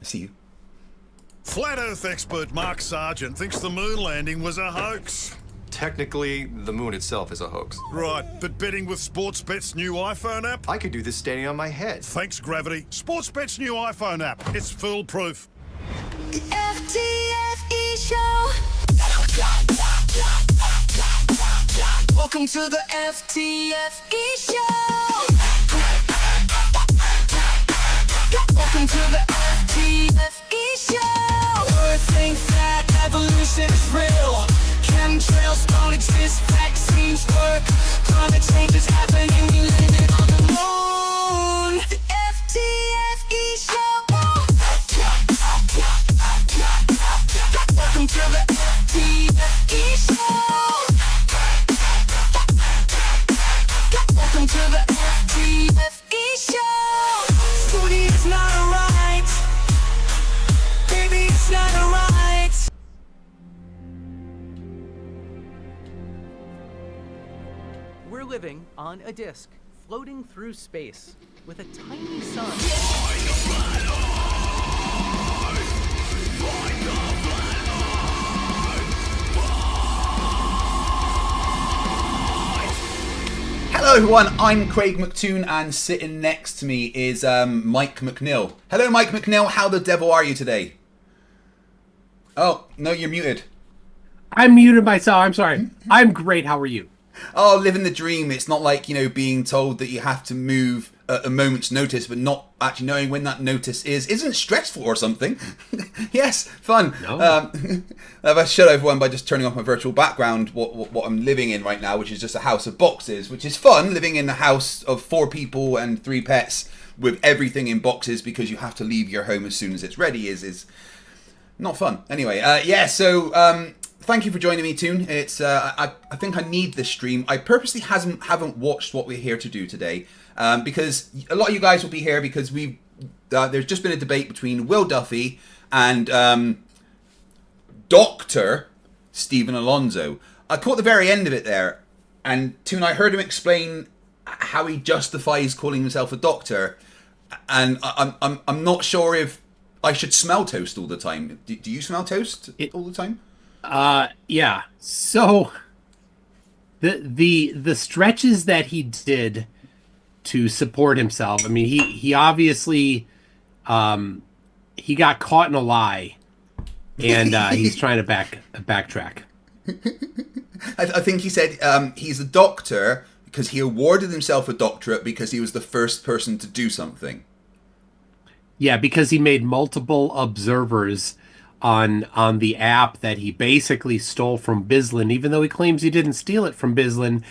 I see you. Flat Earth expert Mark Sargent thinks the moon landing was a hoax. Technically, the moon itself is a hoax. Right, but betting with Sportsbet's new iPhone app? I could do this standing on my head. Thanks, Gravity. Sportsbet's new iPhone app. It's foolproof. The FTFE show. Welcome to the FTFE show. Welcome to the FTFE show. Earth thinks that evolution is real. Chemtrails don't exist, vaccines work. Climate change is happening, we landed on the moon. The FTFE show. Welcome to the FTFE show. Welcome to the FTFE show. Scooty, it's not alright. Baby, it's not alright. We're living on a disk, floating through space, with a tiny sun. Hello everyone, I'm Craig McToon and sitting next to me is Mike McNeil. Hello Mike McNeil, how the devil are you today? Oh, no, you're muted. I'm muted myself, I'm sorry. I'm great, how are you? Oh, living the dream. It's not like, being told that you have to move at a moment's notice, but not actually knowing when that notice is. Isn't it stressful or something? Yes, fun. No. I've showed everyone by just turning off my virtual background what I'm living in right now, which is just a house of boxes, which is fun, living in a house of 4 people and 3 pets with everything in boxes because you have to leave your home as soon as it's ready is not fun. Anyway, thank you for joining me, Toon. It's I think I need this stream. I purposely haven't watched what we're here to do today because a lot of you guys will be here because there's just been a debate between Will Duffy and Dr. Stephen Alonso. I caught the very end of it there, and Toon, I heard him explain how he justifies calling himself a doctor, and I'm not sure if I should smell toast all the time. Do you smell toast all the time? Yeah. So the stretches that he did to support himself. I mean, he obviously he got caught in a lie, and he's trying to backtrack. I think he said he's a doctor because he awarded himself a doctorate because he was the first person to do something. Yeah, because he made multiple observers on the app that he basically stole from Bizlin, even though he claims he didn't steal it from Bizlin.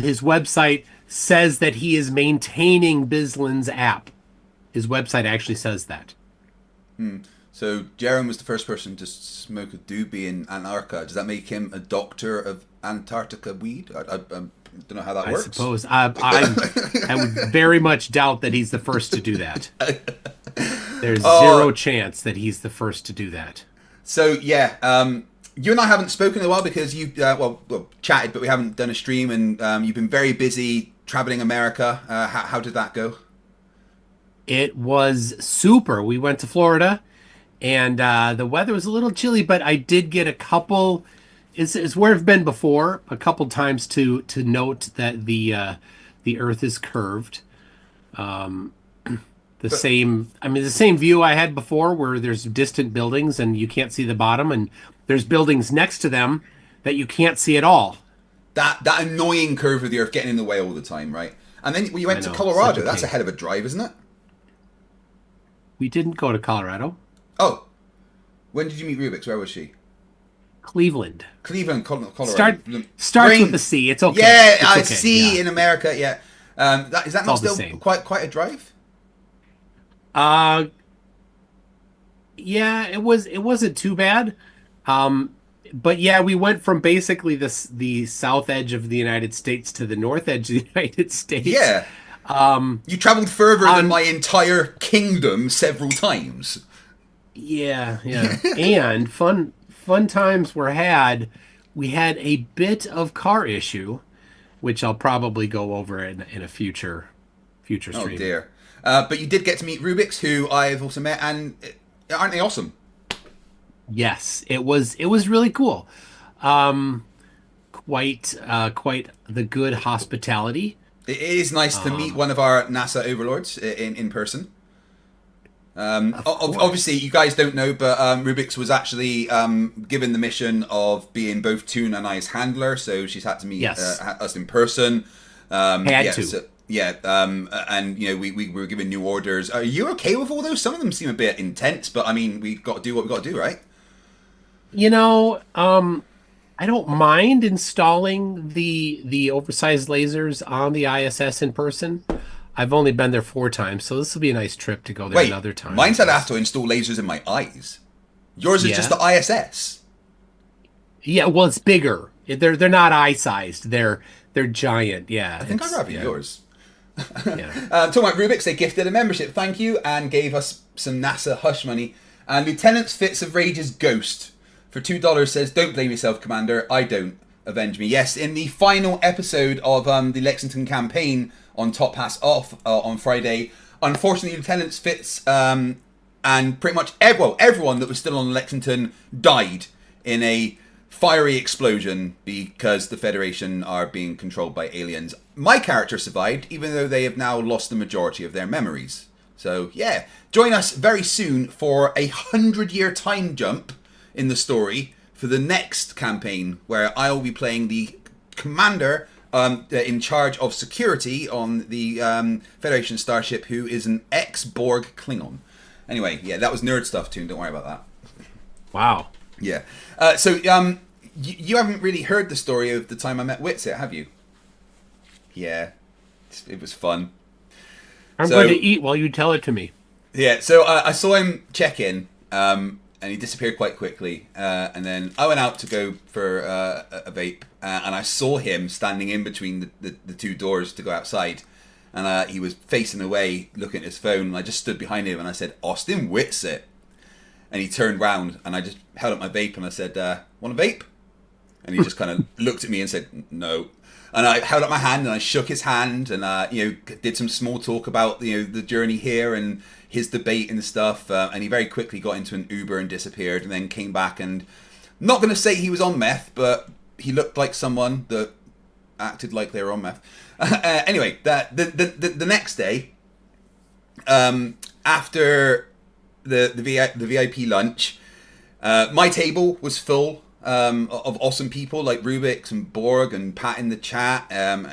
His website says that he is maintaining Bizlin's app. His website actually says that. So Jaron was the first person to smoke a doobie in Antarctica. Does that make him a doctor of Antarctica weed? I don't know how that works. I suppose. I would very much doubt that he's the first to do that. There's zero chance that he's the first to do that. So, yeah, you and I haven't spoken in a while because you, chatted, but we haven't done a stream, and you've been very busy traveling America. How did that go? It was super. We went to Florida, and the weather was a little chilly, but I did get a couple... It's where I've been before, a couple times to note that the Earth is curved. The same view I had before, where there's distant buildings and you can't see the bottom, and there's buildings next to them that you can't see at all. That annoying curve of the Earth getting in the way all the time, right? And then we went to Colorado. That's a hell of a drive, isn't it? We didn't go to Colorado. Oh, when did you meet Rubik's? Where was she? Cleveland, Colorado. Starts with the C. It's okay. Yeah, it's I okay. see in America. Yeah, is that not still quite a drive? Yeah, it wasn't too bad. But yeah, we went from basically the south edge of the United States to the north edge of the United States. Yeah. You traveled further than my entire kingdom several times. Yeah. And fun times were had. We had a bit of car issue, which I'll probably go over in a future stream. Oh dear. But you did get to meet Rubik's, who I've also met, and aren't they awesome? Yes, it was really cool. Quite the good hospitality. It is nice to meet one of our NASA overlords in person. Obviously, you guys don't know, but Rubik's was actually given the mission of being both Toon and I's handler, so she's had to meet us in person. And we were given new orders. Are you okay with all those? Some of them seem a bit intense, but I mean, we got to do what we got to do, right? I don't mind installing the oversized lasers on the ISS in person. I've only been there 4 times, so this will be a nice trip to go there another time. Mine said I have to install lasers in my eyes. Yours is just the ISS. Yeah, well, it's bigger. They're not eye-sized. They're giant. Yeah, I think I'd rather yours. Yeah. Talking about Rubik's, they gifted a membership, thank you, and gave us some NASA hush money. And Lieutenant's Fits of Rage's Ghost for $2 says, "Don't blame yourself, Commander. I don't. Avenge me." Yes, in the final episode of the Lexington campaign on Top Hats Off on Friday, unfortunately, Lieutenant's Fitz and pretty much everyone that was still on Lexington died in a fiery explosion because the Federation are being controlled by aliens. My character survived, even though they have now lost the majority of their memories. So yeah, join us very soon for 100-year time jump in the story for the next campaign, where I will be playing the commander in charge of security on the Federation starship, who is an ex-Borg Klingon. Anyway, yeah, that was nerd stuff, Toon. Don't worry about that. Wow. Yeah. So you haven't really heard the story of the time I met Witsit, have you? Yeah. It was fun. I'm going to eat while you tell it to me. Yeah, so I saw him check in, and he disappeared quite quickly. And then I went out to go for a vape, and I saw him standing in between the 2 doors to go outside. And he was facing away, looking at his phone, and I just stood behind him, and I said, "Austin Witsit." And he turned round, and I just held up my vape, and I said, "Want a vape?" And he just kind of looked at me and said, "No." And I held up my hand, and I shook his hand, and did some small talk about the journey here and his debate and stuff. And he very quickly got into an Uber and disappeared, and then came back. And not going to say he was on meth, but he looked like someone that acted like they were on meth. Anyway, the next day, after the VIP lunch, my table was full of awesome people like Rubik's and Borg and Pat in the chat, and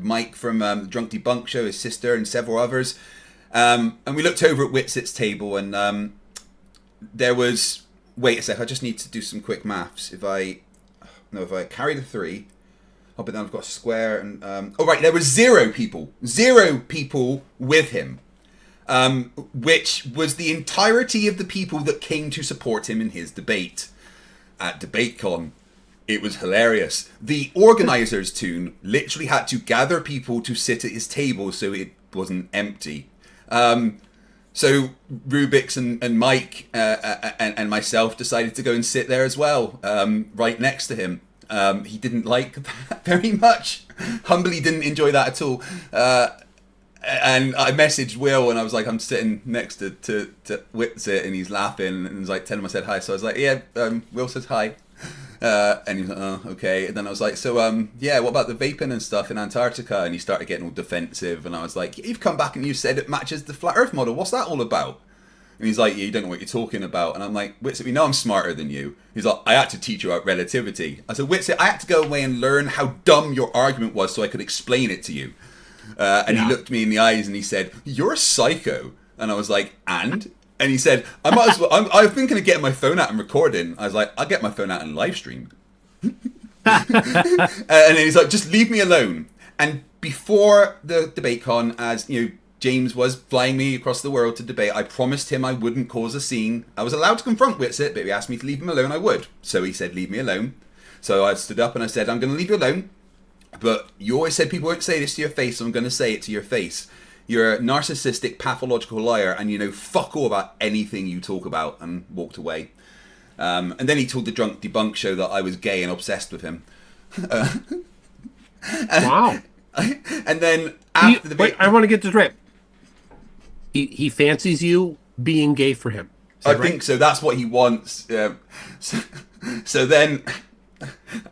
Mike from the Drunk Debunk Show, his sister, and several others. And we looked over at Witsit's table, and there was. Wait a sec, I just need to do some quick maths. If I carry the 3, but then I've got a square, and there were 0 people with him. Which was the entirety of the people that came to support him in his debate at DebateCon. It was hilarious. The organizers, Toon, literally had to gather people to sit at his table so it wasn't empty. So Rubik's and Mike and myself decided to go and sit there as well, right next to him. He didn't like that very much. Humbly didn't enjoy that at all. And I messaged Will, and I was like, I'm sitting next to Witsit, and he's laughing, and he's like, tell him I said hi. So I was like, yeah, Will says hi. And he was like, oh, okay. And then I was like, so, what about the vaping and stuff in Antarctica? And he started getting all defensive, and I was like, you've come back and you said it matches the Flat Earth model. What's that all about? And he's like, yeah, you don't know what you're talking about. And I'm like, Witsit, we know I'm smarter than you. He's like, I had to teach you about relativity. I said, Witsit, I had to go away and learn how dumb your argument was so I could explain it to you. And he looked me in the eyes and he said, "You're a psycho." And I was like, "And?" And he said, "I might as well. I'm thinking of getting my phone out and recording." I was like, "I'll get my phone out and live stream." And then he's like, "Just leave me alone." And before the DebateCon, as James was flying me across the world to debate, I promised him I wouldn't cause a scene. I was allowed to confront Witsit, but if he asked me to leave him alone, I would. So he said, "Leave me alone." So I stood up and I said, "I'm going to leave you alone. But you always said people won't say this to your face, so I'm going to say it to your face. You're a narcissistic, pathological liar, and you know fuck all about anything you talk about," and walked away. And then he told the Drunk Debunk Show that I was gay and obsessed with him. Wow. And then after wait, I want to get this right. He fancies you being gay for him. Is I that right? think so. That's what he wants. So then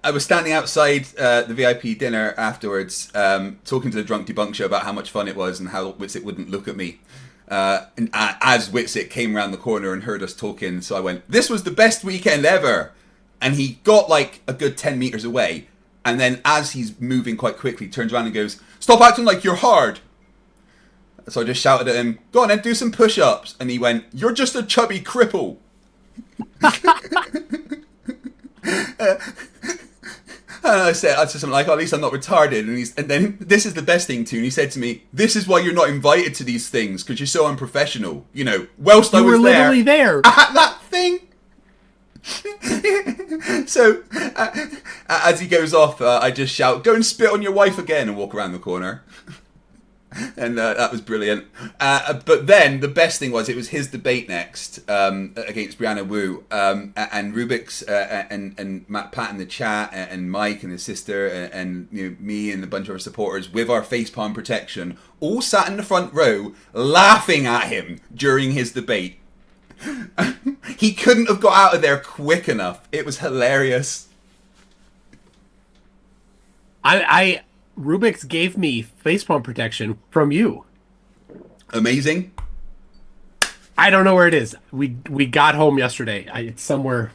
I was standing outside the VIP dinner afterwards, talking to the Drunk Debunk show about how much fun it was and how Witsit wouldn't look at me. And as Witsit came around the corner and heard us talking, so I went, "This was the best weekend ever." And he got like a good 10 meters away. And then as he's moving quite quickly, turns around and goes, "Stop acting like you're hard." So I just shouted at him, "Go on then, do some push-ups." And he went, "You're just a chubby cripple." And I said something like, "Oh, at least I'm not retarded." And then this is the best thing too. And he said to me, "This is why you're not invited to these things, because you're so unprofessional. You know, whilst I You was were literally there. at that thing." So as he goes off, I just shout, "Go and spit on your wife again," and walk around the corner. And that was brilliant. But then the best thing was, it was his debate next against Brianna Wu, and Rubik's and Matt Pat in the chat, and Mike and his sister, and you know, me and a bunch of our supporters with our facepalm protection, all sat in the front row laughing at him during his debate. He couldn't have got out of there quick enough. It was hilarious. Rubik's gave me facepalm protection from you. Amazing. I don't know where it is. We got home yesterday. It's somewhere.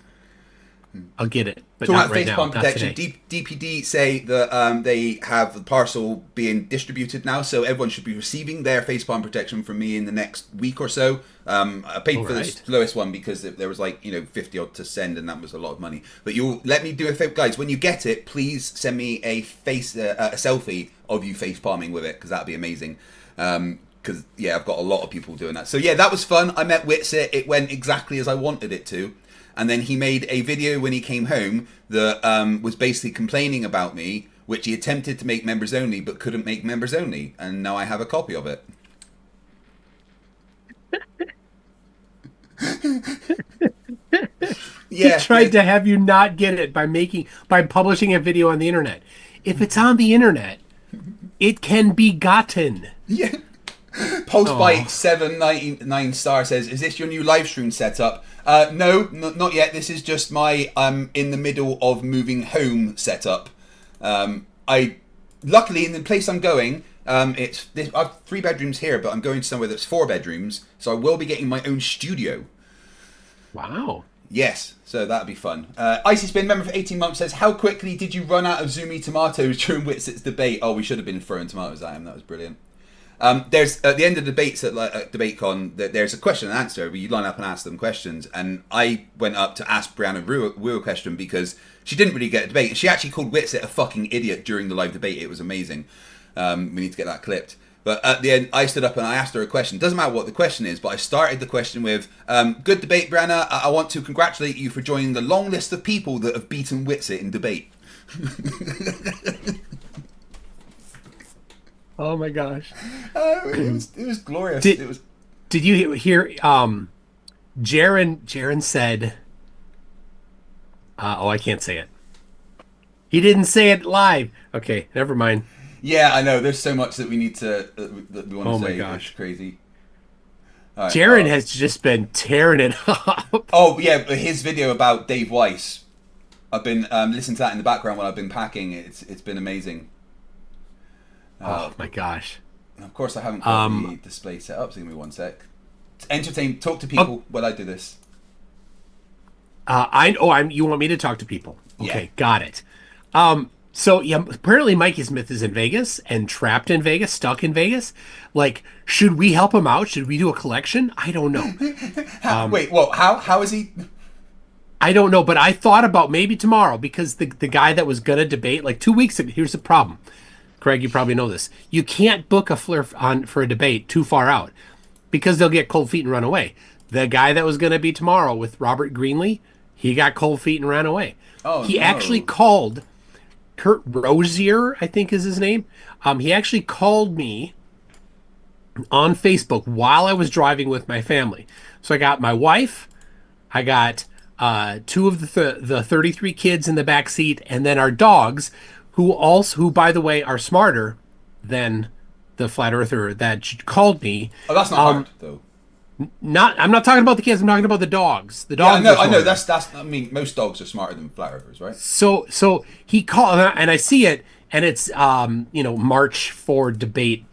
I'll get it, but Talking not about right now. facepalm Not protection, today. DPD say that they have the parcel being distributed now, so everyone should be receiving their facepalm protection from me in the next week or so. I paid for the slowest one because there was 50 odd to send, and that was a lot of money. But you'll let me do a favor, guys. When you get it, please send me a selfie of you facepalming with it, because that'd be amazing. Because I've got a lot of people doing that. So yeah, that was fun. I met Witsit. It went exactly as I wanted it to. And then he made a video when he came home that was basically complaining about me, which he attempted to make members only, but couldn't make members only. And now I have a copy of it. He tried to have you not get it by publishing a video on the internet. If it's on the internet, it can be gotten. Yeah. Post by 799 star says, "Is this your new live stream setup?" No, not yet. This is just my in the middle of moving home setup. I luckily in the place I'm going, I have 3 bedrooms here, but I'm going somewhere that's 4 bedrooms, so I will be getting my own studio. Wow. Yes, so that'd be fun. Icy Spin, member for 18 months, says, "How quickly did you run out of Zoomy tomatoes during Witsit's debate?" Oh, we should have been throwing tomatoes at him. That was brilliant. There's at the end of debates at DebateCon, there's a question and answer where you line up and ask them questions, and I went up to ask Brianna Wu a question because she didn't really get a debate, and she actually called Witsit a fucking idiot during the live debate. It was amazing. We need to get that clipped. But at the end, I stood up and I asked her a question. Doesn't matter what the question is, but I started the question with, "Good debate, Brianna. I want to congratulate you for joining the long list of people that have beaten Witsit in debate." Oh my gosh. It was glorious. Did you hear Jaren said I can't say it. He didn't say it live. Okay, never mind. Yeah, I know. There's so much that we need to that we want to say. Oh my gosh. It's crazy. All right, Jaren has just been tearing it up. Oh yeah, his video about Dave Weiss. I've been listening to that in the background while I've been packing. It's been amazing. Oh my gosh. Of course, I haven't got the display set up. So give me one sec. Talk to people while I do this. You want me to talk to people? Okay, got it. So yeah, apparently Mikey Smith is in Vegas and trapped in Vegas, stuck in Vegas. Like, should we help him out? Should we do a collection? I don't know. Wait, well, how is he? I don't know, but I thought about maybe tomorrow, because the guy that was gonna debate like 2 weeks ago. Here's the problem, Kreg. You probably know this. You can't book a Flerf for a debate too far out, because they'll get cold feet and run away. The guy that was gonna be tomorrow with Robert Greenlee, he got cold feet and ran away. Oh, he no. actually called. Kurt Rosier, I think is his name. He actually called me on Facebook while I was driving with my family. So I got my wife, I got 2 of the 33 kids in the back seat, and then our dogs, who by the way are smarter than the flat earther that called me. Oh, that's not hard though. I'm not talking about the kids. I'm talking about the dogs. The Yeah, dogs. I know. That's. I mean, most dogs are smarter than flat earthers, right? So he called, and I see it, and it's March for Debate,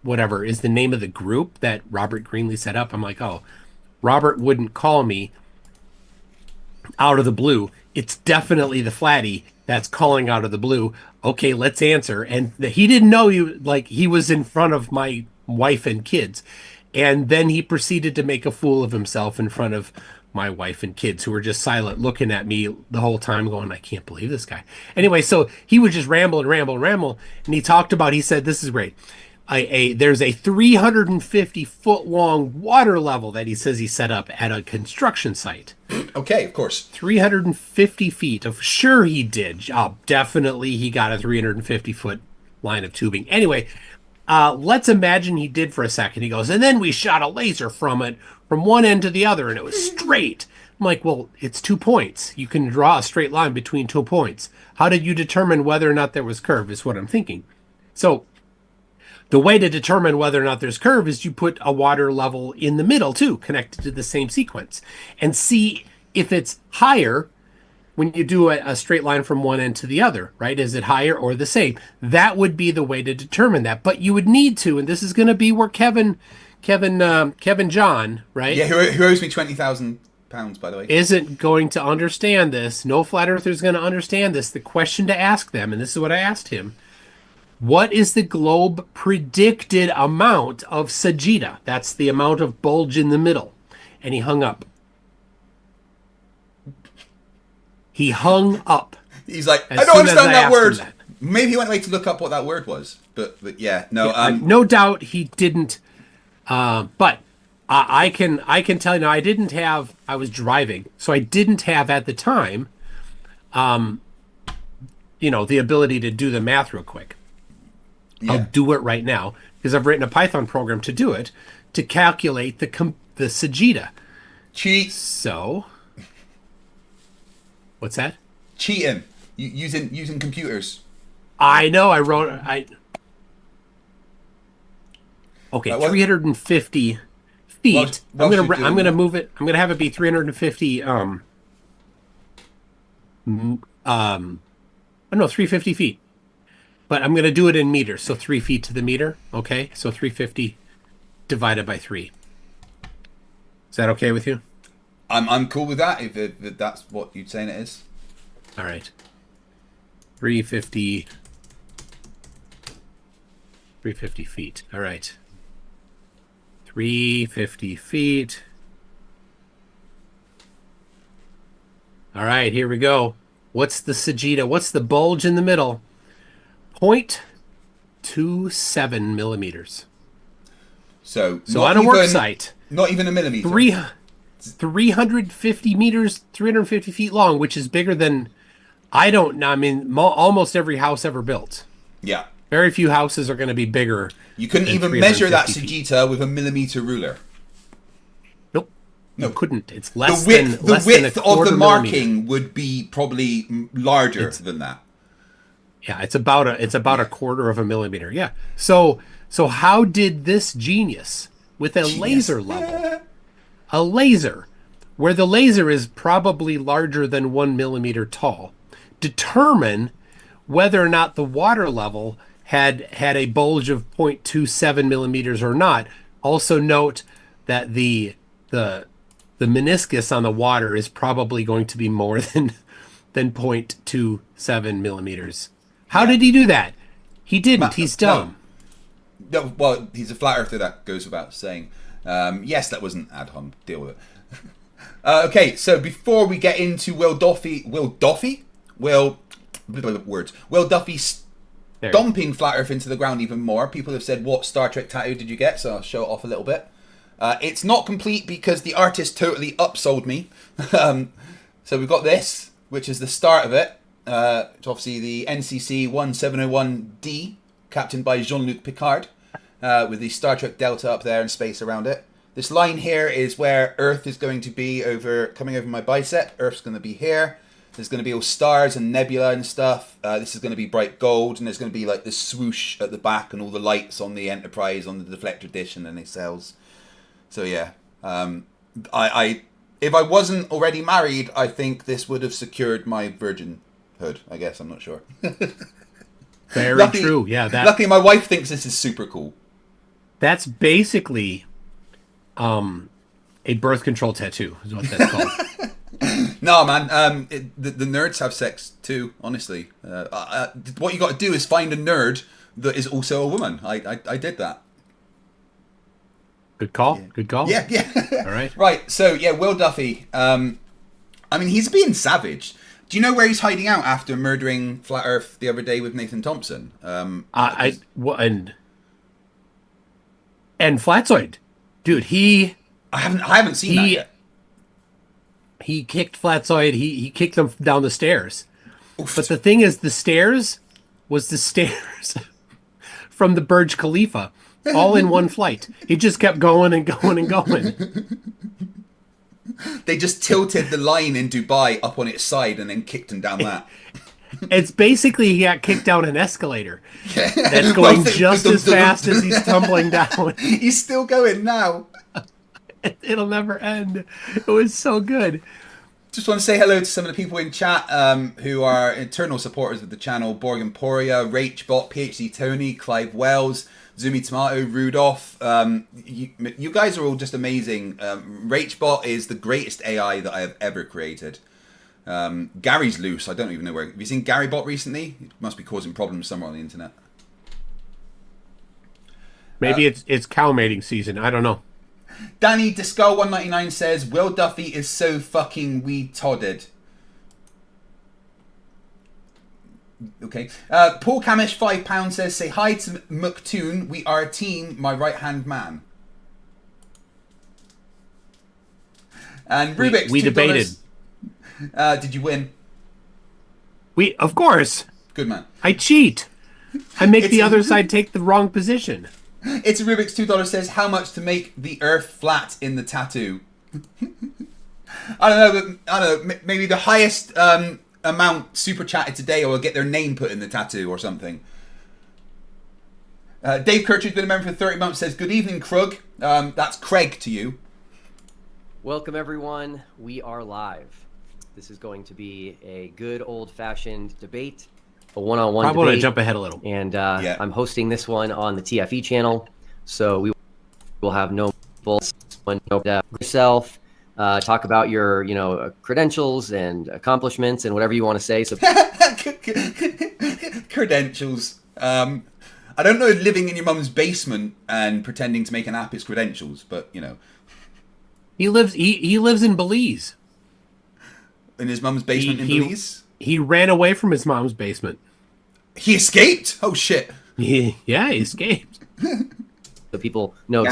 whatever is the name of the group that Robert Greenlee set up. I'm like, oh, Robert wouldn't call me out of the blue. It's definitely the flatty that's calling out of the blue. Okay, let's answer. And he didn't know he was in front of my wife and kids. And then he proceeded to make a fool of himself in front of my wife and kids, who were just silent, looking at me the whole time going, I can't believe this guy. Anyway, so he would just ramble. And he said, this is great. There's a 350 foot long water level that he says he set up at a construction site. Okay, of course. 350 feet of, sure he did. Definitely he got a 350 foot line of tubing. Anyway, let's imagine he did for a second. He goes, and then we shot a laser from it from one end to the other, and it was straight. I'm like, well, it's 2 points. You can draw a straight line between 2 points. How did you determine whether or not there was curve is what I'm thinking. So the way to determine whether or not there's curve is you put a water level in the middle too, connected to the same sequence, and see if it's higher when you do a straight line from one end to the other, right? Is it higher or the same? That would be the way to determine that. But you would need to, and this is going to be where Kevin John, right? Yeah, who owes me £20,000, by the way, isn't going to understand this. No flat earther is going to understand this. The question to ask them, and this is what I asked him: what is the globe predicted amount of sagitta? That's the amount of bulge in the middle. And he hung up. He hung up. He's like, I don't understand that word. Maybe he went away to look up what that word was. But yeah, no. Yeah, no doubt he didn't. But I can tell you now, I was driving, so I didn't have at the time, the ability to do the math real quick. Yeah. I'll do it right now because I've written a Python program to do it, to calculate the sagitta. Cheat. So, what's that? Cheating. Using computers. I know. Okay, 350 feet. I'm gonna move it. I'm gonna have it be 350. 350 feet. But I'm going to do it in meters, so 3 feet to the meter, okay? So 350 divided by 3. Is that okay with you? I'm cool with that, if that's what you're saying it is. All right. 350 feet. All right. 350 feet. All right, here we go. What's the sagitta? What's the bulge in the middle? 0.27 millimeters. So on a work site, not even a millimeter. 350 meters, 350 feet long, which is bigger than, almost every house ever built. Yeah. Very few houses are going to be bigger. You couldn't even measure that sagitta with a millimeter ruler. Nope. No, you couldn't. It's less the than width than a of the marking millimeter. would be probably larger than that. Yeah, it's about a quarter of a millimeter. Yeah. So how did this genius with a laser level, a laser where the laser is probably larger than 1 millimeter tall, determine whether or not the water level had a bulge of 0.27 millimeters or not? Also note that the meniscus on the water is probably going to be more than 0.27 millimeters. How did he do that? He didn't. He's dumb. No, well, he's a flat earther, that goes without saying. Yes, that wasn't ad hoc. Deal with it. Okay, so before we get into Will Duffy stomping Flat Earth into the ground even more, people have said, what Star Trek tattoo did you get? So I'll show it off a little bit. It's not complete because the artist totally upsold me. So we've got this, which is the start of it. It's obviously the NCC 1701D, captained by Jean-Luc Picard, with the Star Trek Delta up there and space around it. This line here is where Earth is going to be coming over my bicep. Earth's going to be here. There's going to be all stars and nebula and stuff. This is going to be bright gold, and there's going to be like this swoosh at the back and all the lights on the Enterprise on the deflector dish and the nacelles. So yeah, I if I wasn't already married, I think this would have secured my virginhood. I guess I'm not sure. Very true. Yeah. Luckily, my wife thinks this is super cool. That's basically a birth control tattoo is what that's called. No, man. The nerds have sex too. Honestly, what you got to do is find a nerd that is also a woman. I did that. Good call. Yeah. Good call. Yeah. All right. Right. So yeah, Will Duffy. I mean, he's being savage. Do you know where he's hiding out after murdering Flat Earth the other day with Nathan Thompson? And Flatzoid, dude. I haven't seen that yet. He kicked Flatzoid. He kicked him down the stairs. Oof. But the thing is, the stairs was the stairs from the Burj Khalifa, all in one flight. He just kept going and going and going. They just tilted the line in Dubai up on its side and then kicked him down that. It's basically he got kicked down an escalator that's going just as fast as he's tumbling down. He's still going now. It'll never end. It was so good. Just want to say hello to some of the people in chat who are eternal supporters of the channel. Borg Emporia, Rachbot, PhD Tony, Clive Wells, Zumi Tomato, Rudolph. You guys are all just amazing. Rachbot is the greatest AI that I have ever created. Gary's loose. I don't even know where. Have you seen Gary Bot recently? It must be causing problems somewhere on the internet. Maybe it's cow mating season. I don't know. Danny Discull 199 says Will Duffy is so fucking retarded. Okay. Paul Camish £5 says say hi to Muktoon. We are a team. My right hand man. And Rubik's we $2. debated. Did you win? Of course. Good man. I cheat. I make the other side take the wrong position. It's a Rubik's $2 says how much to make the Earth flat in the tattoo. I don't know. Maybe the highest amount super chatted today, or will get their name put in the tattoo or something. Dave Kirchhoff's been a member for 30 months. Says good evening, Krug. That's Kreg to you. Welcome everyone. We are live. This is going to be a good old-fashioned debate. A one-on-one debate. I want to jump ahead a little. And I'm hosting this one on the TFE channel. So we will have no bullshit, yourself, talk about your, credentials and accomplishments and whatever you want to say. So Credentials. I don't know if living in your mum's basement and pretending to make an app is credentials, but He lives in Belize. In his mum's basement in Belize? He ran away from his mom's basement. He escaped? Oh shit. Yeah, he escaped. so people know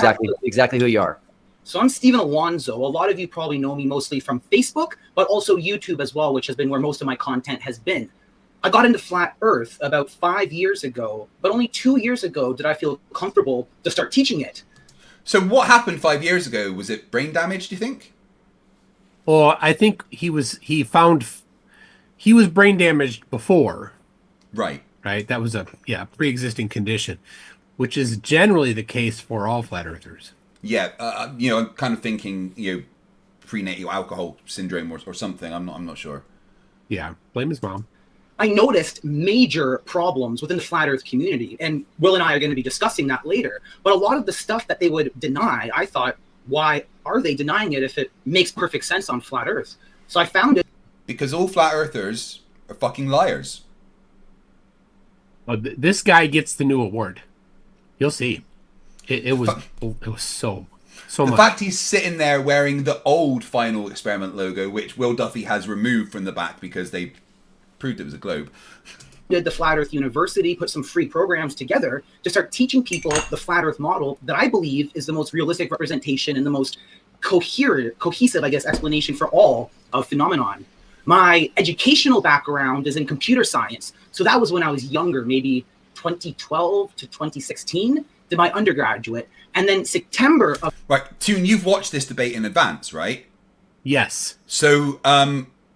exactly who you are. So I'm Steven Alonzo. A lot of you probably know me mostly from Facebook, but also YouTube as well, which has been where most of my content has been. I got into Flat Earth about 5 years ago, but only 2 years ago did I feel comfortable to start teaching it. So what happened 5 years ago? Was it brain damage, do you think? Well, I think he was brain damaged before. Right. That was a pre-existing condition, which is generally the case for all flat earthers. Yeah, I'm kind of thinking, prenatal alcohol syndrome or something. I'm not sure. Yeah, blame his mom. I noticed major problems within the Flat Earth community, and Will and I are going to be discussing that later. But a lot of the stuff that they would deny, I thought, why are they denying it if it makes perfect sense on Flat Earth? So I found it. Because all Flat Earthers are fucking liars. Oh, this guy gets the new award. You'll see. It was so much. The fact he's sitting there wearing the old Final Experiment logo, which Will Duffy has removed from the back because they proved it was a globe. Did the Flat Earth University put some free programs together to start teaching people the Flat Earth model that I believe is the most realistic representation and the most cohesive, explanation for all of phenomenon. My educational background is in computer science. So that was when I was younger, maybe 2012 to 2016, did my undergraduate. And then September of... Right, Toon, you've watched this debate in advance, right? Yes. So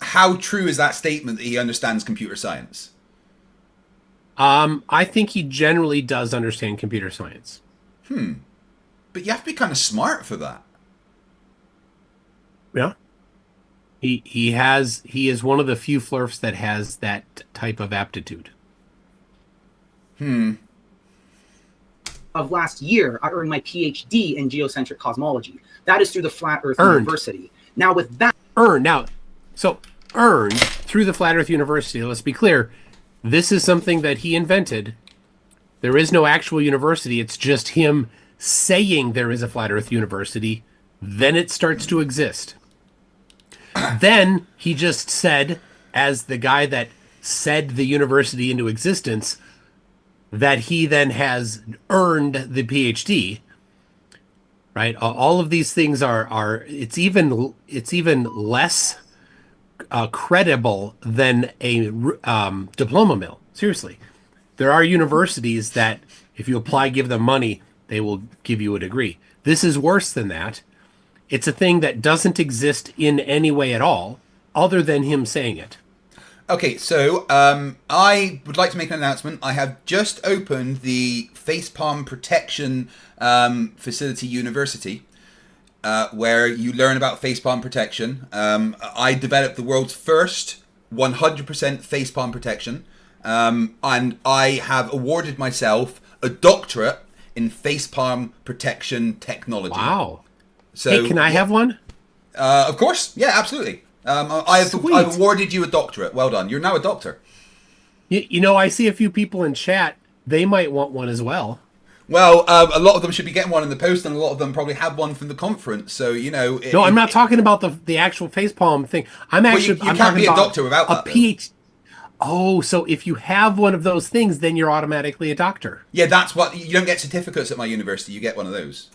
how true is that statement that he understands computer science? I think he generally does understand computer science. But you have to be kind of smart for that. Yeah. He is one of the few Flerfs that has that type of aptitude. Of last year, I earned my PhD in geocentric cosmology. That is through the Flat Earth Earned. University. Now with that, Earned through the Flat Earth University. Let's be clear. This is something that he invented. There is no actual university. It's just him saying there is a Flat Earth University. Then it starts to exist. Then he just said, as the guy that said the university into existence, that he then has earned the PhD. Right? All of these things are it's even less credible than a diploma mill. Seriously, there are universities that if you apply, give them money, they will give you a degree. This is worse than that. It's a thing that doesn't exist in any way at all, other than him saying it. Okay, so I would like to make an announcement. I have just opened the Facepalm Protection Facility University, where you learn about facepalm protection. I developed the world's first 100% facepalm protection, and I have awarded myself a doctorate in facepalm protection technology. Wow. So, hey, can I have one? Of course. Yeah, absolutely. I've awarded you a doctorate. Well done. You're now a doctor. You know, I see a few people in chat. They might want one as well. Well, a lot of them should be getting one in the post, and a lot of them probably have one from the conference. So, you know... No, I'm not talking about the actual facepalm thing. I'm actually... you can't be a doctor without that, PhD. Oh, so if you have one of those things, then you're automatically a doctor. Yeah, that's what... You don't get certificates at my university. You get one of those.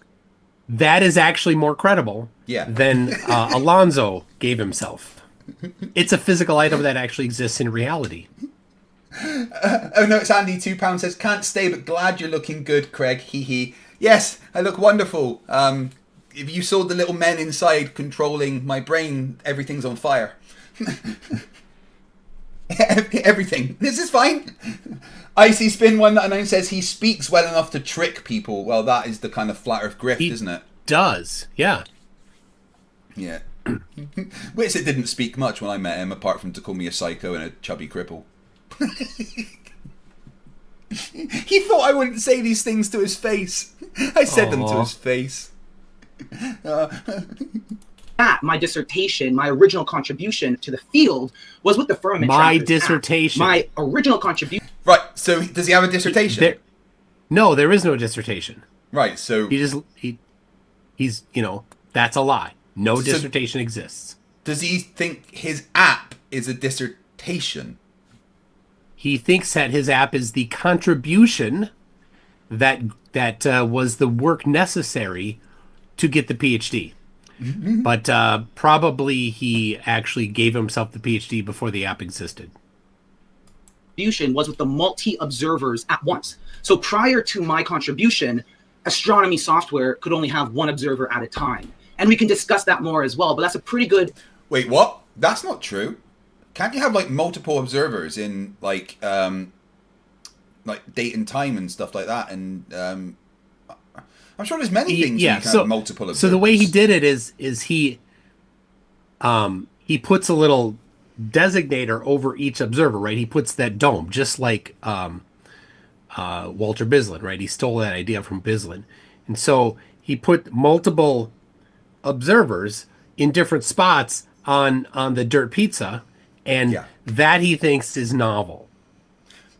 That is actually more credible than Alonzo gave himself. It's a physical item that actually exists in reality. Oh no, it's Andy. £2 says, can't stay but glad you're looking good, Kreg. Hee hee. Yes, I look wonderful. If you saw the little men inside controlling my brain, everything's on fire. Everything. This is fine. Icy Spin 199 says he speaks well enough to trick people. Well, that is the kind of flat earth grift, isn't it? Does, yeah. Yeah. Witsit didn't speak much when I met him, apart from to call me a psycho and a chubby cripple. He thought I wouldn't say these things to his face. I said them to his face. my dissertation, my original contribution to the field was with the firmament. My dissertation. My original contribution. Right. So does he have a dissertation? No, there is no dissertation. Right. So he's that's a lie. No dissertation exists. Does he think his app is a dissertation? He thinks that his app is the contribution that was the work necessary to get the PhD. Mm-hmm. But probably he actually gave himself the PhD before the app existed. Was with the multi-observers at once. So prior to my contribution, astronomy software could only have one observer at a time. And we can discuss that more as well, but that's a pretty good... Wait, what? That's not true. Can't you have like multiple observers in like date and time and stuff like that? And I'm sure there's many things you can have multiple observers. So the way he did it is he puts a little designator over each observer, right? He puts that dome, just like Walter Bislin, right? He stole that idea from Bislin. And so he put multiple observers in different spots on the dirt pizza, and that he thinks is novel.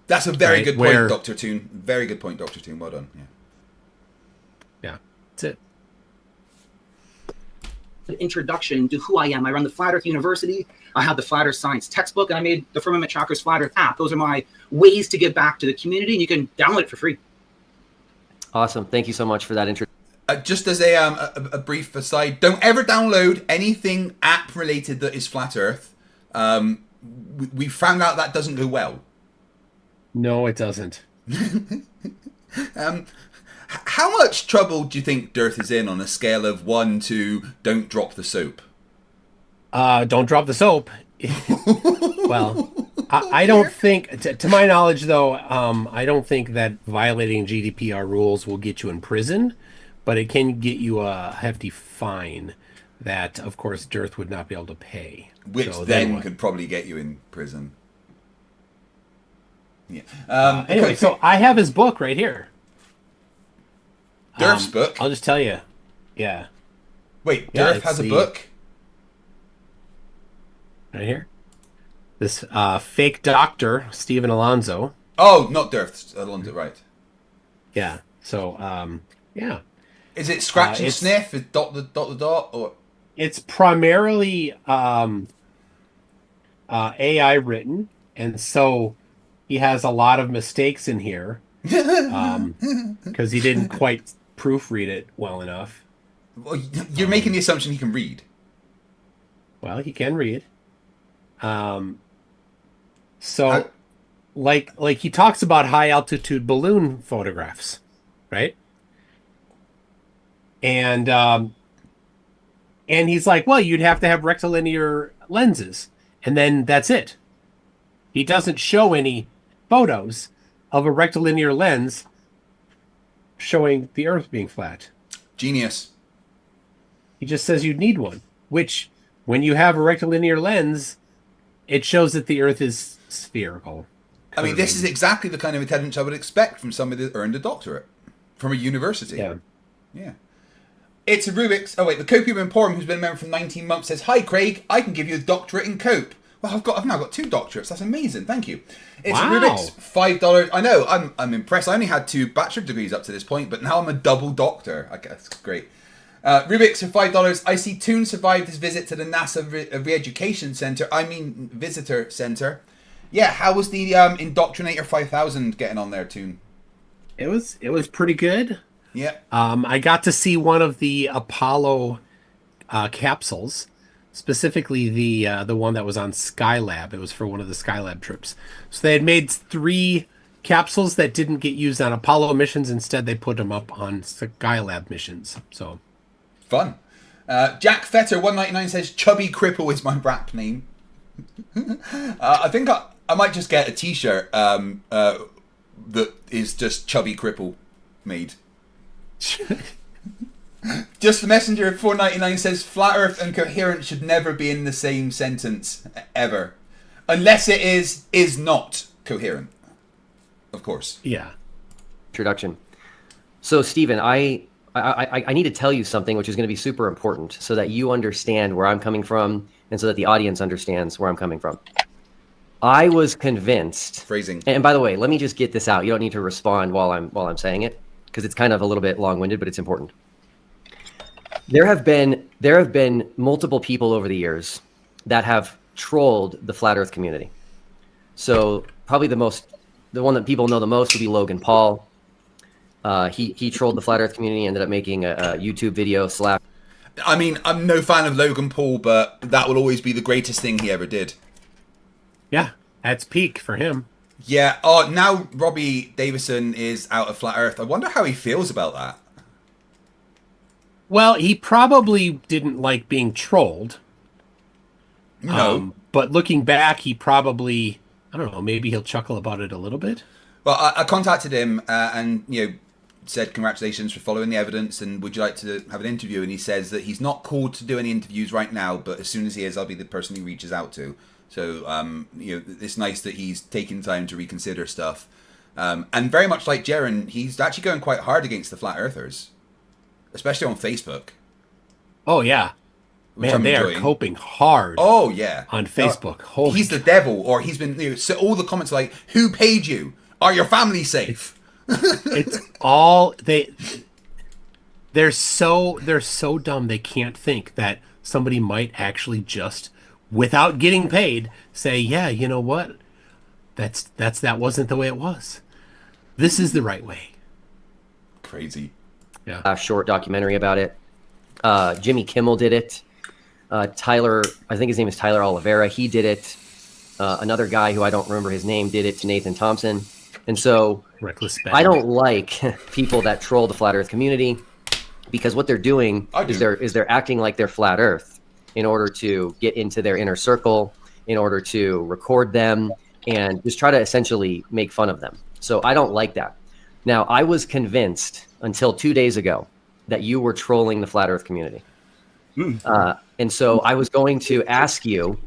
That's a very good point, Dr. Toon. Very good point, Dr. Toon. Well done. Yeah, that's it. Introduction to who I am. I run the Flat Earth University. I have the Flat Earth Science textbook, and I made the Firmament Trackers Flat Earth app. Those are my ways to give back to the community, and you can download it for free. Awesome. Thank you so much for that introduction. Just as a brief aside, don't ever download anything app related that is Flat Earth. We found out that doesn't go well. No, it doesn't. How much trouble do you think Dearth is in on a scale of 1 to don't drop the soap? Don't drop the soap Well, I don't think, to my knowledge, though, I don't think that violating GDPR rules will get you in prison, but it can get you a hefty fine that, of course, Dearth would not be able to pay. Which So then what? could probably get you in prison. Yeah. Anyway, so I have his book right here. Dearth's book? I'll just tell you. Yeah. Wait, Yeah, Dearth has a it's book? Right here. This fake doctor, Stephen Alonso. Oh, not Dearth. Alonso, right. Yeah. So, yeah. Is it scratch and it's- sniff? Is dot the dot? Or It's primarily AI written, and so he has a lot of mistakes in here because he didn't quite proofread it well enough. Well, you're making the assumption he can read. Well, he can read. So, How- like he talks about high altitude balloon photographs, right? And he's like, well, you'd have to have rectilinear lenses, and then that's it. He doesn't show any photos of a rectilinear lens showing the Earth being flat. Genius. He just says you need one, which, when you have a rectilinear lens, it shows that the Earth is spherical. I mean, this is exactly the kind of intelligence I would expect from somebody that earned a doctorate from a university. Yeah. Yeah. It's a Rubik's. Oh wait, the Copium Emporium, who's been a member for 19 months, says, "Hi Craig, I can give you a doctorate in cope." Well, I've now got 2 doctorates. That's amazing. Thank you. It's Wow. Rubik's $5. I know. I'm impressed. I only had 2 bachelor degrees up to this point, but now I'm a double doctor. I guess great. Rubik's for $5. I see Toon survived his visit to the NASA Re-Education Center. I mean, visitor center. Yeah. How was the Indoctrinator 5000 getting on there, Toon? It was pretty good. Yeah. I got to see one of the Apollo capsules, specifically the one that was on Skylab. It was for one of the Skylab trips. So they had made 3 capsules that didn't get used on Apollo missions. Instead, they put them up on Skylab missions. So Fun. Jack Fetter 199 says, "Chubby Cripple is my rap name." I think I might just get a T-shirt that is just Chubby Cripple made. Just the Messenger 499 says, "Flat Earth and coherent should never be in the same sentence ever, unless it is not coherent." Of course. yeah. Introduction. So, Stephen, I need to tell you something which is going to be super important so that you understand where I'm coming from and so that the audience understands where I'm coming from. I was convinced. Phrasing. And by the way, let me just get this out. You don't need to respond while I'm saying it because it's kind of a little bit long-winded, but it's important. There have been multiple people over the years that have trolled the flat Earth community. So probably the one that people know the most would be Logan Paul. He trolled the flat Earth community, ended up making a YouTube video / I mean, I'm no fan of Logan Paul, but that will always be the greatest thing he ever did. Yeah. That's peak for him. Yeah. Oh, now Robbie Davison is out of Flat Earth. I wonder how he feels about that. Well, he probably didn't like being trolled. No. But looking back, he probably, I don't know, maybe he'll chuckle about it a little bit. Well, I contacted him and said congratulations for following the evidence and would you like to have an interview? And he says that he's not called to do any interviews right now, but as soon as he is, I'll be the person he reaches out to. So it's nice that he's taking time to reconsider stuff. And very much like Jaren, he's actually going quite hard against the flat earthers, especially on Facebook. Oh yeah, which man, I'm they are enjoying. coping hard. Oh yeah, on Facebook. Holy he's the devil, or he's been. So all the comments are like, "Who paid you? Are your family safe?" It's all they're so dumb they can't think that somebody might actually just, without getting paid, say, yeah, you know what, that wasn't the way it was. This is the right way. Crazy. Yeah. A short documentary about it. Jimmy Kimmel did it. Tyler, I think his name is Tyler Oliveira. He did it. Another guy who I don't remember his name did it to Nathan Thompson. And so Reckless spend. I don't like people that troll the flat Earth community because what they're doing is they're acting like they're flat Earth in order to get into their inner circle, in order to record them and just try to essentially make fun of them. So I don't like that. Now, I was convinced until 2 days ago that you were trolling the flat Earth community. And so I was going to ask you.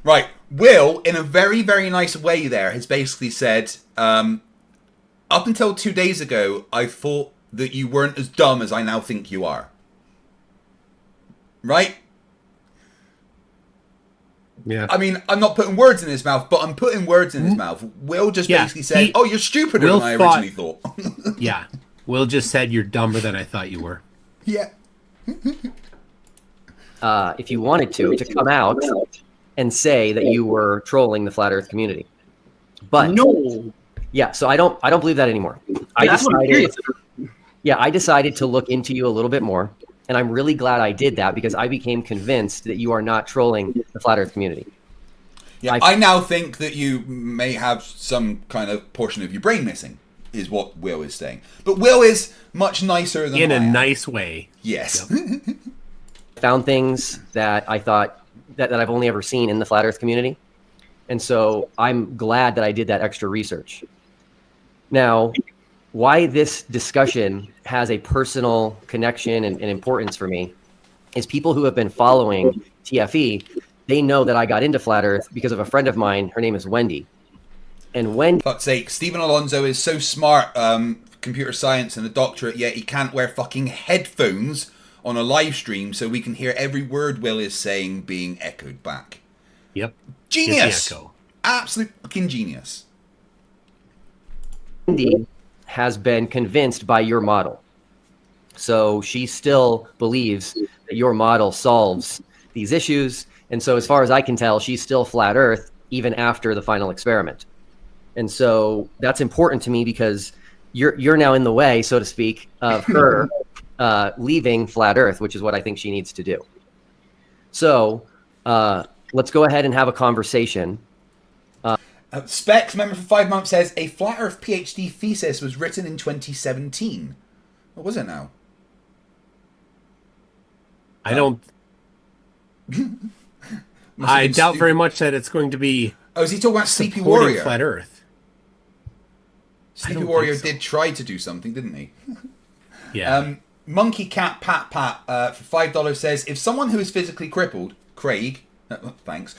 Right. Will, in a very, very nice way there, has basically said, up until 2 days ago, I thought that you weren't as dumb as I now think you are. Right? Yeah. I mean, I'm not putting words in his mouth, but I'm putting words in his mouth. Will just basically said, oh, you're stupider than I originally thought. Yeah. Will just said you're dumber than I thought you were. Yeah. If you wanted to come out and say that you were trolling the flat Earth community. But no. Yeah, so I don't believe that anymore. I decided to look into you a little bit more, and I'm really glad I did that because I became convinced that you are not trolling the flat Earth community. Yeah, I now think that you may have some kind of portion of your brain missing, is what Will is saying. But Will is much nicer than in I a am. nice way. Yes. Yep. Found things that I thought that I've only ever seen in the flat Earth community. And so I'm glad that I did that extra research. Now, why this discussion has a personal connection and importance for me is people who have been following TFE, they know that I got into flat Earth because of a friend of mine. Her name is Wendy. And Wendy... For fuck's sake, Stephen Alonso is so smart, computer science and a doctorate, yet he can't wear fucking headphones on a live stream so we can hear every word Will is saying being echoed back. Yep. Genius! Absolute fucking genius. Wendy has been convinced by your model. So she still believes that your model solves these issues. And so as far as I can tell, she's still flat Earth even after the final experiment. And so that's important to me because you're now in the way, so to speak, of her leaving flat Earth, which is what I think she needs to do. So let's go ahead and have a conversation. Specs, member for 5 months, says a flat Earth PhD thesis was written in 2017. What was it now? I don't. I doubt very much that it's going to be. Oh, is he talking about Sleepy Warrior? Flat Earth. Sleepy Warrior did try to do something, didn't he? Yeah. Monkey Cat Pat Pat for $5 says if someone who is physically crippled, Kreg, thanks,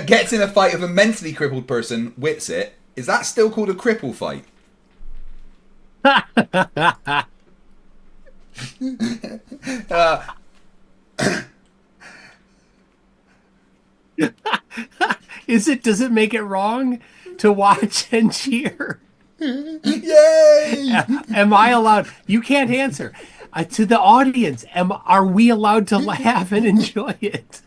gets in a fight with a mentally crippled person, wits it, is that still called a cripple fight? Does it make it wrong to watch and cheer? Yay! Am I allowed? You can't answer. To the audience, are we allowed to laugh and enjoy it?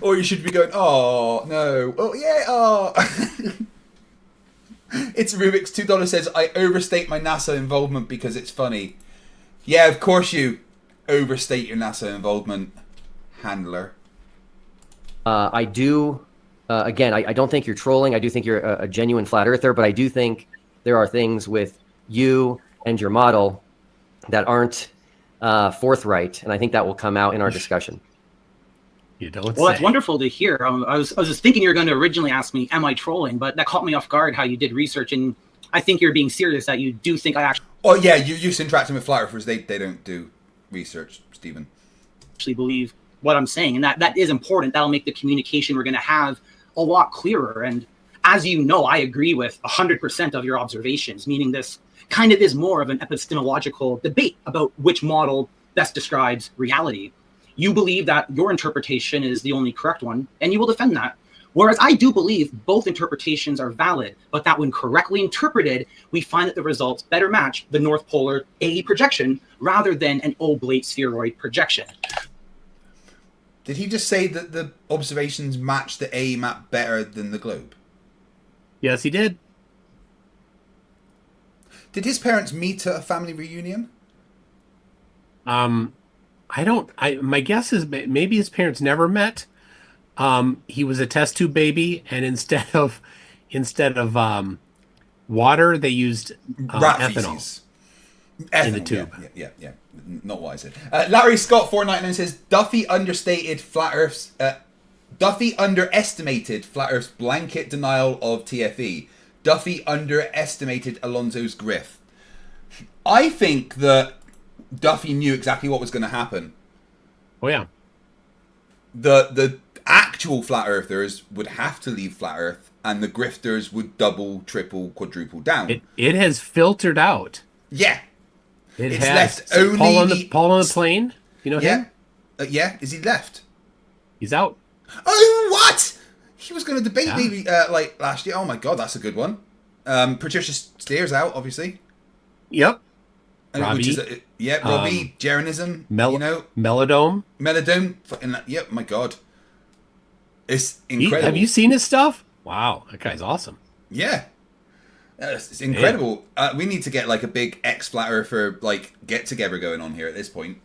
Or you should be going, oh, no. Oh, yeah, oh. It's Rubik's $2 says, I overstate my NASA involvement because it's funny. Yeah, of course you overstate your NASA involvement, handler. I do, again, I don't think you're trolling. I do think you're a genuine flat earther, but I do think there are things with you and your model that aren't forthright, and I think that will come out in our discussion. You don't Well, that's wonderful to hear. I was just thinking you were going to originally ask me, am I trolling? But that caught me off guard how you did research, and I think you're being serious that you do think I actually... Oh, yeah, you used to interacting with flat earthers. They don't do research, Stephen. Actually believe what I'm saying, and that is important. That'll make the communication we're going to have a lot clearer. And as you know, I agree with 100% of your observations, meaning this kind of is more of an epistemological debate about which model best describes reality. You believe that your interpretation is the only correct one, and you will defend that. Whereas I do believe both interpretations are valid, but that when correctly interpreted, we find that the results better match the North Polar A projection rather than an oblate spheroid projection. Did he just say that the observations match the A map better than the globe? Yes, he did. Did his parents meet at a family reunion? My guess is maybe his parents never met. He was a test tube baby, and instead of water, they used ethanol in the tube. Yeah. Not what I said. Larry Scott 499 says Duffy understated flat Earth's Duffy underestimated Flat Earth's blanket denial of TFE. Duffy underestimated Alonso's grift. I think that Duffy knew exactly what was going to happen. Oh yeah. The actual flat earthers would have to leave flat Earth, and the grifters would double, triple, quadruple down. It has filtered out. Yeah. It's left so only Paul on the plane. You know him? Yeah. Is he left? He's out. Oh, what? He was going to debate me like last year. Oh my god, that's a good one. Patricia Steers out, obviously. Yep. Robbie. Which is Robbie, Jeranism, Melodome. Fucking, yep, my god. It's incredible. Have you seen his stuff? Wow, that guy's awesome. Yeah. It's incredible. We need to get like a big ex-flat earther like get together going on here at this point.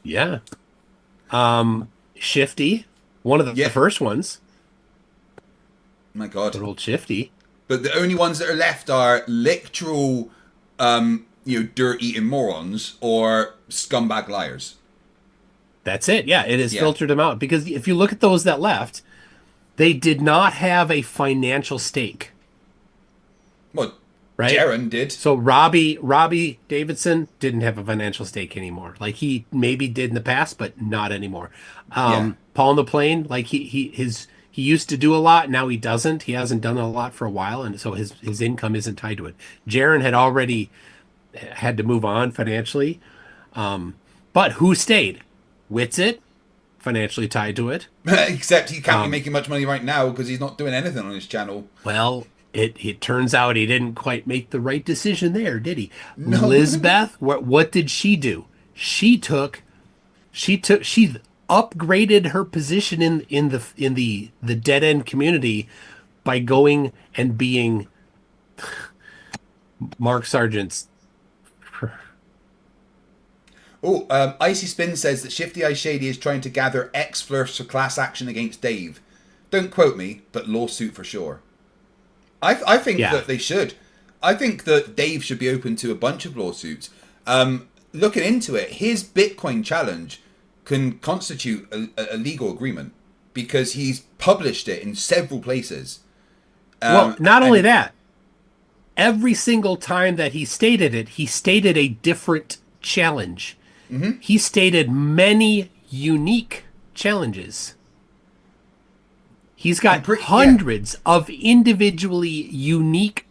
Yeah. Shifty, one of the first ones. My god. Good old Shifty. But the only ones that are left are literal dirt-eating morons or scumbag liars. That's it. Yeah, it has filtered them out. Because if you look at those that left, they did not have a financial stake. Well, right? Jaron did. So Robbie Davidson didn't have a financial stake anymore. Like he maybe did in the past, but not anymore. Paul on the plane, like he used to do a lot. Now he doesn't. He hasn't done a lot for a while, and so his income isn't tied to it. Jaron had already had to move on financially. But who stayed? Witsit, financially tied to it. Except he can't be making much money right now because he's not doing anything on his channel. Well, it turns out he didn't quite make the right decision there, did he? No. Lizbeth, what did she do? She upgraded her position in the dead end community by going and being Mark Sargent's. Icy Spin says that Shifty Eye Shady is trying to gather ex-Flerfs for class action against Dave. Don't quote me, but lawsuit for sure. I think that they should. I think that Dave should be open to a bunch of lawsuits. Looking into it, his Bitcoin challenge can constitute a legal agreement because he's published it in several places. Well, not only that, every single time that he stated it, he stated a different challenge. Mm-hmm. He stated many unique challenges. He's got hundreds of individually unique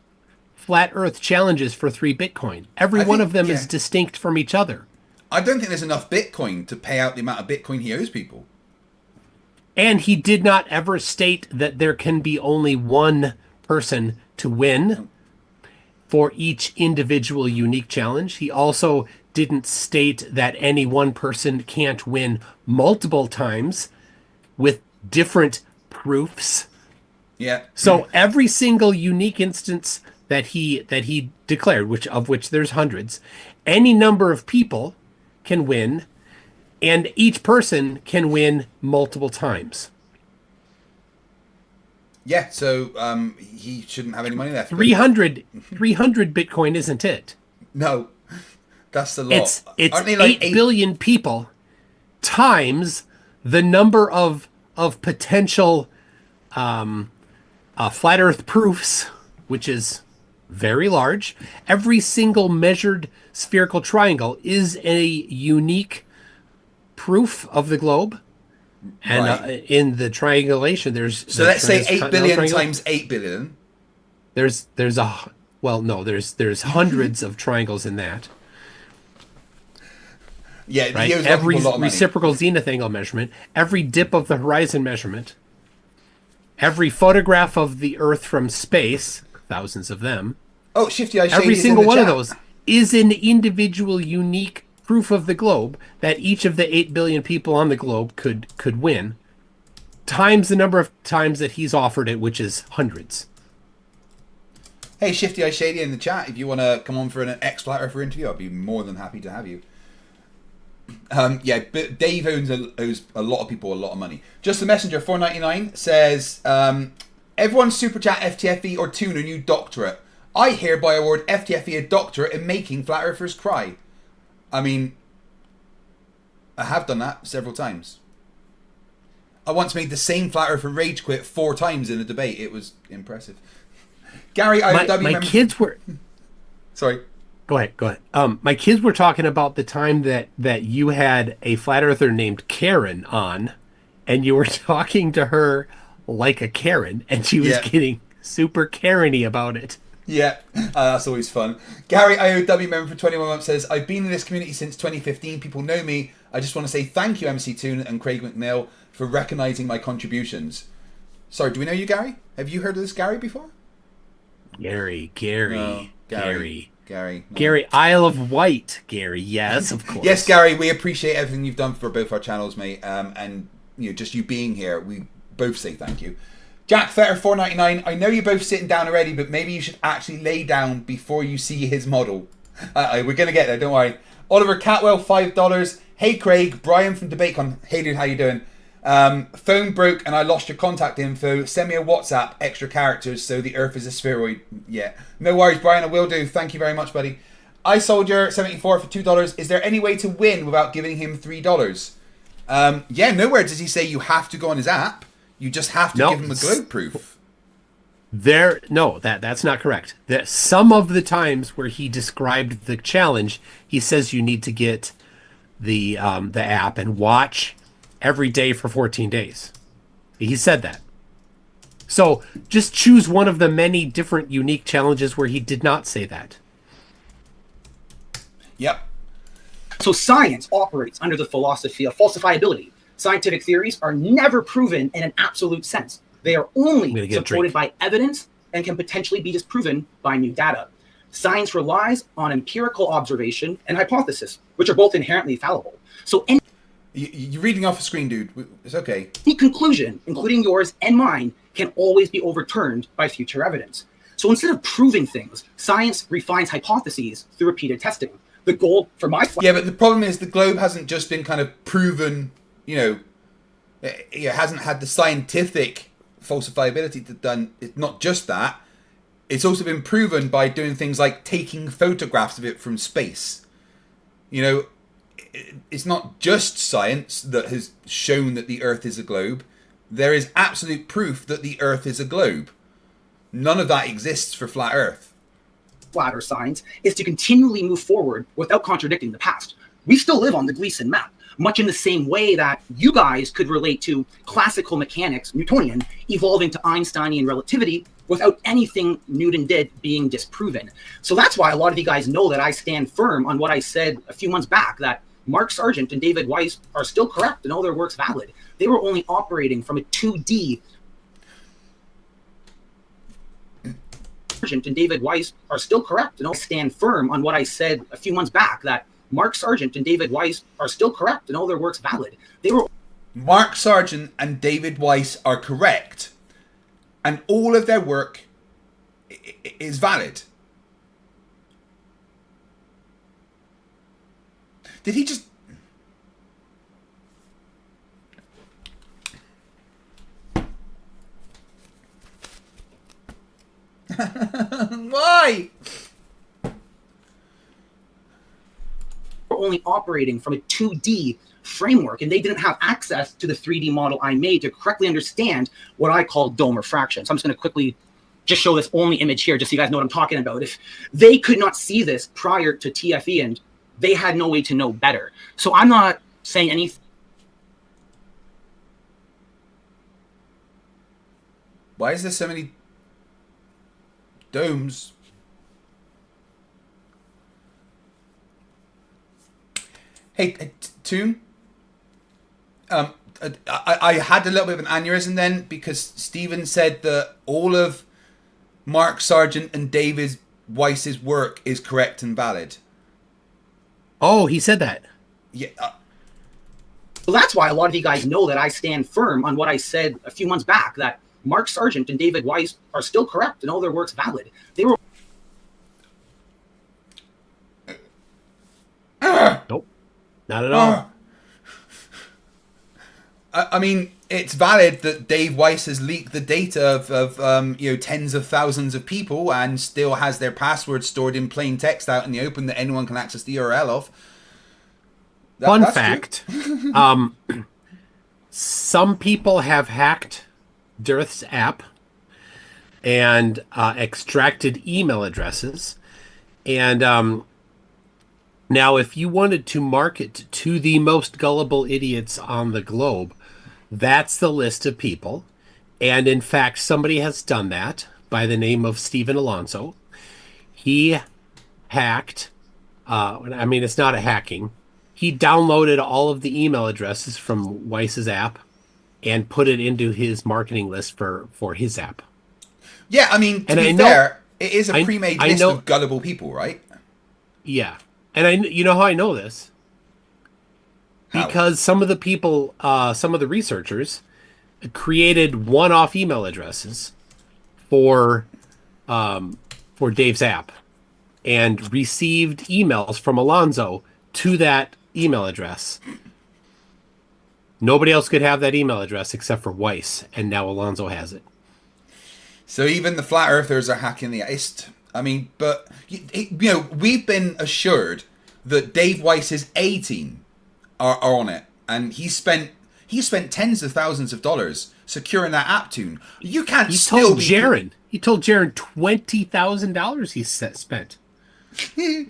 flat Earth challenges for 3 Bitcoin. Every one of them is distinct from each other. I don't think there's enough Bitcoin to pay out the amount of Bitcoin he owes people. And he did not ever state that there can be only one person to win for each individual unique challenge. He also didn't state that any one person can't win multiple times with different proofs. Yeah. So every single unique instance that he declared, which there's hundreds, any number of people can win, and each person can win multiple times. Yeah, so he shouldn't have any money left. 300 Bitcoin isn't it? No, that's a lot. It's Aren't they like 8 billion people times the number of potential flat Earth proofs, which is very large. Every single measured spherical triangle is a unique proof of the globe. And in the triangulation, there's... So let's say 8 billion times 8 billion. There's hundreds of triangles in that. Yeah, right? Every reciprocal zenith angle measurement, every dip of the horizon measurement, every photograph of the Earth from space, thousands of them. Oh, Shifty Eye Shady every is single in the one chat. of those is an individual unique proof of the globe that each of the 8 billion people on the globe could win, times the number of times that he's offered it, which is hundreds. Hey, Shifty Eye Shady in the chat, if you want to come on for an ex-Flat Earther interview, I'd be more than happy to have you. But Dave owes a lot of people a lot of money. Just the Messenger 499 says, everyone super chat FTFE or tune a new doctorate. I hereby award FTFE a doctorate in making Flat Earthers cry. I mean, I have done that several times. I once made the same flat earther rage quit 4 times in a debate. It was impressive. Gary, my kids were... Sorry. Go ahead. My kids were talking about the time that you had a flat earther named Karen on, and you were talking to her like a Karen, and she was getting super Karen-y about it. Yeah, that's always fun. Gary, IOW member for 21 months, says, I've been in this community since 2015. People know me. I just want to say thank you, MC Toon and Craig McNeil, for recognising my contributions. Sorry, do we know you, Gary? Have you heard of this Gary before? Gary. No. Isle of Wight, Gary. Yes, of course. Yes, Gary, we appreciate everything you've done for both our channels, mate. And just you being here, we both say thank you. Jack Fetter 499. I know you're both sitting down already, but maybe you should actually lay down before you see his model. We're gonna get there, don't worry. Oliver Catwell $5. Hey Craig, Brian from DebateCon. Hey dude, how you doing? Phone broke and I lost your contact info. Send me a WhatsApp, extra characters, so the Earth is a spheroid. Yeah, no worries, Brian. I will do. Thank you very much, buddy. iSoldier74 for $2. Is there any way to win without giving him $3? Yeah, nowhere does he say you have to go on his app. You just have to give him a globe proof. That's not correct. Some of the times where he described the challenge, he says you need to get the app and watch every day for 14 days. He said that. So just choose one of the many different unique challenges where he did not say that. Yep. So science operates under the philosophy of falsifiability. Scientific theories are never proven in an absolute sense. They are only supported by evidence and can potentially be disproven by new data. Science relies on empirical observation and hypothesis, which are both inherently fallible. So you're reading off a screen, dude. It's okay. Any conclusion, including yours and mine, can always be overturned by future evidence. So instead of proving things, science refines hypotheses through repeated testing. The goal for my... Yeah, but the problem is the globe hasn't just been kind of proven... it hasn't had the scientific falsifiability to done. It's not just that. It's also been proven by doing things like taking photographs of it from space. It's not just science that has shown that the Earth is a globe. There is absolute proof that the Earth is a globe. None of that exists for flat Earth. Flat Earth science is to continually move forward without contradicting the past. We still live on the Gleason map, much in the same way that you guys could relate to classical mechanics, Newtonian, evolving to Einsteinian relativity without anything Newton did being disproven. So that's why a lot of you guys know that I stand firm on what I said a few months back, that Mark Sargent and David Weiss are still correct and all their work's valid. They were only operating from a 2D. Sargent and David Weiss are still correct and I'll stand firm on what I said a few months back, that Mark Sargent and David Weiss are still correct and all their work's valid. They were... Mark Sargent and David Weiss are correct and all of their work is valid. Did he just... Why? Only operating from a 2D framework, and they didn't have access to the 3D model I made to correctly understand what I call dome refraction. So I'm just going to quickly just show this only image here, just so you guys know what I'm talking about. If they could not see this prior to TFE, and they had no way to know better. So I'm not saying anything. Why is there so many domes? Hey, Toon. I had a little bit of an aneurysm then because Stephen said that all of Mark Sargent and David Weiss's work is correct and valid. Oh, he said that. Yeah. Well, that's why a lot of you guys know that I stand firm on what I said a few months back, that Mark Sargent and David Weiss are still correct and all their work's valid. They were... Nope. Not at all. I mean, it's valid that Dave Weiss has leaked the data of tens of thousands of people and still has their passwords stored in plain text out in the open that anyone can access the URL of. Fun fact. some people have hacked Dearth's app and extracted email addresses. And now, if you wanted to market to the most gullible idiots on the globe, that's the list of people. And in fact, somebody has done that by the name of Stephen Alonso. He hacked, I mean, it's not a hacking. He downloaded all of the email addresses from Weiss's app and put it into his marketing list for his app. Yeah, I mean, to be fair, it is a pre-made list of gullible people, right? Yeah. And you know how I know this? How? Because some of the people, some of the researchers created one-off email addresses for Dave's app and received emails from Alonso to that email address. Nobody else could have that email address except for Weiss, and now Alonso has it. So even the flat earthers are hacking the ist. I mean, but you know, we've been assured that Dave Weiss's A team are on it, and he spent tens of thousands of dollars securing that app tune. You can't. He told Jaron $20,000 he spent. He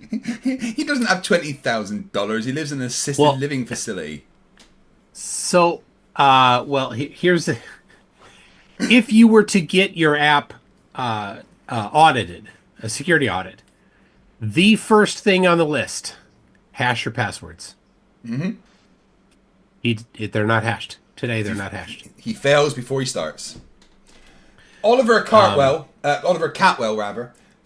doesn't have $20,000. He lives in an assisted living facility. So, here's if you were to get your app audited, a security audit, the first thing on the list, hash your passwords. Mm-hmm. They're not hashed. Today, they're not hashed. He fails before he starts. Oliver Catwell,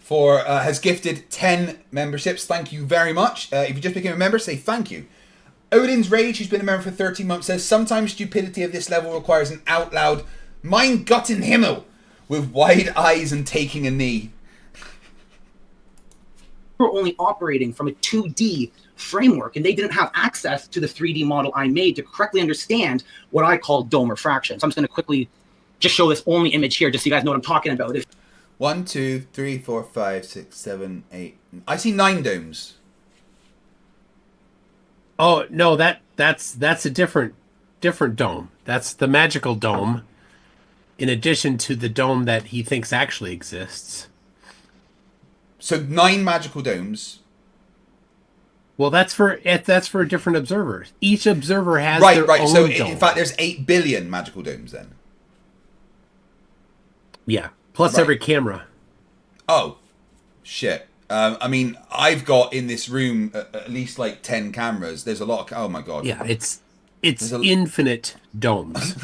has gifted 10 memberships. Thank you very much. If you just became a member, say thank you. Odin's Rage, who's been a member for 13 months, says, sometimes stupidity of this level requires an out loud Mein Gott in Himmel with wide eyes and taking a knee. We're only operating from a 2D framework, and they didn't have access to the 3D model I made to correctly understand what I call dome refraction. So I'm just going to quickly just show this only image here just so you guys know what I'm talking about. 1, 2, 3, 4, 5, 6, 7, 8. I see 9 domes. Oh no, that's a different dome. That's the magical dome, in addition to the dome that he thinks actually exists. So 9 magical domes. Well, that's for a different observer. Each observer has their own So dome. in fact, there's 8 billion magical domes then. Yeah, plus every camera. Oh, shit. I mean, I've got in this room at least like 10 cameras. There's a lot of... Oh, my God. Yeah, it's infinite domes.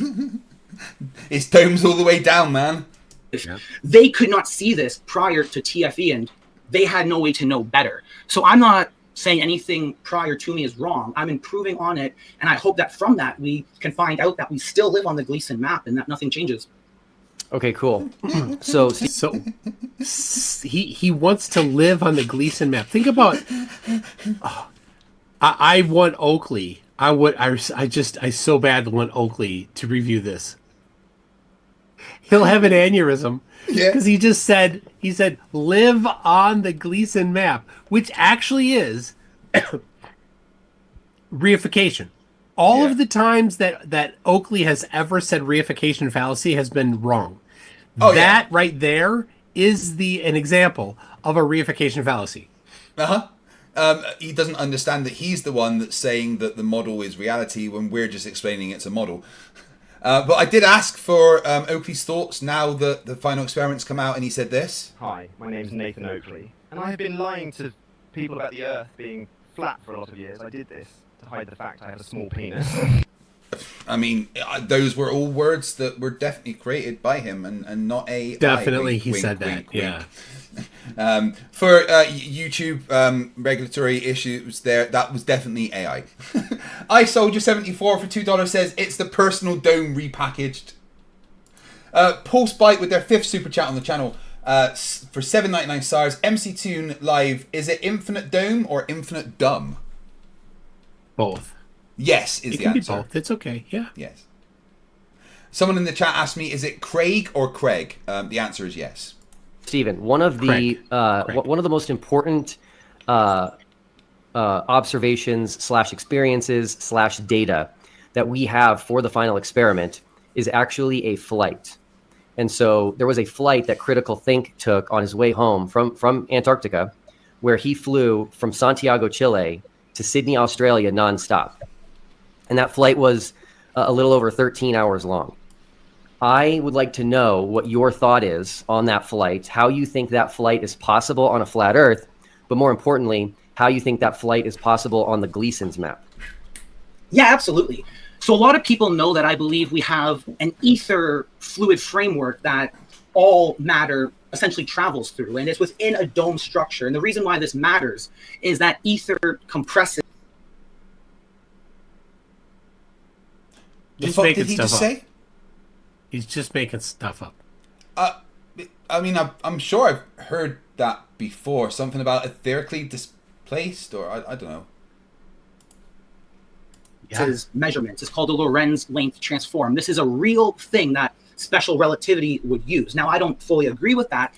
It's domes all the way down, man. Yeah. They could not see this prior to TFE, and they had no way to know better. So I'm not saying anything prior to me is wrong. I'm improving on it, and I hope that from that we can find out that we still live on the Gleason map and that nothing changes. Okay, cool. So he wants to live on the Gleason map. Think about. I want Oakley. I so bad want Oakley to review this. He'll have an aneurysm because he said live on the Gleason map, which actually is reification. All of the times that Oakley has ever said reification fallacy has been wrong. Right there is an example of a reification fallacy. He doesn't understand that he's the one that's saying that the model is reality when we're just explaining it's a model. But I did ask for Oakley's thoughts now that the final experiments come out, and he said this. Hi, my name's Nathan Oakley, and I have been lying to people about the Earth being flat for a lot of years. I did this to hide the fact I have a small penis. I mean, those were all words that were definitely created by him and not AI. Definitely, wink, he wink, said wink, that, wink. yeah. For YouTube regulatory issues there, that was definitely AI. I sold you 74 for $2 says it's the personal dome repackaged. Pulse Bite with their 5th super chat on the channel for 7.99 stars. MC Tune Live, is it infinite dome or infinite dumb? Both. Yes is the answer. It can be both. It's okay. Yeah. Yes. Someone in the chat asked me, is it Kreg or Kreg? The answer is yes. Stephen, one of the most important observations / experiences / data that we have for the final experiment is actually a flight. And so there was a flight that Critical Think took on his way home from Antarctica, where he flew from Santiago, Chile to Sydney, Australia nonstop. And that flight was a little over 13 hours long. I would like to know what your thought is on that flight, how you think that flight is possible on a flat Earth, but more importantly, how you think that flight is possible on the Gleason's map. Yeah, absolutely. So a lot of people know that I believe we have an ether fluid framework that all matter essentially travels through, and it's within a dome structure. And the reason why this matters is that ether compresses. The fuck did he just say? He's just making stuff up. I mean, I'm sure I've heard that before. Something about etherically displaced, or I don't know. Yeah. His measurements. It's called the Lorentz length transform. This is a real thing that special relativity would use. Now, I don't fully agree with that.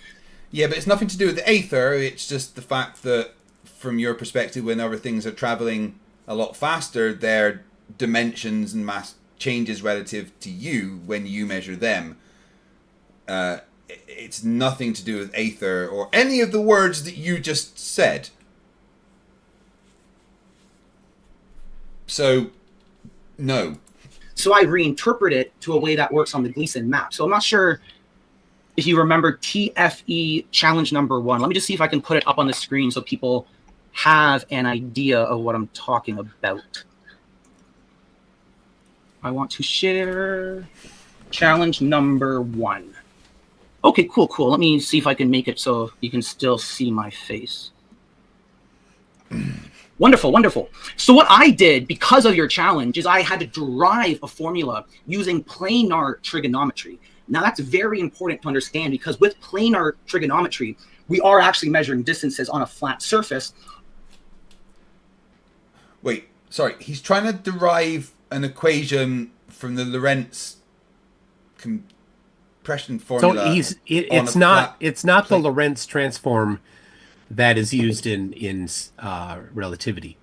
Yeah, but it's nothing to do with the aether. It's just the fact that, from your perspective, whenever things are traveling a lot faster, their dimensions and mass changes relative to you when you measure them. It's nothing to do with aether or any of the words that you just said. So, no. So I reinterpret it to a way that works on the Gleason map. So I'm not sure if you remember TFE challenge number 1. Let me just see if I can put it up on the screen so people have an idea of what I'm talking about. I want to share challenge number 1. Okay, cool. Let me see if I can make it so you can still see my face. Wonderful. So what I did because of your challenge is I had to derive a formula using planar trigonometry. Now that's very important to understand because with planar trigonometry, we are actually measuring distances on a flat surface. Wait, sorry. He's trying to derive an equation from the Lorentz compression formula. So it's not the Lorentz transform that is used in relativity.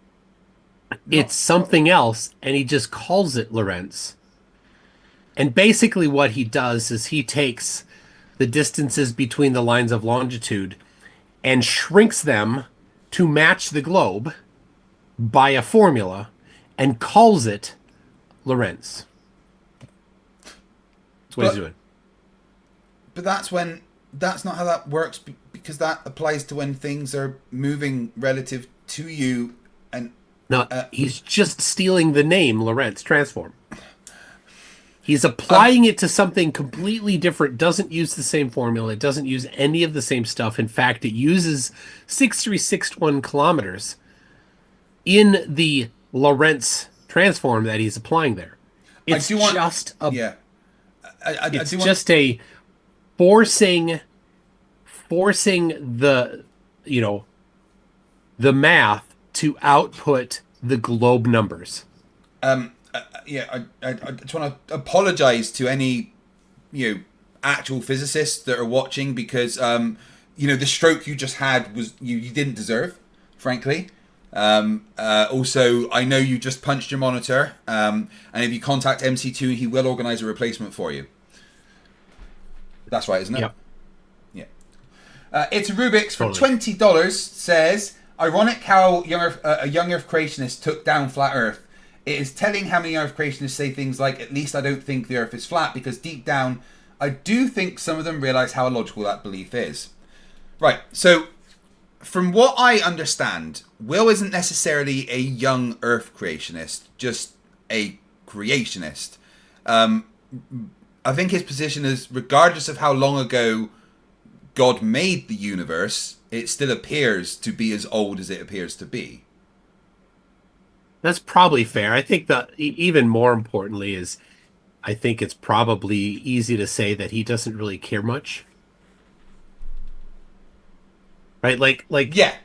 It's something else, and he just calls it Lorentz. And basically what he does is he takes the distances between the lines of longitude and shrinks them to match the globe by a formula and calls it Lorentz. That's what he's doing. But that's not how that works, because that applies to when things are moving relative to you. And no, he's just stealing the name Lorentz transform. He's applying it to something completely different. Doesn't use the same formula. It doesn't use any of the same stuff. In fact, it uses 6361 kilometers in the Lorentz transform that he's applying there. It's just a forcing the the math to output the globe numbers. I just want to apologize to any actual physicists that are watching, because the stroke you just had was you didn't deserve, frankly. Also, I know you just punched your monitor, and if you contact MC2, he will organize a replacement for you. That's right, isn't it? Yep. Yeah. It's Rubik's for $20 says, ironic how a young Earth creationist took down flat Earth. It is telling how many Earth creationists say things like, at least I don't think the Earth is flat, because deep down, I do think some of them realize how illogical that belief is. Right, so from what I understand, Will isn't necessarily a young Earth creationist, just a creationist. I think his position is, regardless of how long ago God made the universe, it still appears to be as old as it appears to be. That's probably fair. I think that even more importantly is, I think it's probably easy to say that he doesn't really care much. Right? Like yeah,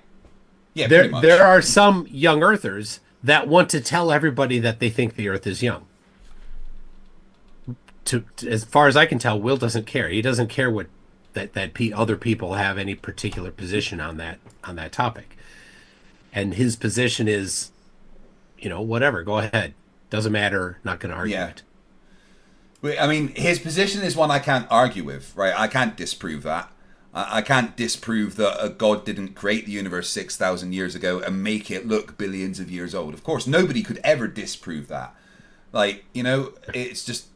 pretty much. There are some young Earthers that want to tell everybody that they think the Earth is young. As far as I can tell, Will doesn't care. He doesn't care what other people have any particular position on that topic. And his position is, whatever, go ahead. Doesn't matter. Not going to argue Yeah. it. I mean, his position is one I can't argue with, right? I can't disprove that. I can't disprove that a god didn't create the universe 6,000 years ago and make it look billions of years old. Of course, nobody could ever disprove that. Like, you know, it's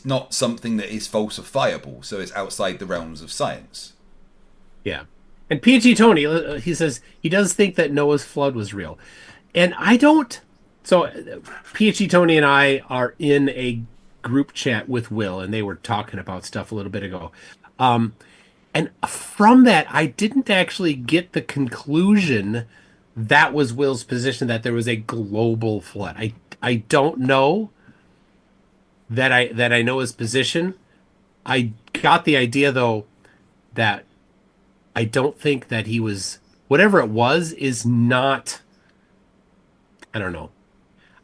not something that is falsifiable, so it's outside the realms of science. Yeah. And PG Tony, he says he does think that Noah's flood was real. And I don't. So PG Tony and I are in a group chat with Will, and they were talking about stuff a little bit ago. And from that, I didn't actually get the conclusion that was Will's position, that there was a global flood. I don't know that I know his position. I got the idea, though, that I don't think that he was, whatever it was, is not, I don't know.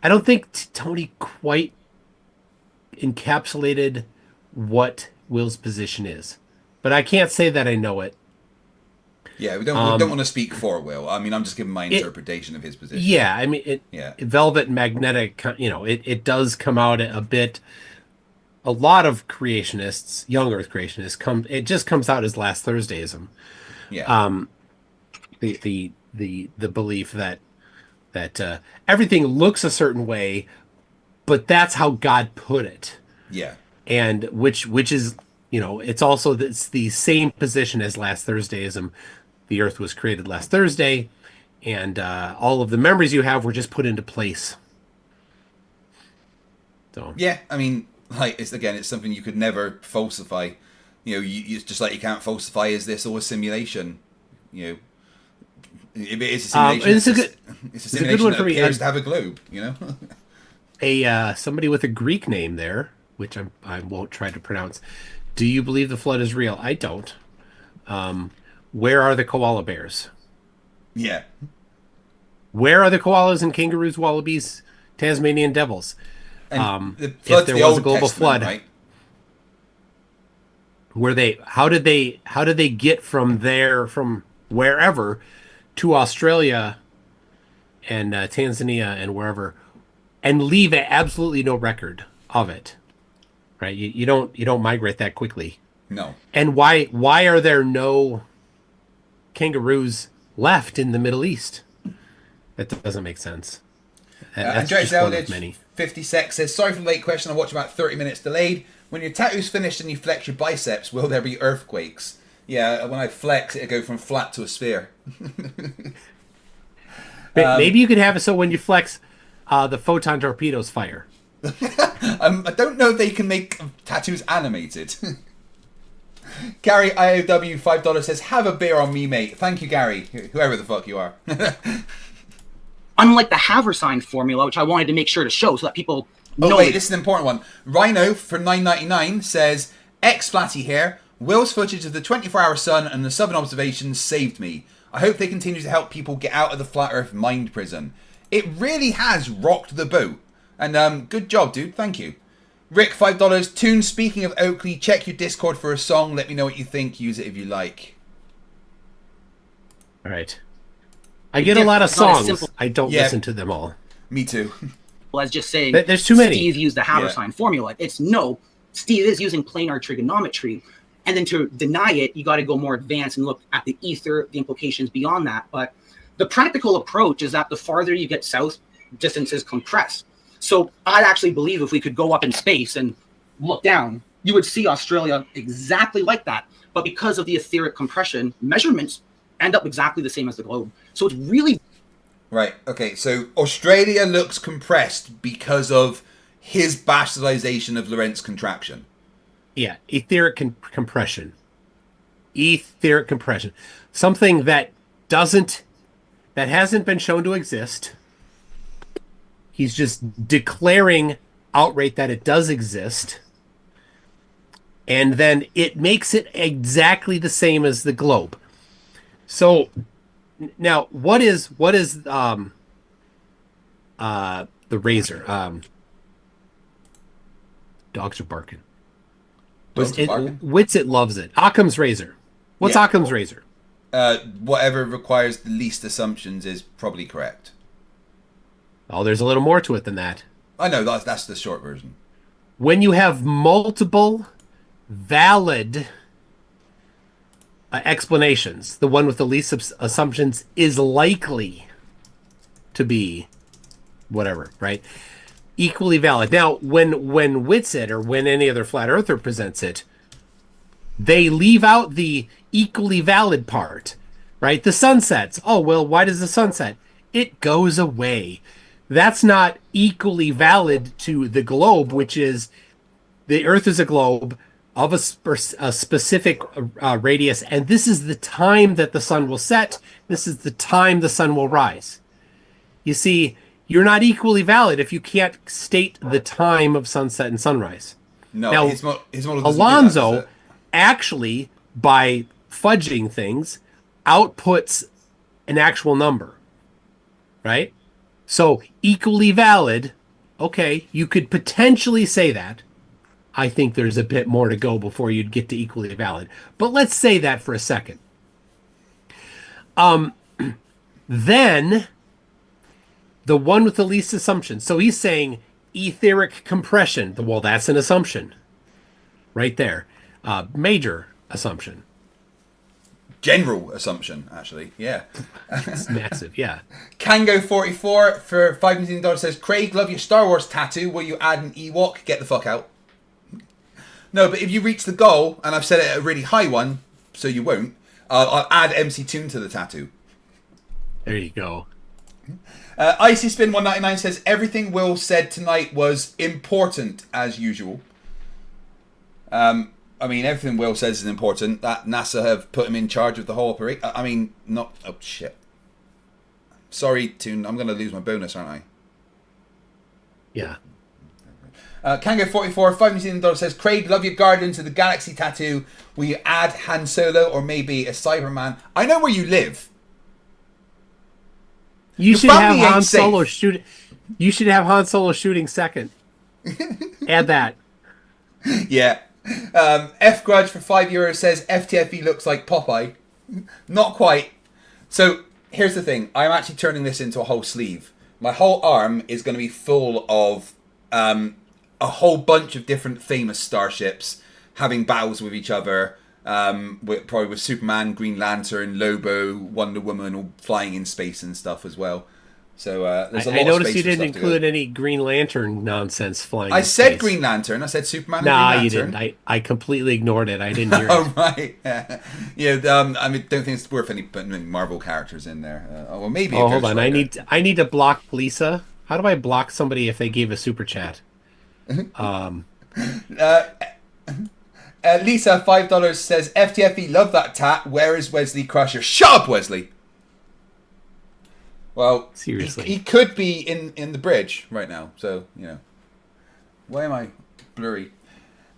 I don't think Tony quite encapsulated what Will's position is. But I can't say that I know it. Yeah, we don't want to speak for Will. I mean, I'm just giving my interpretation of his position. Yeah, I mean, Velvet Magnetic, you know, it does come out a bit. A lot of creationists, young Earth creationists, it just comes out as last Thursdayism. Yeah. The belief that everything looks a certain way, but that's how God put it. Yeah. And which is, you know, it's the same position as last Thursdayism. The Earth was created last Thursday, and all of the memories you have were just put into place. So yeah, I mean, like it's something you could never falsify. You know, it's just like you can't falsify. Is this all a simulation? You know, if it is a simulation, it's a simulation one that for me. appears to have a globe. You know, somebody with a Greek name there, which I won't try to pronounce. Do you believe the flood is real? I don't. Where are the koala bears? Yeah. Where are the koalas and kangaroos, wallabies, Tasmanian devils? And if there was a global flood, right? How did they get from wherever to Australia and Tanzania and wherever, and leave absolutely no record of it? Right? You don't migrate that quickly. No. And why are there no kangaroos left in the Middle East? That doesn't make sense. That's Andreas just one of Eldridge, many. 50 sec says, sorry for the late question. I watched about 30 minutes delayed. When your tattoo's finished and you flex your biceps, will there be earthquakes? Yeah, when I flex, it'll go from flat to a sphere. Maybe you could have it so when you flex, the photon torpedoes fire. I don't know if they can make tattoos animated. Gary IOW $5 says, have a beer on me, mate. Thank you, Gary, whoever the fuck you are. Unlike the Haversine formula, which I wanted to make sure to show so that people know. Oh wait, this is an important one. Rhino for $9.99 says, Flatty here. Will's footage of the 24-hour sun and the southern observations saved me. I hope they continue to help people get out of the flat earth mind prison. It really has rocked the boat. And good job, dude. Thank you. Rick, $5. Tune, speaking of Oakley, check your Discord for a song. Let me know what you think. Use it if you like. All right. I get a lot of It's not as songs. simple- I don't listen to them all. Me too. As just saying, There's too many. Steve used the Haversine formula. It's no, Steve is using planar trigonometry. And then to deny it, you got to go more advanced and look at the ether, the implications beyond that. But the practical approach is that the farther you get south, distances compress. So I actually believe if we could go up in space and look down, you would see Australia exactly like that. But because of the etheric compression, measurements end up exactly the same as the globe. So it's really... Right, okay, so Australia looks compressed because of his bastardization of Lorentz contraction. Yeah, etheric compression. Etheric compression. Something that hasn't been shown to exist. He's just declaring outright that it does exist. And then it makes it exactly the same as the globe. So now what is the razor? Dogs are barking. Wits it loves it. Occam's razor. What's Occam's razor? Whatever requires the least assumptions is probably correct. Oh, there's a little more to it than that. I know that's the short version. When you have multiple valid explanations, the one with the least assumptions is likely to be whatever, right? Equally valid. Now, when Witsit or when any other flat earther presents it, they leave out the equally valid part, right? The sun sets. Oh, well, why does the sun set? It goes away. That's not equally valid to the globe, which is the Earth is a globe of a specific radius, and this is the time that the sun will set. This is the time the sun will rise. You see, you're not equally valid if you can't state the time of sunset and sunrise. No, now, his model doesn't Alonso do that, does it? actually, by fudging things, outputs an actual number, right? So equally valid, okay, you could potentially say that. I think there's a bit more to go before you'd get to equally valid. But let's say that for a second. Then the one with the least assumption. So he's saying etheric compression. Well, that's an assumption right there. Major assumption. General assumption, actually. Yeah. It's massive, yeah. Kango44 for $5 million says, Craig, love your Star Wars tattoo. Will you add an Ewok? Get the fuck out. No, but if you reach the goal, and I've set it at a really high one, so you won't, I'll add MC Toon to the tattoo. There you go. Icy Spin 199 says, everything Will said tonight was important as usual. I mean, everything Will says is important. That NASA have put him in charge of the whole operation. I mean, not... Oh, shit. Sorry, Toon. I'm going to lose my bonus, aren't I? Yeah. Kango44, $5 million says, Craig, love your Guardians of the Galaxy tattoo. Will you add Han Solo or maybe a Cyberman? I know where you live. You Your should have family ain't Han Solo safe. shoot. You should have Han Solo shooting second. Add that. Yeah. F Grudge for €5 says FTFE looks like Popeye. Not quite. So here's the thing. I'm actually turning this into a whole sleeve. My whole arm is going to be full of a whole bunch of different famous starships having battles with each other. Probably with Superman, Green Lantern, Lobo, Wonder Woman, all flying in space and stuff as well. So there's a lot I of noticed space you for didn't stuff to go. include any Green Lantern nonsense flying. I in said space. Green Lantern. I said Superman and Nah, Green you Lantern. didn't. I completely ignored it. I didn't hear Oh, it. right. Yeah. I mean, don't think it's worth any putting any Marvel characters in there. Well, maybe. Oh, hold on. I need to block Lisa. How do I block somebody if they gave a super chat? Lisa, $5 says, FTFE, love that tat. Where is Wesley Crusher? Shut up, Wesley! Well, seriously, he could be in the bridge right now. So, you know. Why am I blurry?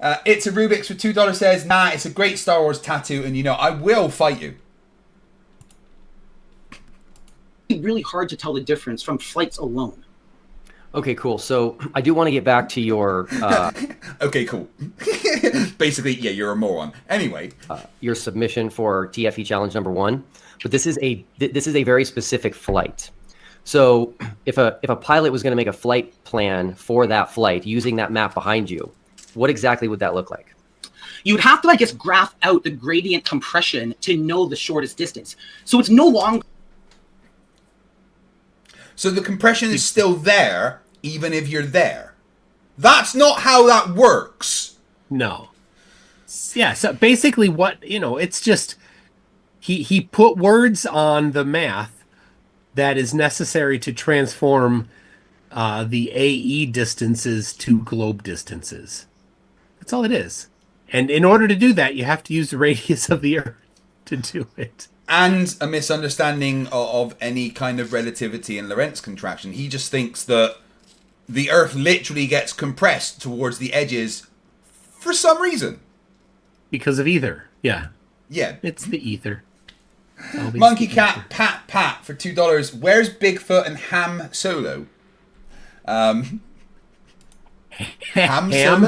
It's a Rubik's for $2 says, nah, it's a great Star Wars tattoo, and you know, I will fight you. Really hard to tell the difference from flights alone. Okay, cool. So I do want to get back to your okay, cool. Basically, yeah, you're a moron. Anyway, your submission for TFE challenge number 1, but this is a very specific flight. So if a pilot was going to make a flight plan for that flight using that map behind you, what exactly would that look like? You would have to, I guess, graph out the gradient compression to know the shortest distance. So it's no longer. So the compression is still there, even if you're there. That's not how that works. No. Yeah, so basically it's just he put words on the math that is necessary to transform the AE distances to globe distances. That's all it is. And in order to do that, you have to use the radius of the Earth to do it. And a misunderstanding of any kind of relativity and Lorentz contraction. He just thinks that the Earth literally gets compressed towards the edges for some reason. Because of ether. Yeah. Yeah. It's the ether. Monkey Cat Pat for $2. Where's Bigfoot and Ham Solo? Ham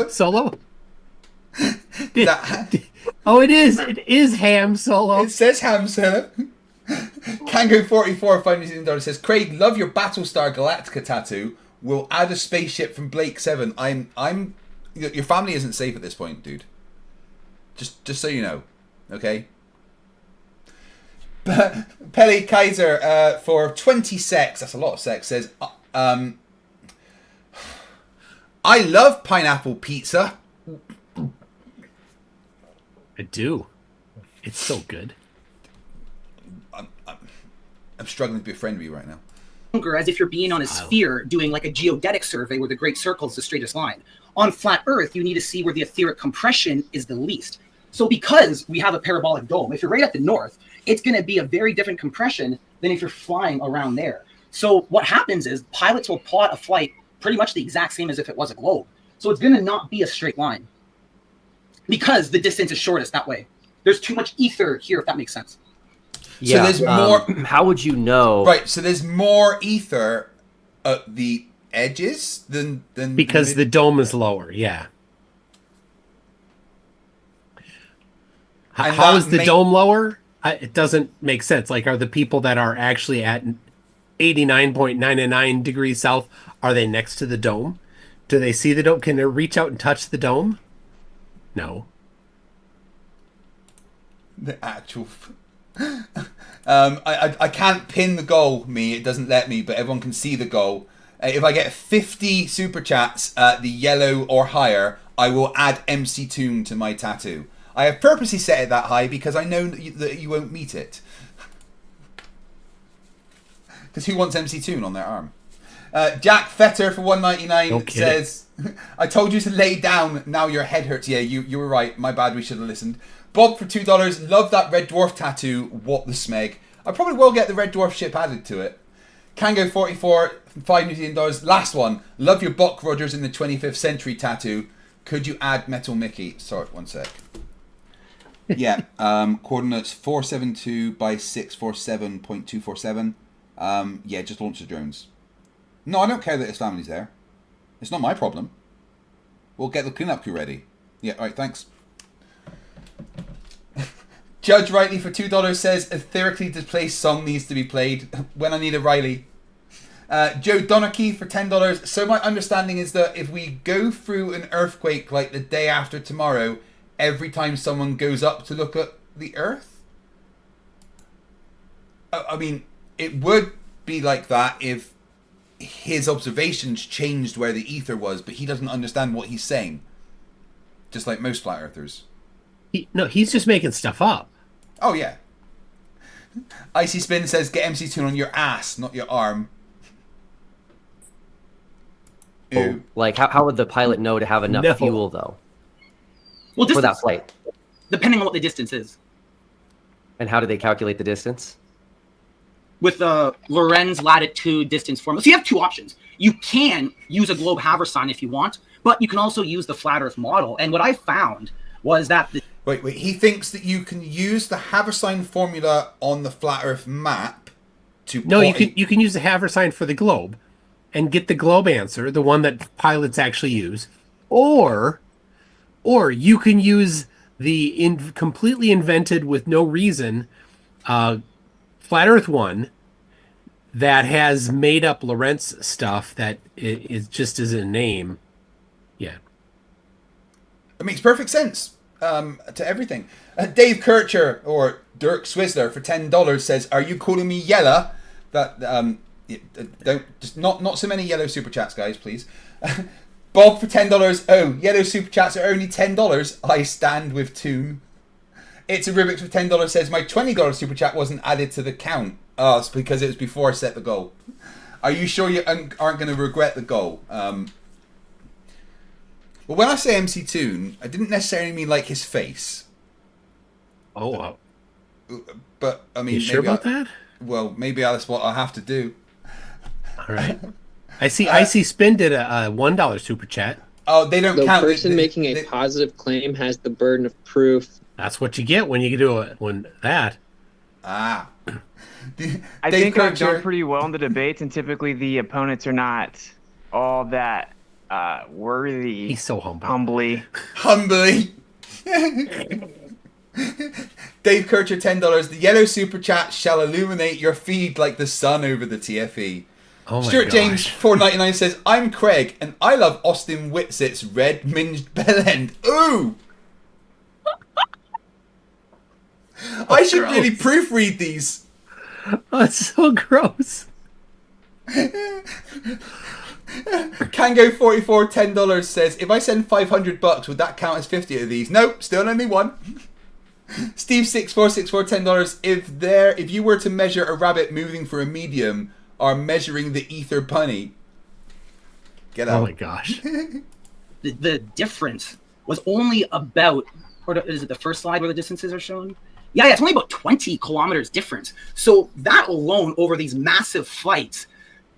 Solo? Oh, it is. It is Ham Solo. It says Ham Solo. Kango44, $5 million says, Craig, love your Battlestar Galactica tattoo. will add a spaceship from Blake 7. I'm. Your family isn't safe at this point, dude. Just so you know, okay. Pele Kaiser for 20 secs. That's a lot of secs. Says, I love pineapple pizza. I do. It's so good. I'm struggling to be a friend with you right now. As if you're being on a sphere doing like a geodetic survey where the great circle is the straightest line. On flat Earth, you need to see where the etheric compression is the least. So because we have a parabolic dome, if you're right at the north, it's going to be a very different compression than if you're flying around there. So what happens is pilots will plot a flight pretty much the exact same as if it was a globe. So it's going to not be a straight line because the distance is shortest that way. There's too much ether here, if that makes sense. Yeah, so there's more. How would you know? Right. So there's more ether at the edges than because the dome is lower. Yeah. How is the dome lower? It doesn't make sense. Like, are the people that are actually at 89.99 degrees south, are they next to the dome? Do they see the dome? Can they reach out and touch the dome? No. The actual. I can't pin the goal. It doesn't let me, but everyone can see the goal. If I get 50 super chats, the yellow or higher, I will add MC Toon to my tattoo. I have purposely set it that high because I know that you won't meet it. Because who wants MC Toon on their arm? Jack Fetter for $1.99 says, I told you to lay down, now your head hurts. Yeah, you were right. My bad, we should have listened. Bob for $2, love that red dwarf tattoo. What the smeg. I probably will get the red dwarf ship added to it. Kango 44, $5 New Zealand dollars. Last one. Love your Buck Rogers in the 25th century tattoo. Could you add Metal Mickey? Sorry, one sec. Yeah, coordinates 472 by 647.247. Yeah, just launch the drones. No, I don't care that his family's there. It's not my problem. We'll get the cleanup crew ready. Yeah, alright, thanks. Judge Rightly for $2 says, etherically displaced song needs to be played. When I need a Riley. Joe Donarchy for $10. So my understanding is that if we go through an earthquake like the day after tomorrow, every time someone goes up to look at the Earth? I mean, it would be like that if his observations changed where the ether was, but he doesn't understand what he's saying. Just like most flat earthers. He's just making stuff up. Oh, yeah. Icy Spin says, get MC Toon on your ass, not your arm. Oh, like, how would the pilot know to have enough fuel, though? Well, for that flight? Depending on what the distance is. And how do they calculate the distance? With the Lorentz latitude distance formula. So you have two options. You can use a globe haversine if you want, but you can also use the flat Earth model. And what I found was that... Wait. He thinks that you can use the haversine formula on the flat Earth map to... No, you can use the haversine for the globe and get the globe answer, the one that pilots actually use. Or you can use the completely invented with no reason Flat Earth one that has made up Lorentz stuff that is just as a name. Yeah. It makes perfect sense to everything. Dave Kircher or Dirk Swizzler for $10 says, are you calling me Yella? That don't just not so many yellow super chats, guys, please. Bob for $10. Oh, yellow super chats are only $10. I stand with Toon. It's a Rubik's for $10 says my $20 super chat wasn't added to the count. Oh, it's because it was before I set the goal. Are you sure you aren't going to regret the goal? Well, when I say MC Toon, I didn't necessarily mean like his face. Oh, but I mean, you sure about that? Well, maybe that's what I have to do. All right. I see. Icy Spin did a $1 super chat. Oh, they don't count. The person making a positive claim has the burden of proof. That's what you get when you do it. Ah. I think I've done pretty well in the debates, and typically the opponents are not all that worthy. He's so humble. Humbly. Dave Kircher, $10. The yellow super chat shall illuminate your feed like the sun over the TFE. Oh my Stuart gosh. James 499 says, I'm Kreg and I love Austin Whitsit's red minged bell end. Ooh! I should really proofread these. Oh, it's so gross. Kango44 $10 says, if I send $500, would that count as 50 of these? Nope, still only one. Steve6464 $10. If you were to measure a rabbit moving for a medium, are measuring the ether punny. Get out. Oh my gosh. The difference was only about, or is it the first slide where the distances are shown? Yeah, it's only about 20 kilometers difference. So that alone over these massive flights,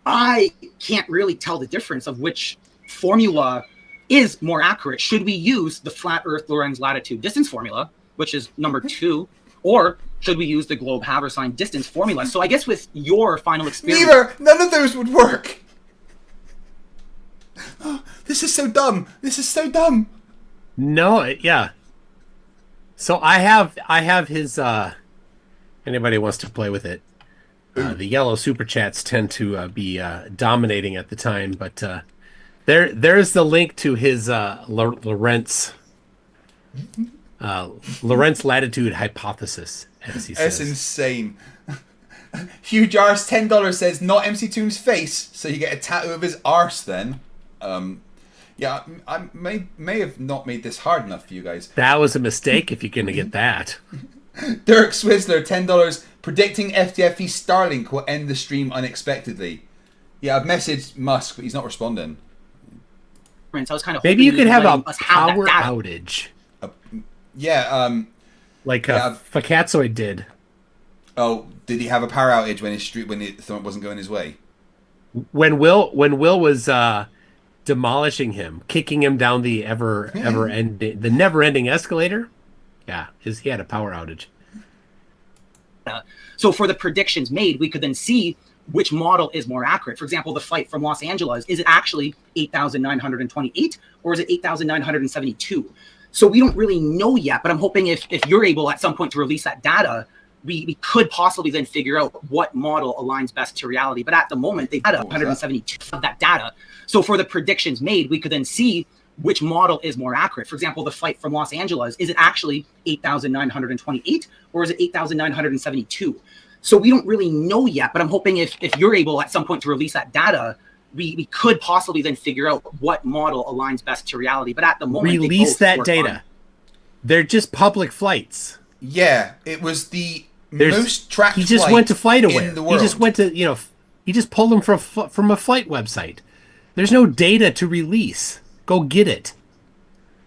I can't really tell the difference of which formula is more accurate. Should we use the flat Earth Lorentz latitude distance formula, which is number 2, or should we use the globe Haversine distance formula? So I guess with your final experience... Neither! None of those would work! Oh, this is so dumb! This is so dumb! No, yeah. So I have his, anybody wants to play with it. The yellow super chats tend to be dominating at the time, but there's the link to his Lorentz latitude hypothesis, as he says. That's insane. Hugh Jars $10 says, not MC Toon's face, so you get a tattoo of his arse then. Yeah, I may have not made this hard enough for you guys. That was a mistake if you're going to get that. Dirk Swizzler $10, predicting FTFE Starlink will end the stream unexpectedly. Yeah, I've messaged Musk, but he's not responding. I was kind of maybe you could have a power outage. Like Fakatsoid did. Oh, did he have a power outage when it wasn't going his way? When Will was demolishing him, kicking him down the never ending escalator. Yeah, he had a power outage. So for the predictions made, we could then see which model is more accurate. For example, the flight from Los Angeles, is it actually 8,928 or is it 8,972? So we don't really know yet, but I'm hoping if you're able at some point to release that data, we could possibly then figure out what model aligns best to reality. But at the moment, they had 172 of that data. So for the predictions made, we could then see which model is more accurate. For example, the flight from Los Angeles, is it actually 8,928 or is it 8,972? So we don't really know yet, but I'm hoping if you're able at some point to release that data, we could possibly then figure out what model aligns best to reality. But at the moment, release that data. They're just public flights. Yeah, it was the most tracked. He just went to FlightAware. In the world. He just went to he just pulled them from a flight website. There's no data to release. Go get it.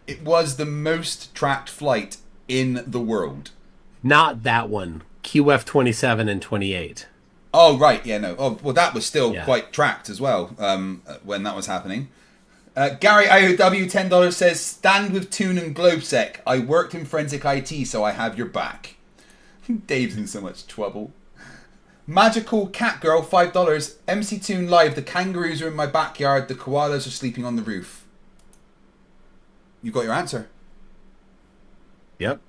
It was the most tracked flight in the world. Not that one. QF 27 and 28. Oh, right. Yeah, no. Oh, well, that was still quite tracked as well when that was happening. Gary IOW $10 says, stand with Toon and Globesec. I worked in forensic IT, so I have your back. Dave's in so much trouble. Magical Cat Girl $5. MC Toon Live. The kangaroos are in my backyard. The koalas are sleeping on the roof. You got your answer. Yep.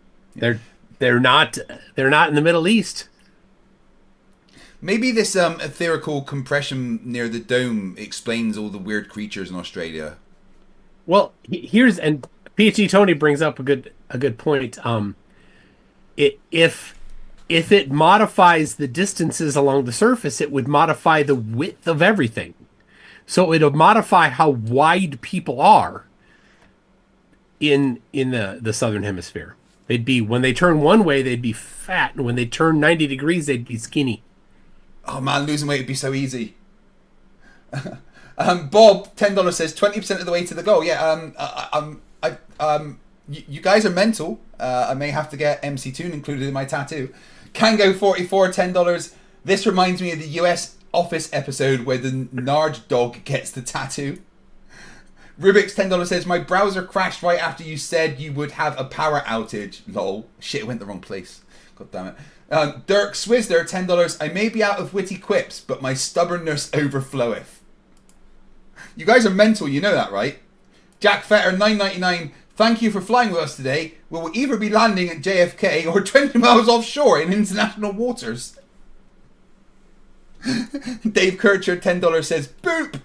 They're not in the Middle East. Maybe this etherical compression near the dome explains all the weird creatures in Australia. Well, here's, and PhD Tony brings up a good point. If it modifies the distances along the surface, it would modify the width of everything. So it would modify how wide people are in the southern hemisphere. They'd be, when they turn one way, they'd be fat, and when they turn 90 degrees, they'd be skinny. Oh man, losing weight would be so easy. Bob $10 says 20% of the way to the goal. Yeah, you guys are mental. I may have to get MC Toon included in my tattoo. Kango 44 $10. This reminds me of the US Office episode where the Nard dog gets the tattoo. Rubik's $10 says, my browser crashed right after you said you would have a power outage. Lol. Shit, it went the wrong place. God damn it. Dirk Swizzler $10. I may be out of witty quips, but my stubbornness overfloweth. You guys are mental, you know that, right? Jack Fetter $9.99. Thank you for flying with us today. We will either be landing at JFK or 20 miles offshore in international waters. Dave Kircher, $10 says, boop.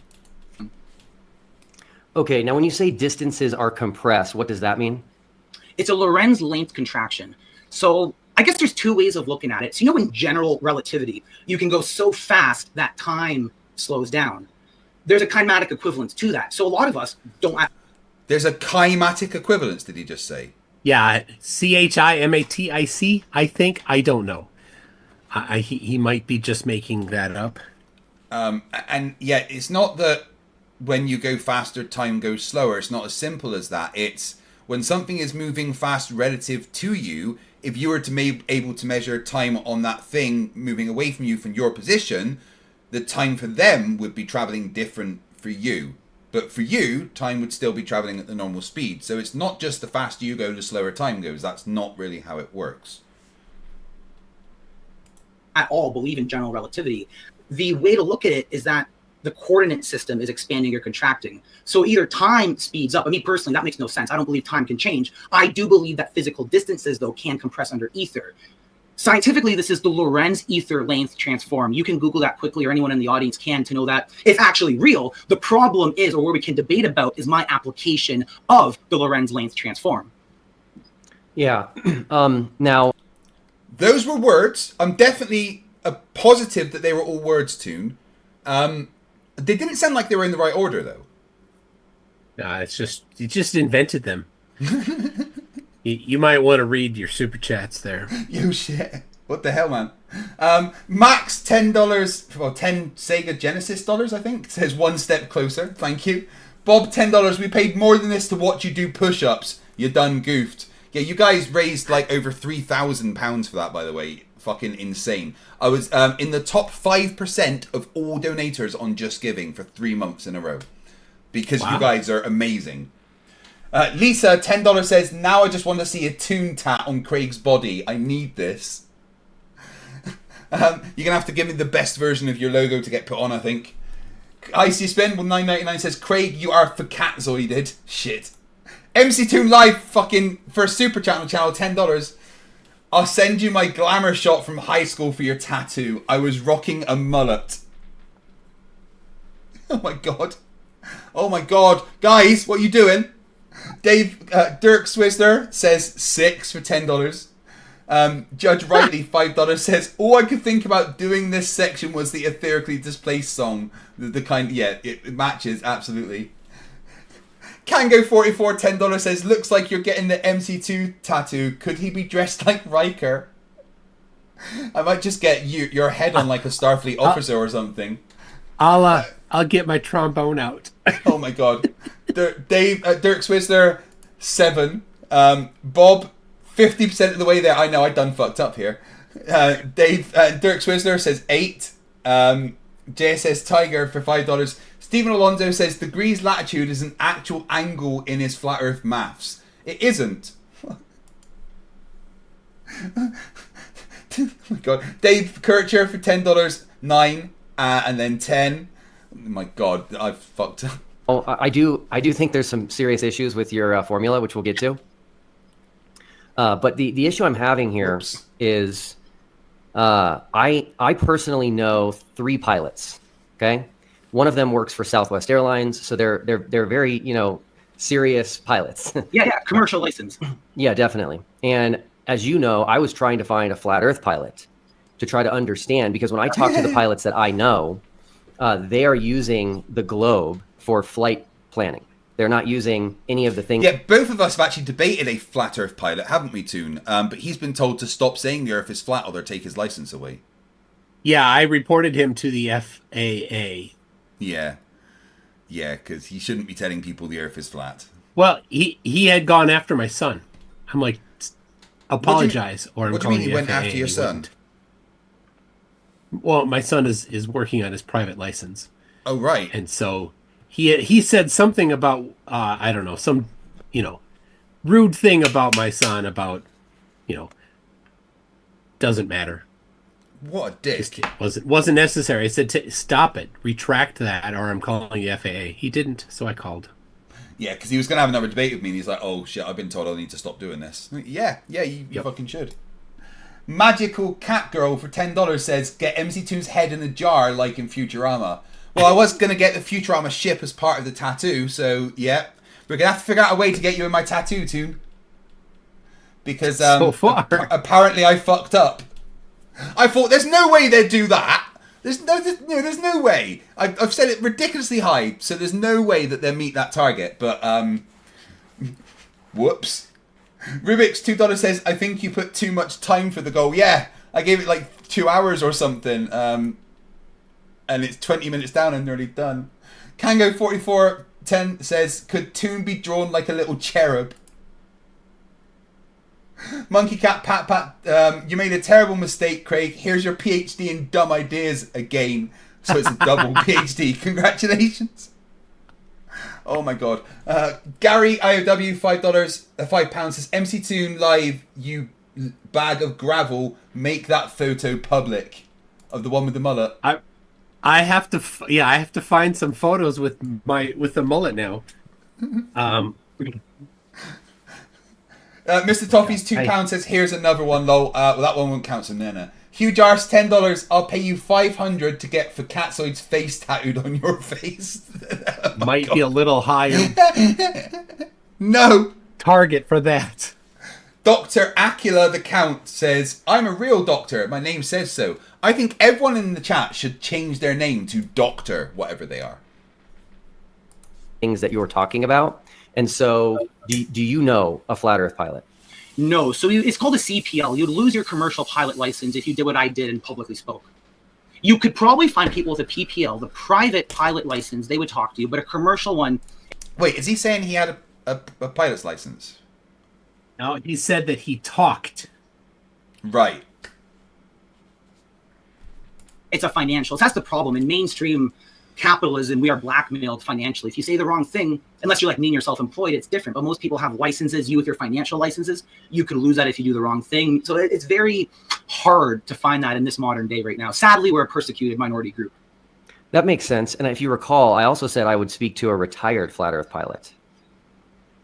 Okay, now when you say distances are compressed, what does that mean? It's a Lorentz length contraction. So I guess there's two ways of looking at it. So, you know, in general relativity, you can go so fast that time slows down. There's a kinematic equivalence to that. So a lot of us don't have... There's a kinematic equivalence, did he just say? Yeah, CHIMATIC, I think. I don't know. He might be just making that up. And yeah, it's not that when you go faster, time goes slower. It's not as simple as that. It's when something is moving fast relative to you, if you were to be able to measure time on that thing moving away from you from your position, the time for them would be traveling different for you. But for you, time would still be traveling at the normal speed. So it's not just the faster you go, the slower time goes. That's not really how it works. At all believe in general relativity. The way to look at it is that the coordinate system is expanding or contracting. So either time speeds up. I mean, personally, that makes no sense. I don't believe time can change. I do believe that physical distances, though, can compress under ether. Scientifically, this is the Lorentz ether length transform. You can Google that quickly, or anyone in the audience can, to know that it's actually real. The problem is, or where we can debate about, is my application of the Lorentz length transform. Yeah. Now, those were words. I'm definitely positive that they were all words, Toon. They didn't sound like they were in the right order, though. Nah, it's just you just invented them. You might want to read your super chats there. Yo, shit. What the hell, man? Max, $10, well, 10 Sega Genesis dollars, I think, says one step closer. Thank you. Bob, $10. We paid more than this to watch you do push-ups. You done goofed. Yeah, you guys raised like over £3,000 for that, by the way. Fucking insane. I was in the top 5% of all donators on Just Giving for 3 months in a row. Because you guys are amazing. Lisa, $10 says, now I just want to see a Toon tat on Craig's body. I need this. You're going to have to give me the best version of your logo to get put on, I think. Icy Spin, well, $9.99 says, Craig, you are for catzoided. Shit. MC Toon Live, fucking, for a super channel, $10. I'll send you my glamour shot from high school for your tattoo. I was rocking a mullet. Oh my god. Oh my god. Guys, what are you doing? Dave, Dirk Swisler says 6 for $10. Judge Riley, $5 says, all I could think about doing this section was the etherically displaced song. The kind, yeah, it matches, absolutely. Kango44, $10 says, looks like you're getting the MC2 tattoo. Could he be dressed like Riker? I might just get your head on like a Starfleet officer or something. I'll get my trombone out. Oh my god. Dirk Swisler, 7. Bob, 50% of the way there. I know I done fucked up here. Dirk Swisler says 8. JSS Tiger for $5. Stephen Alonso says degrees latitude is an actual angle in his flat earth maths. It isn't. Oh my god. Dave Kircher for $10, 9, and then 10. Oh my god, I've fucked up. Oh, I do think there's some serious issues with your formula, which we'll get to. But the issue I'm having here is I personally know 3 pilots. Okay, one of them works for Southwest Airlines, so they're very serious pilots. yeah, commercial license. Yeah, definitely. And as you know, I was trying to find a flat Earth pilot to try to understand, because when I talk to the pilots that I know, they are using the globe for flight planning. They're not using any of the things. Yeah, both of us have actually debated a flat Earth pilot, haven't we, Toon? But he's been told to stop saying the Earth is flat or they'll take his license away. Yeah, I reported him to the FAA. Yeah, because he shouldn't be telling people the Earth is flat. Well, he had gone after my son. I'm like, apologize, or I'm what do you calling mean he went after your son? Well, my son is working on his private license. Oh, right. And so he said something about I don't know, some rude thing about my son about doesn't matter. What a dick. Just wasn't necessary. I said stop it, retract that, or I'm calling the FAA. He didn't, so I called. Yeah, because he was going to have another debate with me, and he's like, oh shit, I've been told I need to stop doing this. Yeah, you fucking should. Magical Cat Girl for $10 says, get MC Toon's head in a jar like in Futurama. Well, I was going to get the Futurama ship as part of the tattoo, so yeah. We're going to have to figure out a way to get you in my tattoo, Toon. Because so far. Apparently I fucked up. I thought, there's no way they'd do that. There's no way. I've set it ridiculously high, so there's no way that they'll meet that target. But, whoops. Rubik's $2 says, I think you put too much time for the goal. Yeah, I gave it like 2 hours or something. And it's 20 minutes down and nearly done. Kango4410 says, could Toon be drawn like a little cherub? Monkey Cat Pat, you made a terrible mistake, Craig. Here's your PhD in dumb ideas again. So it's a double PhD. Congratulations. Oh my god. Gary IOW £5 says, MC Toon live, you bag of gravel, make that photo public of the one with the mullet. I have to find some photos with the mullet now. Mr. Toffee's £2 says, here's another one, lol. Well, that one won't count, so Nana. Hugh Jars, $10. I'll pay you $500 to get Fakatsoid's face tattooed on your face. Might be a little higher. No. Target for that. Dr. Acula the Count says, I'm a real doctor. My name says so. I think everyone in the chat should change their name to Doctor, whatever they are. Things that you were talking about. And so, do you know a flat Earth pilot? No. So it's called a CPL. You'd lose your commercial pilot license if you did what I did and publicly spoke. You could probably find people with a PPL, the private pilot license, they would talk to you, but a commercial one... Wait, is he saying he had a pilot's license? No, he said that he talked. Right. It's a financial. That's the problem. In mainstream capitalism, we are blackmailed financially. If you say the wrong thing, unless you're like me and you're self-employed, it's different. But most people have licenses. You with your financial licenses, you could lose that if you do the wrong thing. So it's very hard to find that in this modern day right now. Sadly, we're a persecuted minority group. That makes sense. And if you recall, I also said I would speak to a retired flat Earth pilot.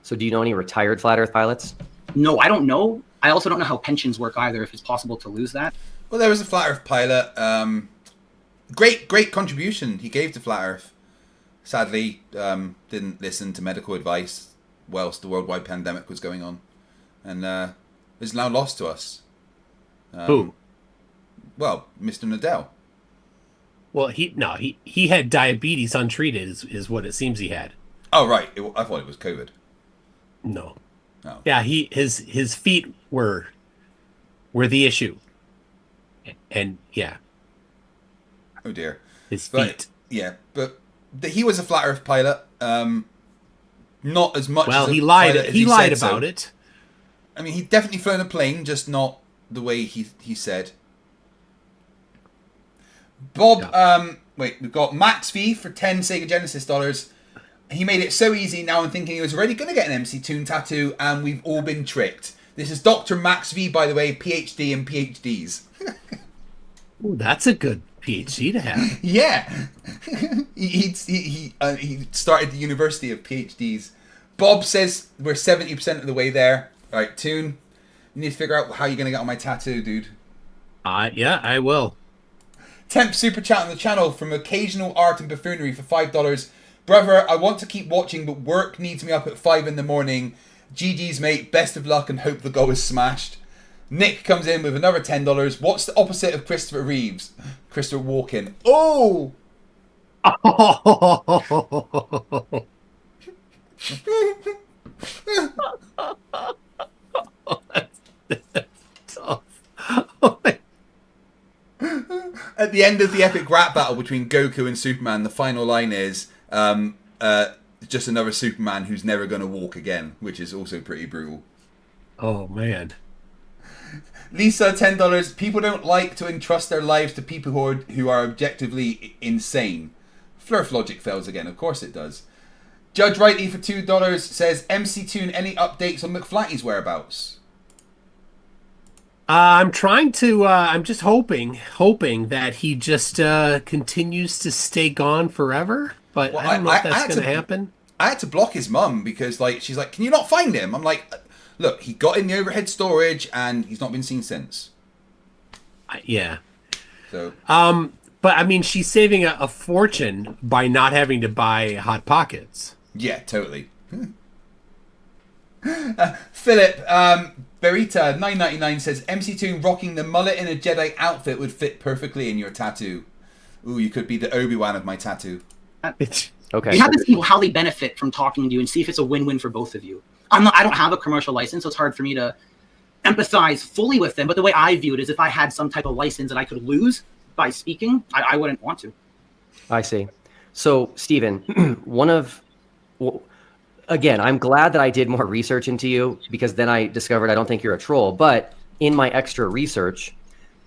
So do you know any retired flat Earth pilots? No, I don't know. I also don't know how pensions work either, if it's possible to lose that. Well, there was a flat Earth pilot. Great contribution he gave to flat Earth. Sadly, didn't listen to medical advice whilst the worldwide pandemic was going on, and is now lost to us. Who? Well, Mr. Nadell. Well, he had diabetes untreated, is what it seems he had. Oh right, I thought it was COVID. No. Oh. Yeah, his feet were the issue, and yeah. Oh dear. His feet. But he was a flat Earth pilot. Not as much. Well, as he lied. pilot as He lied said about so. it. I mean, he definitely flown a plane, just not the way he said. Bob, Yeah. We've got Max V for 10 Sega Genesis dollars. He made it so easy. Now I'm thinking he was already going to get an MC Toon tattoo, and we've all been tricked. This is Dr. Max V, by the way, PhD and PhDs. Ooh, that's a good PhD to have. Yeah. he started the University of PhDs. Bob says we're 70% of the way there. All right, Toon, you need to figure out how you're going to get on my tattoo, dude. Yeah, I will. Temp super chat on the channel from Occasional Art and Buffoonery for $5. Brother, I want to keep watching, but work needs me up at 5 in the morning. GG's, mate. Best of luck and hope the goal is smashed. Nick comes in with another $10. What's the opposite of Christopher Reeves? Christopher Walken. Oh! That's tough. At the end of the epic rap battle between Goku and Superman, the final line is just another Superman who's never going to walk again, which is also pretty brutal. Oh, man. Lisa, $10. People don't like to entrust their lives to people who are objectively insane. Flerf logic fails again. Of course it does. Judge Rightly for $2 says, MC Toon, any updates on McFlatty's whereabouts? I'm trying to. I'm just hoping that he just continues to stay gone forever. But I don't know if that's going to happen. I had to block his mum because, she's like, "Can you not find him?" I'm like, "Look, he got in the overhead storage and he's not been seen since." Yeah. So. But I mean, she's saving a fortune by not having to buy Hot Pockets. Yeah, totally. Philip, Berita 999 says MC2 rocking the mullet in a Jedi outfit would fit perfectly in your tattoo. Ooh, you could be the Obi-Wan of my tattoo. Okay. You have to see how they benefit from talking to you and see if it's a win-win for both of you. I don't have a commercial license, so it's hard for me to empathize fully with them. But the way I view it is if I had some type of license that I could lose by speaking, I wouldn't want to. I see. So, Stephen, again, I'm glad that I did more research into you, because then I discovered I don't think you're a troll. But in my extra research,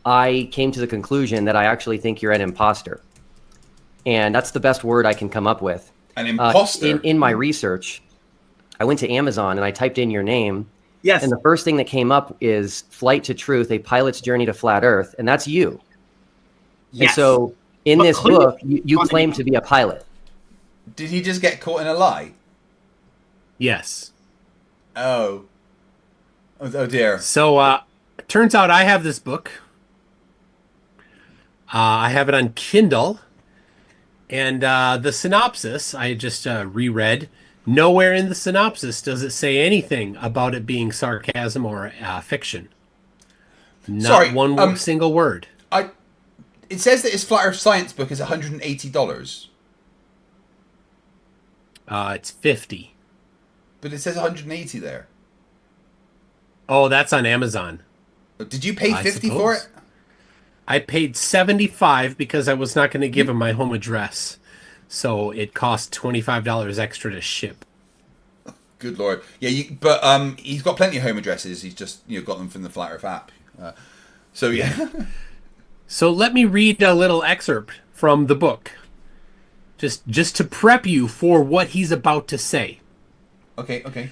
I came to the conclusion that I actually think you're an imposter. And that's the best word I can come up with. An imposter? In my research, I went to Amazon and I typed in your name. Yes. And the first thing that came up is Flight to Truth, A Pilot's Journey to Flat Earth. And that's you. Yes. And so in this book, you claim to be a pilot. Did he just get caught in a lie? Yes. Oh dear. So, turns out I have this book. I have it on Kindle. And the synopsis, I just reread. Nowhere in the synopsis does it say anything about it being sarcasm or fiction. Not one single word. It says that his Flat Earth Science book is $180. It's 50. But it says 180 there. Oh, that's on Amazon. Did you pay 50 for it? I paid 75 because I was not going to give him my home address. So it cost $25 extra to ship. Good Lord. Yeah, but he's got plenty of home addresses. He's just got them from the Flat Earth app. So yeah. So let me read a little excerpt from the book. Just to prep you for what he's about to say. Okay.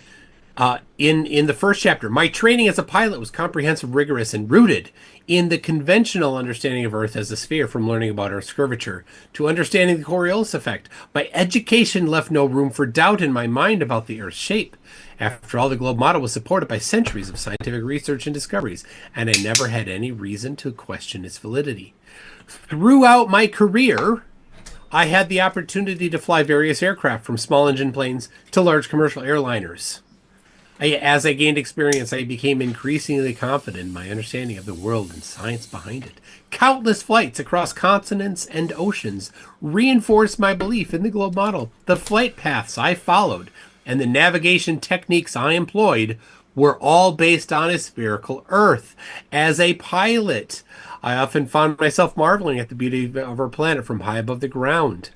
In the first chapter, my training as a pilot was comprehensive, rigorous, and rooted in the conventional understanding of Earth as a sphere, from learning about Earth's curvature to understanding the Coriolis effect. My education left no room for doubt in my mind about the Earth's shape. After all, the globe model was supported by centuries of scientific research and discoveries, and I never had any reason to question its validity. Throughout my career, I had the opportunity to fly various aircraft, from small engine planes to large commercial airliners. As I gained experience, I became increasingly confident in my understanding of the world and science behind it. Countless flights across continents and oceans reinforced my belief in the globe model. The flight paths I followed and the navigation techniques I employed were all based on a spherical Earth. As a pilot, I often found myself marveling at the beauty of our planet from high above the ground.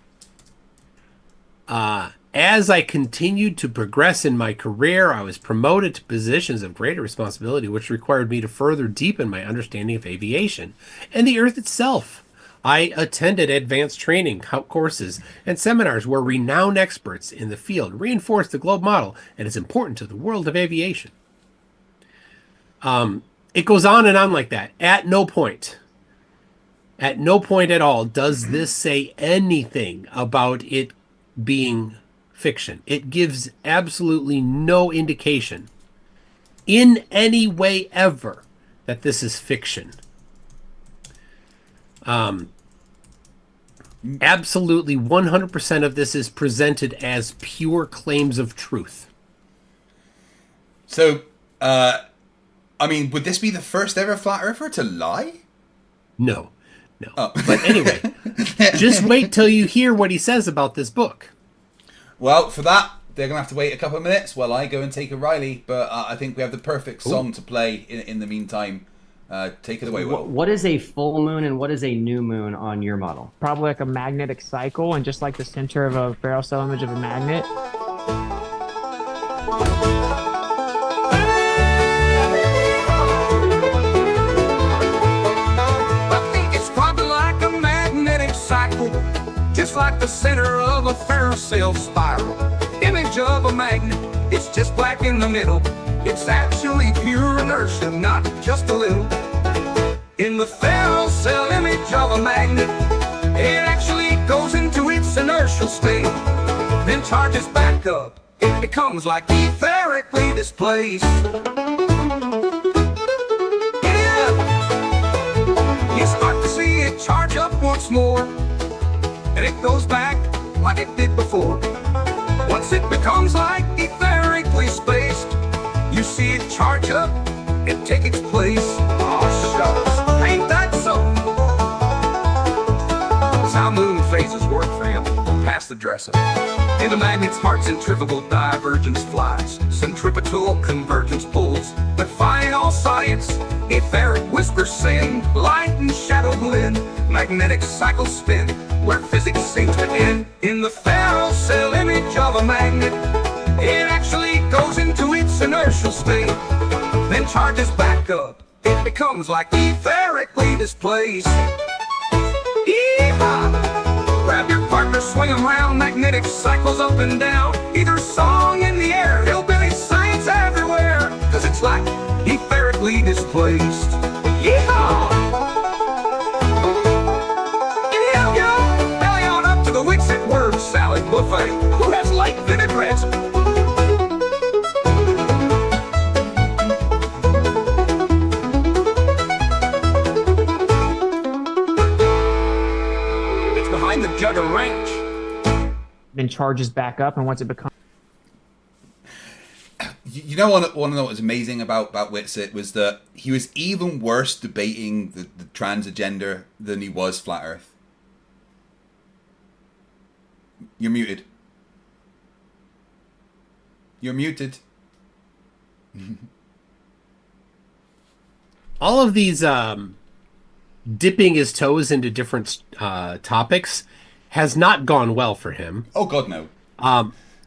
As I continued to progress in my career, I was promoted to positions of greater responsibility, which required me to further deepen my understanding of aviation and the Earth itself. I attended advanced training courses and seminars where renowned experts in the field reinforced the globe model and its importance to the world of aviation. It goes on and on like that. At no point at all does this say anything about it being fiction. It gives absolutely no indication in any way ever that this is fiction. Absolutely 100% of this is presented as pure claims of truth. So, would this be the first ever flat earther to lie? No. Oh. But anyway, just wait till you hear what he says about this book. Well, for that, they're going to have to wait a couple of minutes while I go and take a Riley. But I think we have the perfect song to play in the meantime. Take it away, Will. What is a full moon and what is a new moon on your model? Probably like a magnetic cycle, and just like the center of a barrel cell image of a magnet. I think it's probably like a magnetic cycle, just like the center of a Flerfs cell spiral. Image of a magnet, it's just black in the middle. It's actually pure inertia, not just a little. In the Flerfs cell image of a magnet, it actually goes into its inertial state, then charges back up. It becomes like etherically displaced. You start to see it charge up once more, and it goes back like it did before. Once it becomes like etherically spaced, you see it charge up and take its place. Oh shucks, ain't that so? That's how moon phases work, fam. Pass the dresser. In the magnet's heart, centrifugal divergence flies, centripetal convergence pulls. Defying all science, etheric whispers sing, light and shadow blend, magnetic cycles spin, where physics seems to end. In the ferrocell cell image of a magnet, it actually goes into its inertial state, then charges back up. It becomes like etherically displaced. Yeehaw! Grab your partner, swing around, magnetic cycles up and down. Either song in the air, hillbilly science everywhere, cause it's like etherically displaced. Yeehaw! Yo, belly on up to the Wixit word salad buffet. Who has light vinaigrettes? The Jugger Ranch. Then charges back up, and once it becomes... You know, want to know what was amazing about Wixit was that he was even worse debating the trans agenda than he was Flat Earth. You're muted. You're muted. All of these dipping his toes into different topics has not gone well for him. Oh God, no.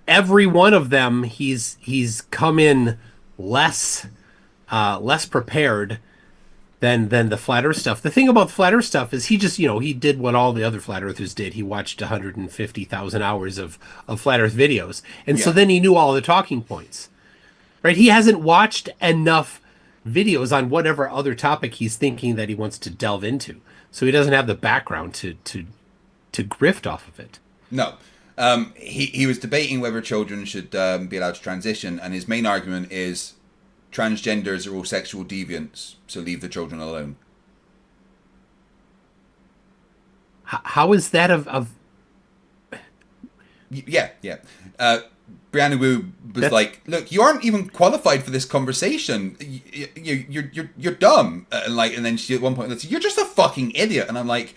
Every one of them, he's come in less prepared than the flat Earth stuff. The thing about flat Earth stuff is he just, he did what all the other flat Earthers did. He watched 150,000 hours of flat Earth videos, and so then he knew all the talking points. Right? He hasn't watched enough videos on whatever other topic he's thinking that he wants to delve into, so he doesn't have the background to grift off of it. No. He was debating whether children should be allowed to transition, and his main argument is transgenders are all sexual deviants, so leave the children alone. How is that of... Yeah. Brianna Wu was like, "Look, you aren't even qualified for this conversation. You're dumb." And then she at one point said, "You're just a fucking idiot." And I'm like,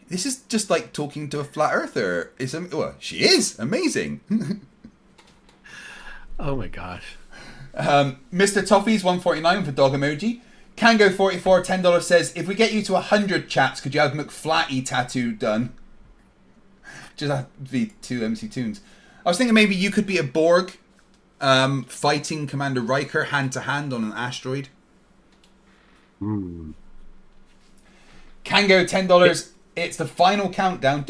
"This is just like talking to a flat earther." Well, she is amazing. Oh my gosh. Mr. Toffee's 149 for dog emoji. Kango 44 $10 says, "If we get you to 100 chats, could you have McFlatty tattoo done?" Just have to be 2 MC Tunes. I was thinking maybe you could be a Borg fighting Commander Riker hand to hand on an asteroid. Hmm. Kango $10. It's the final countdown.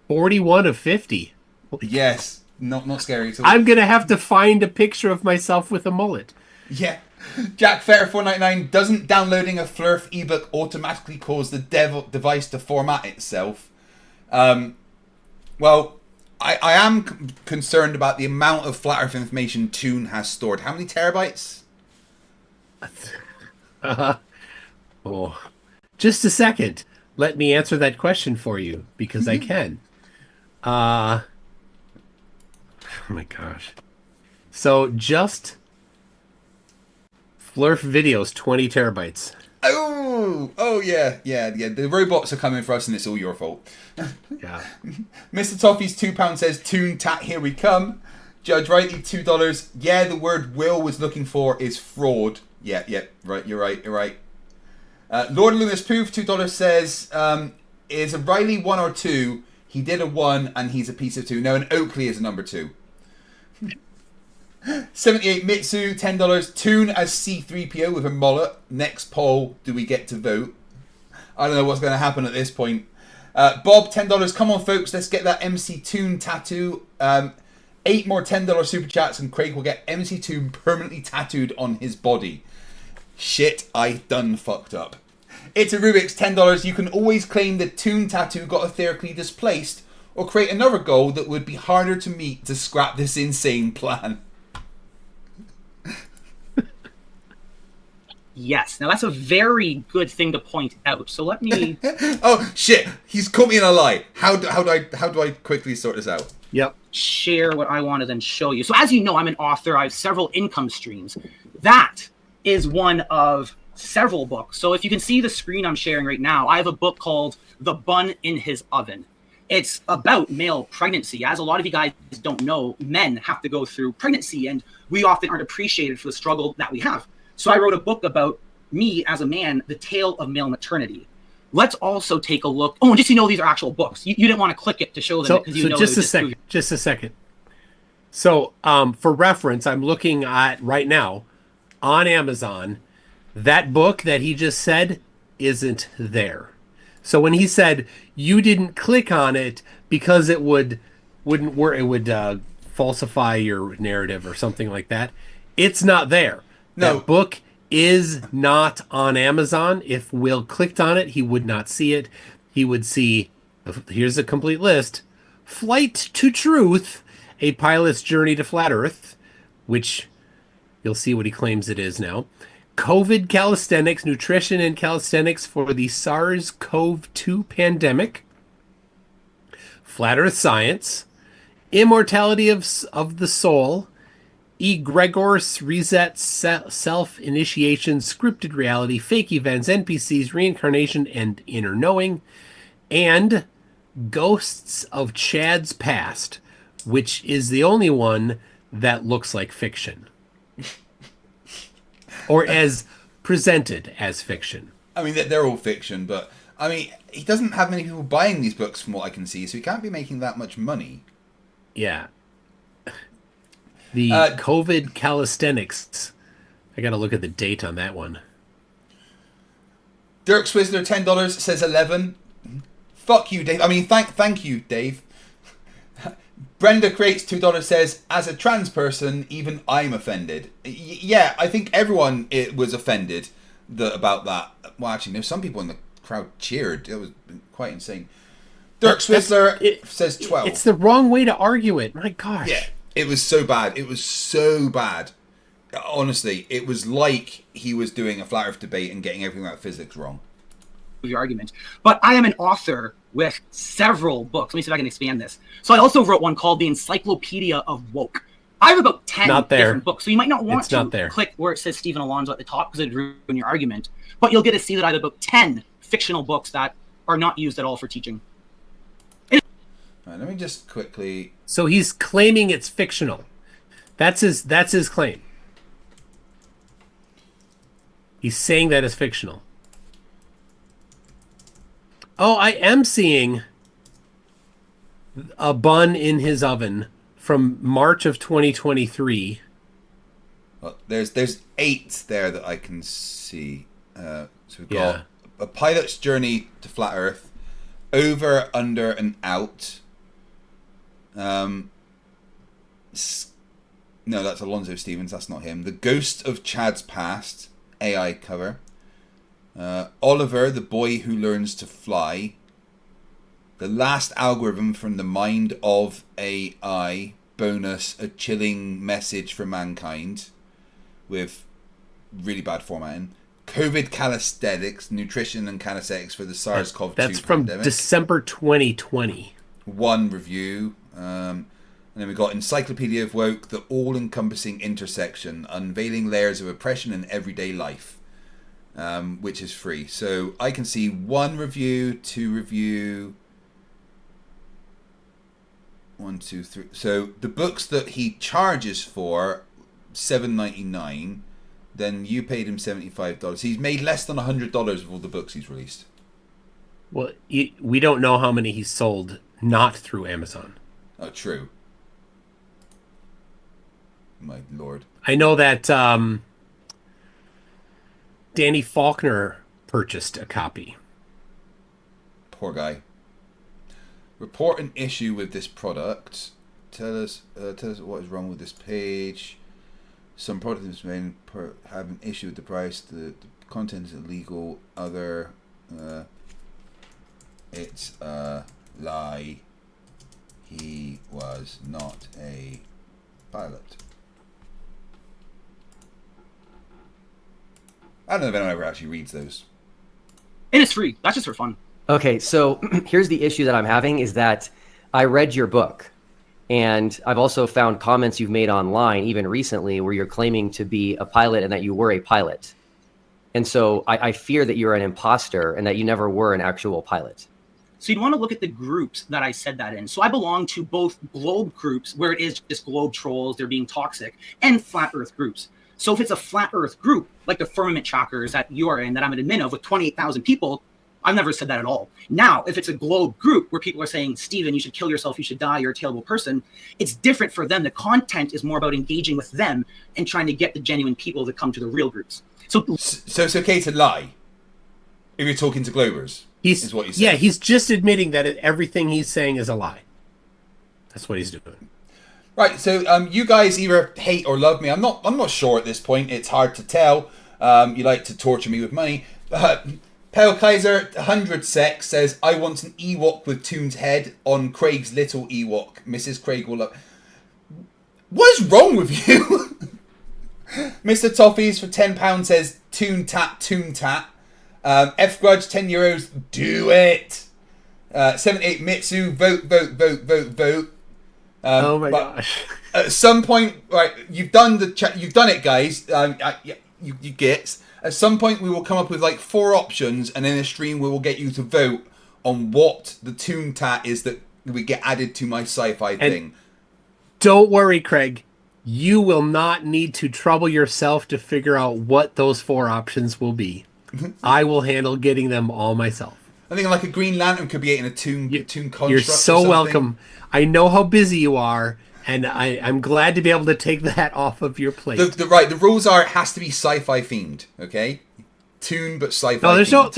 41 of 50. Yes, not scary at all. I'm gonna have to find a picture of myself with a mullet. Yeah. Jack Fetter 499, doesn't downloading a Flerf ebook automatically cause the device to format itself? Well, I am concerned about the amount of flat Earth information Toon has stored. How many terabytes? Oh, just a second. Let me answer that question for you, because I can. Oh my gosh. So just Flerf videos, 20 terabytes. Oh yeah. The robots are coming for us, and it's all your fault. Yeah. Mr. Toffee's £2 says, "Toon tat, here we come." Judge Rightly $2. Yeah, the word Will was looking for is fraud. Yeah, right. You're right. Lord Loomis Poof $2 says, "Is a Riley 1 or 2? He did a 1 and he's a piece of 2. No, an Oakley is a number 2. 78 Mitsu $10. Toon as C3PO with a mullet. Next poll, do we get to vote? I don't know what's going to happen at this point. Bob $10. Come on, folks, let's get that MC Toon tattoo. 8 more $10 super chats, and Craig will get MC Toon permanently tattooed on his body. Shit, I done fucked up. It's a Rubik's $10. You can always claim the Toon tattoo got etherically displaced, or create another goal that would be harder to meet to scrap this insane plan. Yes. Now that's a very good thing to point out. So let me. Oh shit! He's caught me in a lie. How do I quickly sort this out? Yep. Share what I wanted and show you. So as you know, I'm an author. I have several income streams. That is one of several books. So if you can see the screen I'm sharing right now, I have a book called The Bun in His Oven. It's about male pregnancy. As a lot of you guys don't know, men have to go through pregnancy, and we often aren't appreciated for the struggle that we have. So I wrote a book about me as a man, the tale of male maternity. Let's also take a look. Oh, and just so you know, these are actual books. You didn't want to click it to show them because you know. Just a second. So for reference, I'm looking at right now on Amazon. That book that he just said isn't there. So when he said you didn't click on it because it wouldn't work, it would falsify your narrative or something like that, it's not there. No. That book is not on Amazon. If Will clicked on it, he would not see it. He would see, here's a complete list: Flight to Truth, A Pilot's Journey to Flat Earth, which you'll see what he claims it is now. COVID Calisthenics, Nutrition and Calisthenics for the SARS-CoV-2 Pandemic. Flat Earth Science. Immortality of the Soul. Egregor's Reset, Self-Initiation, Scripted Reality, Fake Events, NPCs, Reincarnation, and Inner Knowing. And Ghosts of Chad's Past, which is the only one that looks like fiction. Or as presented as fiction. I mean, they're all fiction, but I mean, he doesn't have many people buying these books from what I can see, so he can't be making that much money. Yeah. The COVID Calisthenics. I got to look at the date on that one. Dirk Swizzler, $10, says 11. Fuck you, Dave. I mean, thank you, Dave. Brenda Crates, $2, says, as a trans person, even I'm offended. Yeah, I think everyone was offended about that. Well, actually, no, some people in the crowd cheered. It was quite insane. Dirk Swizzler says 12. It's the wrong way to argue it. My gosh. Yeah, it was so bad. It was so bad. Honestly, it was like he was doing a flat earth debate and getting everything about physics wrong. Your argument. But I am an author with several books. Let me see if I can expand this. So I also wrote one called The Encyclopedia of Woke. I have about 10 different books, so you might not want to click where it says Stephen Alonso at the top because it'd ruin your argument. But you'll get to see that I have about 10 fictional books that are not used at all for teaching. All right, let me just quickly... So he's claiming it's fictional. That's his claim. He's saying that it's fictional. Oh, I am seeing A Bun in His Oven from March of 2023. Well, there's 8 there that I can see. So we've got A Pilot's Journey to Flat Earth, Over, Under, and Out. No, that's Alonzo Stevens. That's not him. The Ghost of Chad's Past, AI cover. Oliver, the Boy Who Learns to Fly. The Last Algorithm from the Mind of AI. Bonus, A Chilling Message for Mankind. With really bad formatting. COVID Calisthenics, Nutrition and Calisthenics for the SARS-CoV-2 That's from pandemic. December 2020. 1 review. And then we got Encyclopedia of Woke, the all-encompassing intersection, unveiling layers of oppression in everyday life, which is free. So I can see 1 review, 2 review, 1, 2, 3. So the books that he charges for, $7.99. Then you paid him $75. He's made less than $100 of all the books he's released. Well, we don't know how many he's sold not through Amazon. Oh, true. My lord. I know that Danny Faulkner purchased a copy. Poor guy. Report an issue with this product. Tell us what is wrong with this page. Some products may have an issue with the price. The content is illegal. Other, it's a lie. He was not a pilot. I don't know if anyone ever actually reads those. And it's free. That's just for fun. Okay, so here's the issue that I'm having is that I read your book, and I've also found comments you've made online, even recently, where you're claiming to be a pilot and that you were a pilot. And so I fear that you're an imposter and that you never were an actual pilot. So you'd want to look at the groups that I said that in. So I belong to both globe groups, where it is just globe trolls, they're being toxic, and flat earth groups. So if it's a flat earth group, like the Firmament Trackers that you are in, that I'm an admin of with 28,000 people, I've never said that at all. Now, if it's a globe group where people are saying, Steven, you should kill yourself, you should die, you're a terrible person, it's different for them. The content is more about engaging with them and trying to get the genuine people to come to the real groups. So it's okay to lie if you're talking to Globers, is what you say. Yeah, he's just admitting that everything he's saying is a lie. That's what he's doing. Right, so you guys either hate or love me. I'm not sure at this point. It's hard to tell. You like to torture me with money. Pale Kaiser 100 Sex says, I want an Ewok with Toon's head on Craig's little Ewok. Mrs. Craig will love... What is wrong with you? Mr. Toffees for £10 says, Toon Tat, Toon Tat. F Grudge, €10. Do it. 78 Mitsu, vote, vote, vote, vote, vote. Oh my gosh! At some point, right? You've done it, guys. You get. At some point, we will come up with like 4 options, and in a stream, we will get you to vote on what the Toon Tat is that we get added to my sci-fi thing. Don't worry, Craig. You will not need to trouble yourself to figure out what those 4 options will be. I will handle getting them all myself. I think like a Green Lantern could be in a Toon construct. You're so welcome. I know how busy you are, and I'm glad to be able to take that off of your plate. The rules are it has to be sci-fi themed, okay? Toon but sci-fi. No,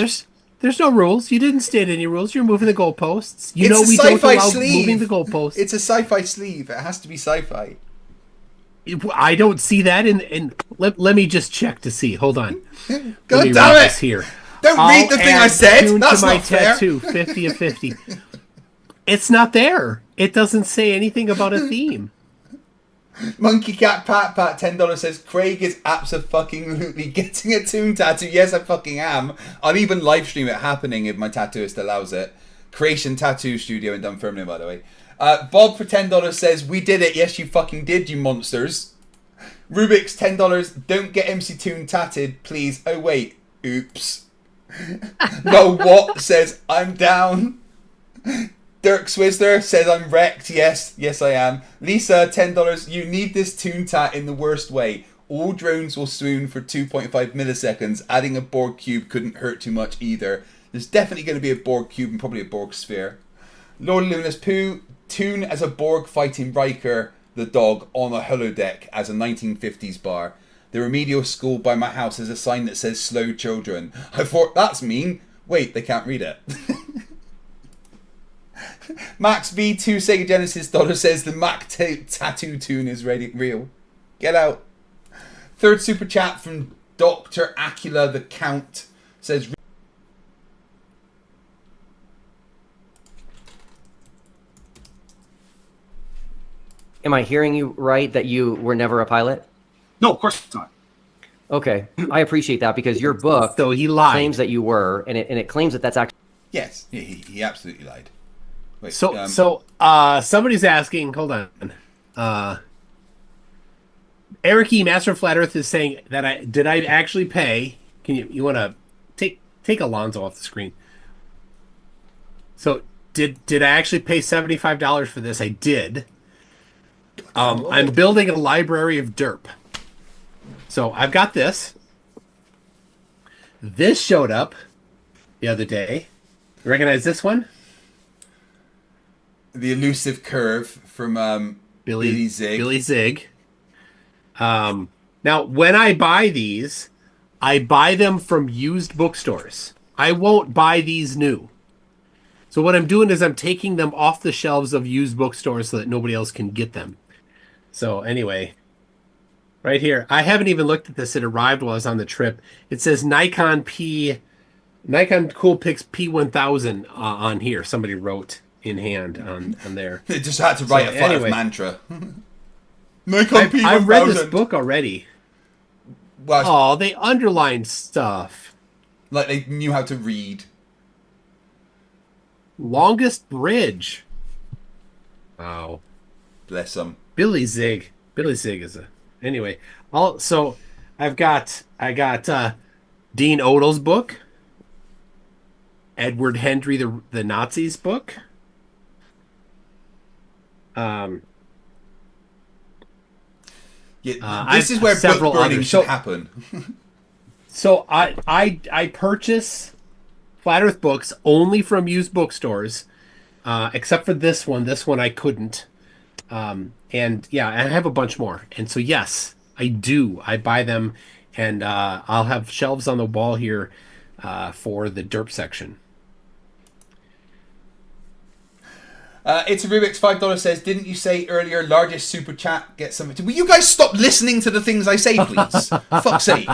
there's no rules. You didn't state any rules. You're moving the goalposts. You It's know a we don't sci-fi allow sleeve. moving the goalposts. It's a sci-fi sleeve. It has to be sci-fi. I don't see that in let me just check to see. Hold on. God damn it! Here. Don't read the thing I said. That's to my not fair. tattoo, 50 of 50. It's not there. It doesn't say anything about a theme. Monkey Cat Pat $10 says Craig is abso-fucking-lutely getting a Toon tattoo. Yes, I fucking am. I'll even live stream it happening if my tattooist allows it. Creation Tattoo Studio in Dunfermline, by the way. Bob for $10 says, we did it. Yes, you fucking did, you monsters. Rubik's $10. Don't get MC Toon tatted, please. Oh, wait. Oops. No, what says, I'm down. Dirk Swizzler says, I'm wrecked. Yes, I am. Lisa, $10. You need this Toon tat in the worst way. All drones will swoon for 2.5 milliseconds. Adding a Borg cube couldn't hurt too much either. There's definitely going to be a Borg cube and probably a Borg sphere. Lord Lunas Pooh, Toon as a Borg fighting Riker the dog on a holodeck as a 1950s bar. The remedial school by my house has a sign that says slow children. I thought, that's mean. Wait, they can't read it. Max V2 Sega Genesis dollar says the Mac tattoo tune is real. Get out. Third super chat from Dr. Acula the Count says, Am I hearing you right that you were never a pilot? No, of course not. Okay, I appreciate that because your book so he lied. Claims that you were, and it claims that that's actually... Yes, he absolutely lied. Wait, so somebody's asking, hold on. Eric E. Master of Flat Earth is saying that did I actually pay? Can you want to take Alonzo off the screen? So did I actually pay $75 for this? I did. I'm building a library of derp. So I've got this. This showed up the other day. You recognize this one? The elusive curve from Billy Zig. Billy Zig. Now, when I buy these, I buy them from used bookstores. I won't buy these new. So what I'm doing is I'm taking them off the shelves of used bookstores so that nobody else can get them. So anyway, right here, I haven't even looked at this. It arrived while I was on the trip. It says Nikon Coolpix P1000 on here. Somebody wrote in hand on there. They just had to write a mantra. Nikon P1000. I've read this book already. Oh, they underlined stuff. Like they knew how to read. Longest bridge. Wow. Bless them. Billy Zig. Billy Zig is a... Anyway. So I got Dean Odel's book. Edward Hendry, the Nazis book. This is where book burning should happen. So I purchase Flat Earth books only from used bookstores, except for this one. This one I couldn't. And yeah, I have a bunch more. And so yes, I do. I buy them, and I'll have shelves on the wall here for the derp section. It's a Rubik's $5 says, didn't you say earlier largest super chat gets something? Will you guys stop listening to the things I say, please? Fuck's sake.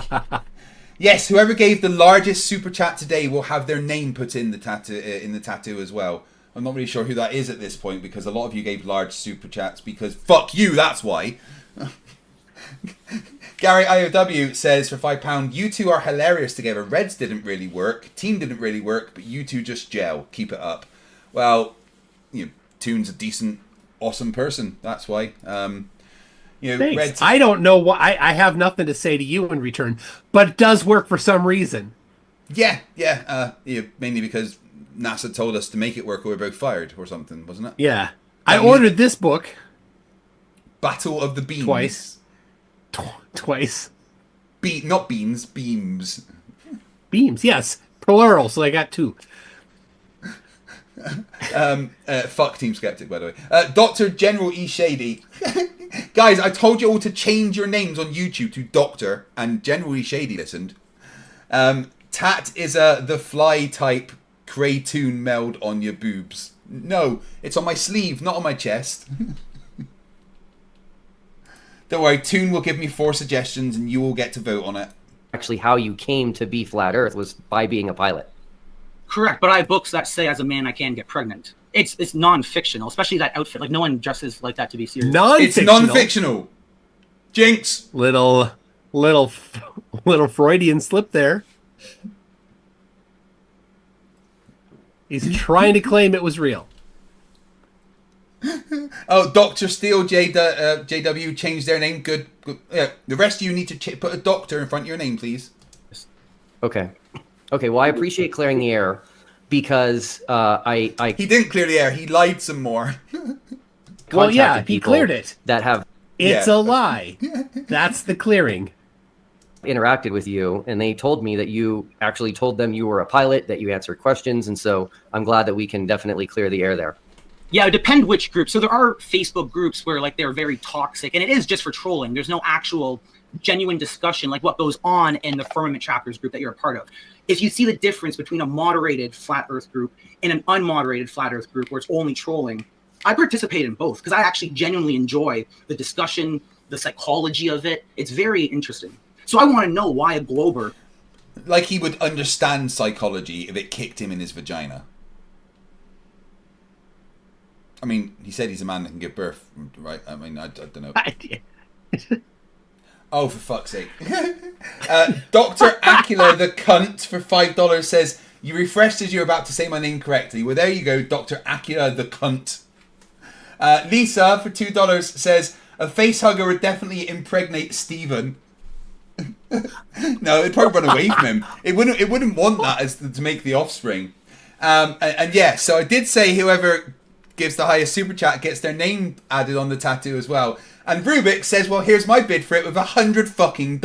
Yes, whoever gave the largest super chat today will have their name put in the tattoo as well. I'm not really sure who that is at this point because a lot of you gave large super chats because fuck you, that's why. Gary IOW says for £5, you two are hilarious together. Reds didn't really work, team didn't really work, but you two just gel. Keep it up. Well, you know, Toon's a decent, awesome person. That's why. You know, Thanks. Reds... I don't know why. I have nothing to say to you in return, but it does work for some reason. Yeah. Mainly because NASA told us to make it work or we're both fired or something, wasn't it? Yeah. I ordered this book. Battle of the Beams. Twice. Not beans, beams. Beams, yes. Plural, so I got two. Fuck Team Skeptic, by the way. Dr. General E. Shady. Guys, I told you all to change your names on YouTube to Doctor, and General E. Shady listened. Tat is the fly type Kraytoon meld on your boobs. No, it's on my sleeve, not on my chest. Don't worry, Toon will give me 4 suggestions and you will get to vote on it. Actually, how you came to be Flat Earth was by being a pilot. Correct, but I have books that say as a man I can get pregnant. It's non-fictional, especially that outfit. Like no one dresses like that to be serious. It's non-fictional. Jinx. Little Freudian slip there. He's trying to claim it was real. Oh, Dr. Steele, JW changed their name. Good. Yeah, the rest of you need to put a doctor in front of your name, please. Okay. Well, I appreciate clearing the air because I he didn't clear the air. He lied some more. Well, yeah, he cleared it. That have it's a lie. That's the clearing. Interacted with you, and they told me that you actually told them you were a pilot, that you answered questions, and so I'm glad that we can definitely clear the air there. Yeah, it depends which group. So there are Facebook groups where like they're very toxic, and it is just for trolling. There's no actual genuine discussion like what goes on in the Firmament Chapters group that you're a part of. If you see the difference between a moderated Flat Earth group and an unmoderated Flat Earth group where it's only trolling, I participate in both because I actually genuinely enjoy the discussion, the psychology of it. It's very interesting. So I want to know why a Glober... Like he would understand psychology if it kicked him in his vagina. I mean, he said he's a man that can give birth, right? I mean, I don't know. Oh, for fuck's sake. Dr. Acula, the cunt, for $5 says, you refreshed as you're about to say my name correctly. Well, there you go, Dr. Acula, the cunt. Lisa, for $2, says, a facehugger would definitely impregnate Stephen. No, it'd probably run away from him. It wouldn't want that as to make the offspring. And yeah, so I did say whoever gives the highest super chat gets their name added on the tattoo as well. And Rubik says, well, here's my bid for it with $100 fucking.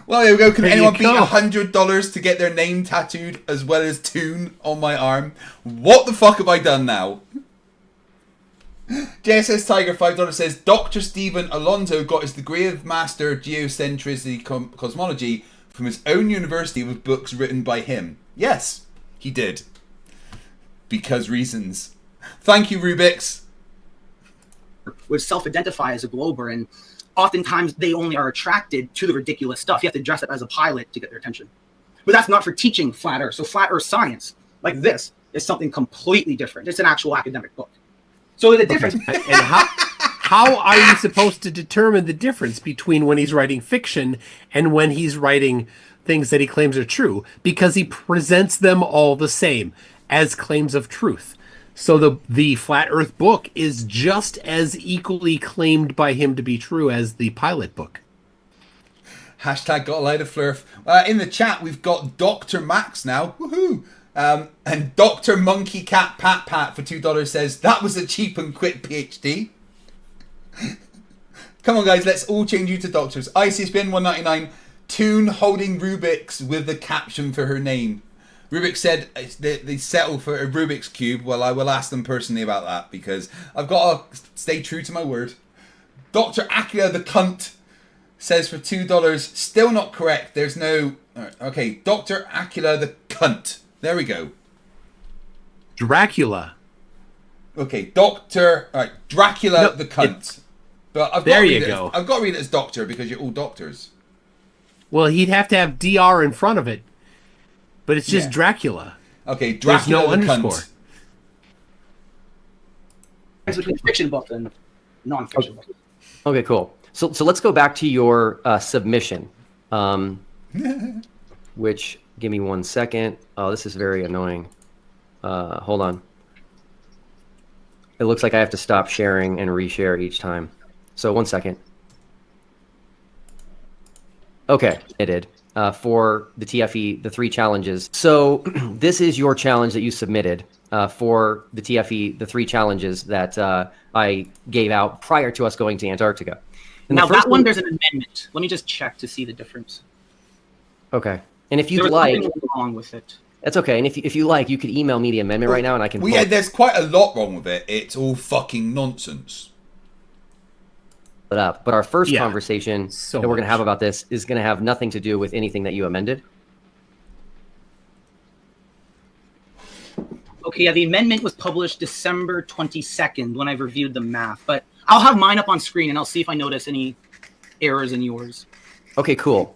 Well, there we go. Can anyone beat $100 to get their name tattooed as well as Toon on my arm? What the fuck have I done now? JSS Tiger $5 says, Dr. Stephen Alonso got his degree of Master of Geocentricity Cosmology from his own university with books written by him. Yes, he did. Because reasons. Thank you, Rubix. Would self-identify as a Glober, and oftentimes they only are attracted to the ridiculous stuff. You have to dress up as a pilot to get their attention. But that's not for teaching Flat Earth. So Flat Earth science, like this, is something completely different. It's an actual academic book. So the difference... And how are you supposed to determine the difference between when he's writing fiction and when he's writing things that he claims are true? Because he presents them all the same as claims of truth. So the Flat Earth book is just as equally claimed by him to be true as the pilot book. Hashtag got a light of Flerf. In the chat, we've got Dr. Max now. Woohoo! And Dr. Monkey Cat Pat Pat for $2 says, that was a cheap and quick PhD. Come on, guys, let's all change you to doctors. ICSPN 199, Toon holding Rubik's with the caption for her name. Rubik said they settle for a Rubik's Cube. Well, I will ask them personally about that because I've got to stay true to my word. Dr. Akira the Cunt says for $2, still not correct. There's no... Okay, Dr. Akira the Cunt. There we go. Dracula. Okay, Doctor... All right, Dracula the Cunt. But I've got I've got to read it as Doctor because you're all doctors. Well, he'd have to have DR in front of it. But it's just Dracula. Okay, Dracula There's no the underscore. Cunt. It's between fiction book and non-fiction book. Okay, cool. So let's go back to your submission, which, give me 1 second. Oh, this is very annoying. Hold on. It looks like I have to stop sharing and reshare each time. So 1 second. Okay, I did. For the TFE, the 3 challenges. So this is your challenge that you submitted for the TFE, the 3 challenges that I gave out prior to us going to Antarctica. And now that one, there's an amendment. Let me just check to see the difference. Okay. And if you'd There's like... nothing wrong with it. That's okay. And if you like, you could email me the amendment right now and I can... Yeah, there's quite a lot wrong with it. It's all fucking nonsense. It up. But our first conversation that we're going to have about this is going to have nothing to do with anything that you amended. Okay, yeah, the amendment was published December 22nd when I reviewed the math, but I'll have mine up on screen and I'll see if I notice any errors in yours. Okay, cool.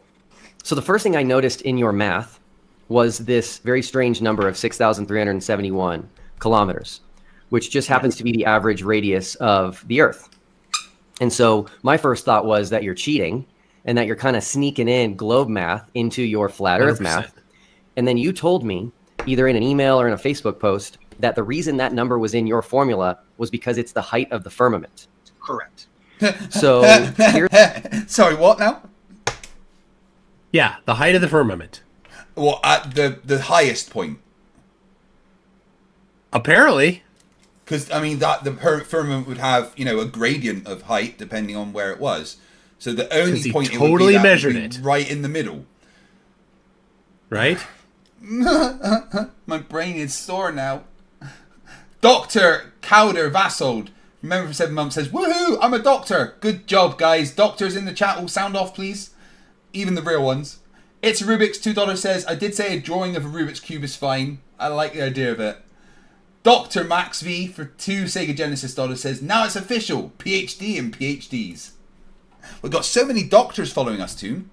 So the first thing I noticed in your math was this very strange number of 6,371 kilometers, which just happens to be the average radius of the Earth. And so my first thought was that you're cheating and that you're kind of sneaking in globe math into your flat Earth 100%. math. And then you told me, either in an email or in a Facebook post, that the reason that number was in your formula was because it's the height of the firmament. Correct. So Sorry, what now? Yeah, the height of the firmament. Well, at the highest point. Apparently. Because, I mean, that the firmament would have, you know, a gradient of height depending on where it was. So the only point it would be that measured would be it right in the middle. Right? My brain is sore now. Dr. Cowder Vassold, member for 7 months, says, woohoo, I'm a doctor. Good job, guys. Doctors in the chat will sound off, please. Even the real ones. It's Rubik's $2 says, I did say a drawing of a Rubik's Cube is fine. I like the idea of it. Dr. Max V for 2 Sega Genesis dollars says, now it's official. PhD and PhDs. We've got so many doctors following us, Toon.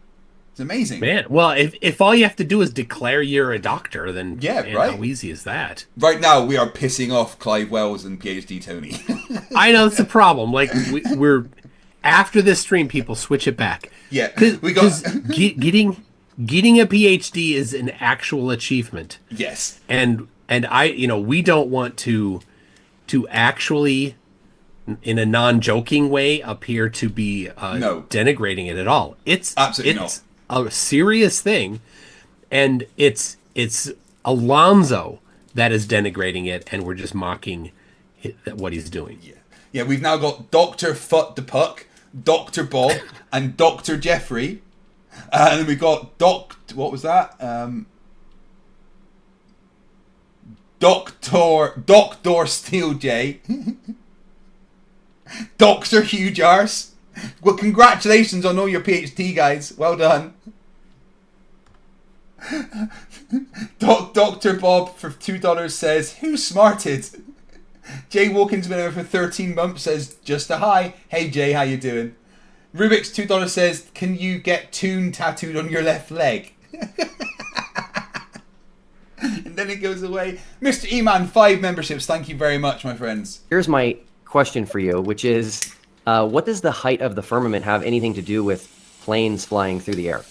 It's amazing. Man, well, if all you have to do is declare you're a doctor, then yeah, right. How easy is that? Right now, we are pissing off Clive Wells and PhD Tony. I know it's a problem. Like we're after this stream, people switch it back. Yeah, because getting a PhD is an actual achievement. Yes, and we don't want to actually, in a non-joking way, appear to be denigrating it at all. It's absolutely not a serious thing, and it's Alonzo that is denigrating it, and we're just mocking what he's doing. Yeah. We've now got Dr. Fut the Puck, Dr. Bob, and Dr. Jeffrey, and then we got what was that? Doctor Steel J, Dr. Huge Arse. Well, congratulations on all your PhD, guys. Well done. Dr. Bob for $2 says, who smarted? Jay Walkins been over for 13 months says, just a hi. Hey Jay, how you doing? Rubik's $2 says, can you get Toon tattooed on your left leg? And then it goes away. Mr. E-Man, 5 memberships. Thank you very much, my friends. Here's my question for you, which is, What does the height of the firmament have anything to do with planes flying through the air?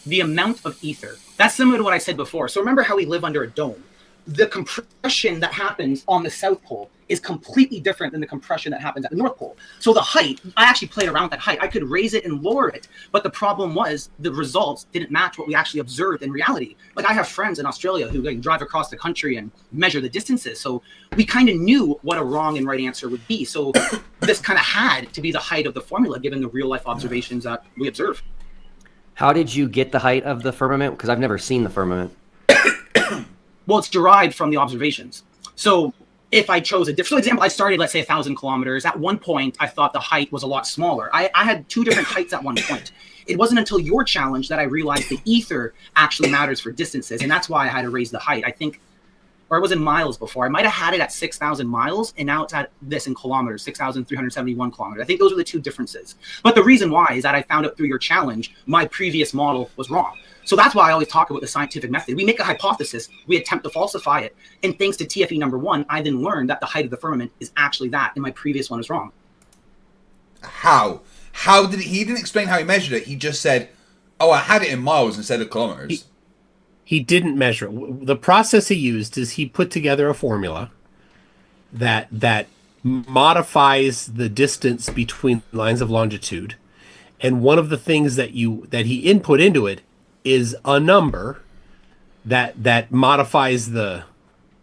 The amount of ether. That's similar to what I said before. So remember how we live under a dome. The compression that happens on the South Pole is completely different than the compression that happens at the North Pole. So the height, I actually played around with that height. I could raise it and lower it. But the problem was the results didn't match what we actually observed in reality. Like I have friends in Australia who drive across the country and measure the distances. So we kind of knew what a wrong and right answer would be. So this kind of had to be the height of the formula given the real life observations that we observe. How did you get the height of the firmament? Because I've never seen the firmament. Well, it's derived from the observations. So if I chose a different, for example, I started, let's say 1,000 kilometers. At one point, I thought the height was a lot smaller. I had two different heights at one point. It wasn't until your challenge that I realized the ether actually matters for distances. And that's why I had to raise the height. I think, or it was in miles before. I might have had it at 6,000 miles, and now it's at this in kilometers, 6,371 kilometers. I think those are the two differences. But the reason why is that I found out through your challenge, my previous model was wrong. So that's why I always talk about the scientific method. We make a hypothesis, we attempt to falsify it, and thanks to TFE number 1, I then learned that the height of the firmament is actually that, and my previous one is wrong. How? How did he didn't explain how he measured it. He just said, "Oh, I had it in miles instead of kilometers." He didn't measure it. The process he used is he put together a formula that modifies the distance between lines of longitude, and one of the things that he input into it is a number that modifies the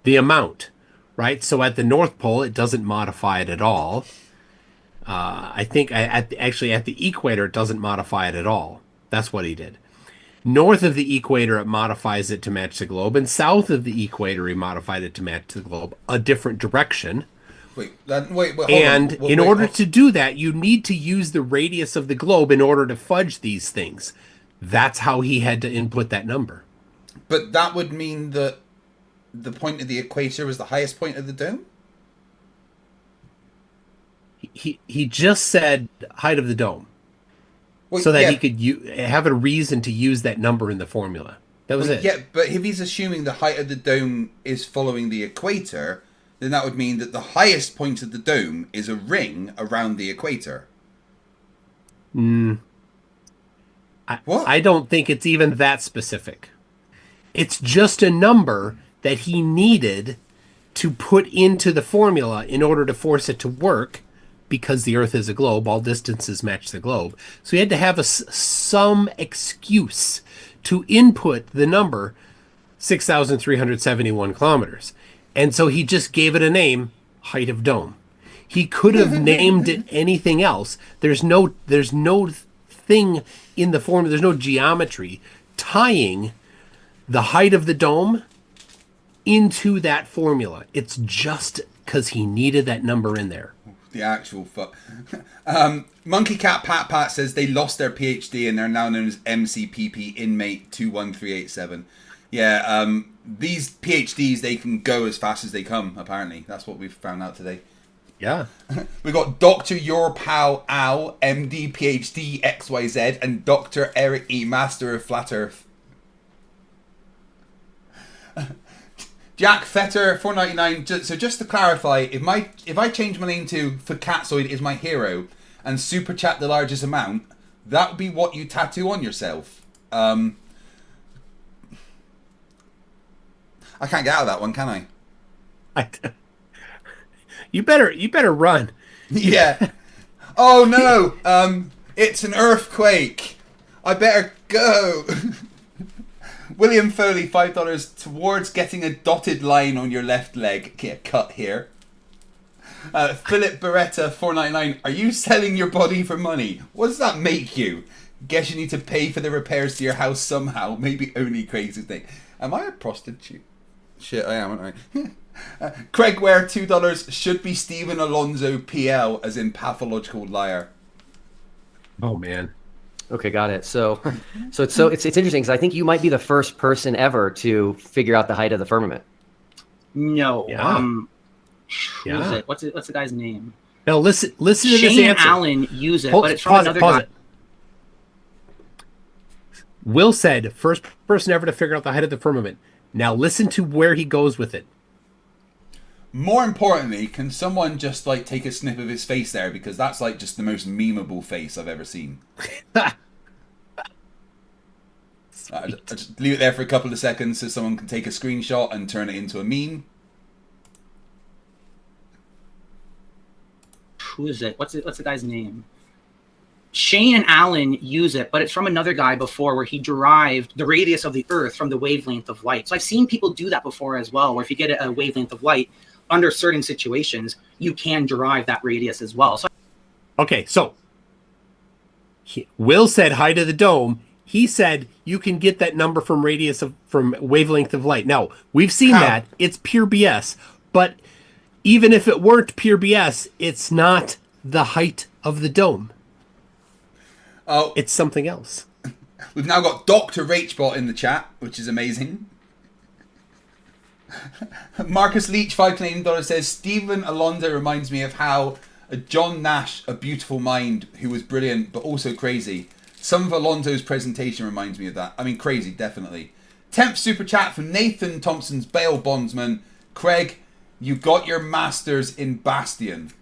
amount, right? So at the North Pole, it doesn't modify it at all. I think at the equator, it doesn't modify it at all. That's what he did. North of the equator, it modifies it to match the globe, and south of the equator, he modified it to match the globe, a different direction. Wait, hold and on. In order to do that, you need to use the radius of the globe in order to fudge these things. That's how he had to input that number. But that would mean that the point of the equator was the highest point of the dome? He just said height of the dome. Well, so that he could have a reason to use that number in the formula. That was it. Yeah, but if he's assuming the height of the dome is following the equator, then that would mean that the highest point of the dome is a ring around the equator. I don't think it's even that specific. It's just a number that he needed to put into the formula in order to force it to work, because the Earth is a globe, all distances match the globe. So he had to have some excuse to input the number 6,371 kilometers. And so he just gave it a name, height of dome. He could have named it anything else. There's no thing in the formula, there's no geometry tying the height of the dome into that formula. It's just because he needed that number in there. The actual fuck. Monkey Cat Pat Pat says they lost their PhD and they're now known as MCPP Inmate 21387. Yeah, these PhDs, they can go as fast as they come, apparently. That's what we've found out today. Yeah. We got Dr. Your Pal Al, MD, PhD, XYZ, and Dr. Eric E, Master of Flat Earth. Jack Fetter, 499. So just to clarify, if I change my name to Fakatsoid is my hero and super chat the largest amount, that would be what you tattoo on yourself. I can't get out of that one, can I? You better run. Yeah. Oh no. It's an earthquake. I better go. William Foley, $5 towards getting a dotted line on your left leg. Okay, cut here. Philip Beretta, $4.99. Are you selling your body for money? What does that make you? Guess you need to pay for the repairs to your house somehow. Maybe only crazy thing. Am I a prostitute? Shit, I am, aren't I? Kreg Ware, $2. Should be Stephen Alonso PL, as in pathological liar. Oh man. Okay, got it. So it's interesting because I think you might be the first person ever to figure out the height of the firmament. No. Yeah. Who is it? What's the guy's name? No, listen to this Shane answer. Allen use it, but it's from another guy. Will said, first person ever to figure out the height of the firmament. Now listen to where he goes with it. More importantly, can someone just like take a snip of his face there, because that's like just the most memeable face I've ever seen. I just leave it there for a couple of seconds so someone can take a screenshot and turn it into a meme. Who is it? What's the guy's name? Shane and Alan use it, but it's from another guy before where he derived the radius of the Earth from the wavelength of light. So I've seen people do that before as well, where if you get a wavelength of light, under certain situations, you can derive that radius as well. So okay, so Will said height of the dome. He said you can get that number from from wavelength of light. Now, we've seen that. It's pure BS. But even if it weren't pure BS, it's not the height of the dome. Oh, it's something else. We've now got Dr. Rachbot in the chat, which is amazing. Marcus Leach, $5 says, Stephen Alonso reminds me of how John Nash, a beautiful mind who was brilliant but also crazy. Some of Alonso's presentation reminds me of that. I mean, crazy, definitely. 10th super chat from Nathan Thompson's bail bondsman. Kreg, you got your masters in Bastion.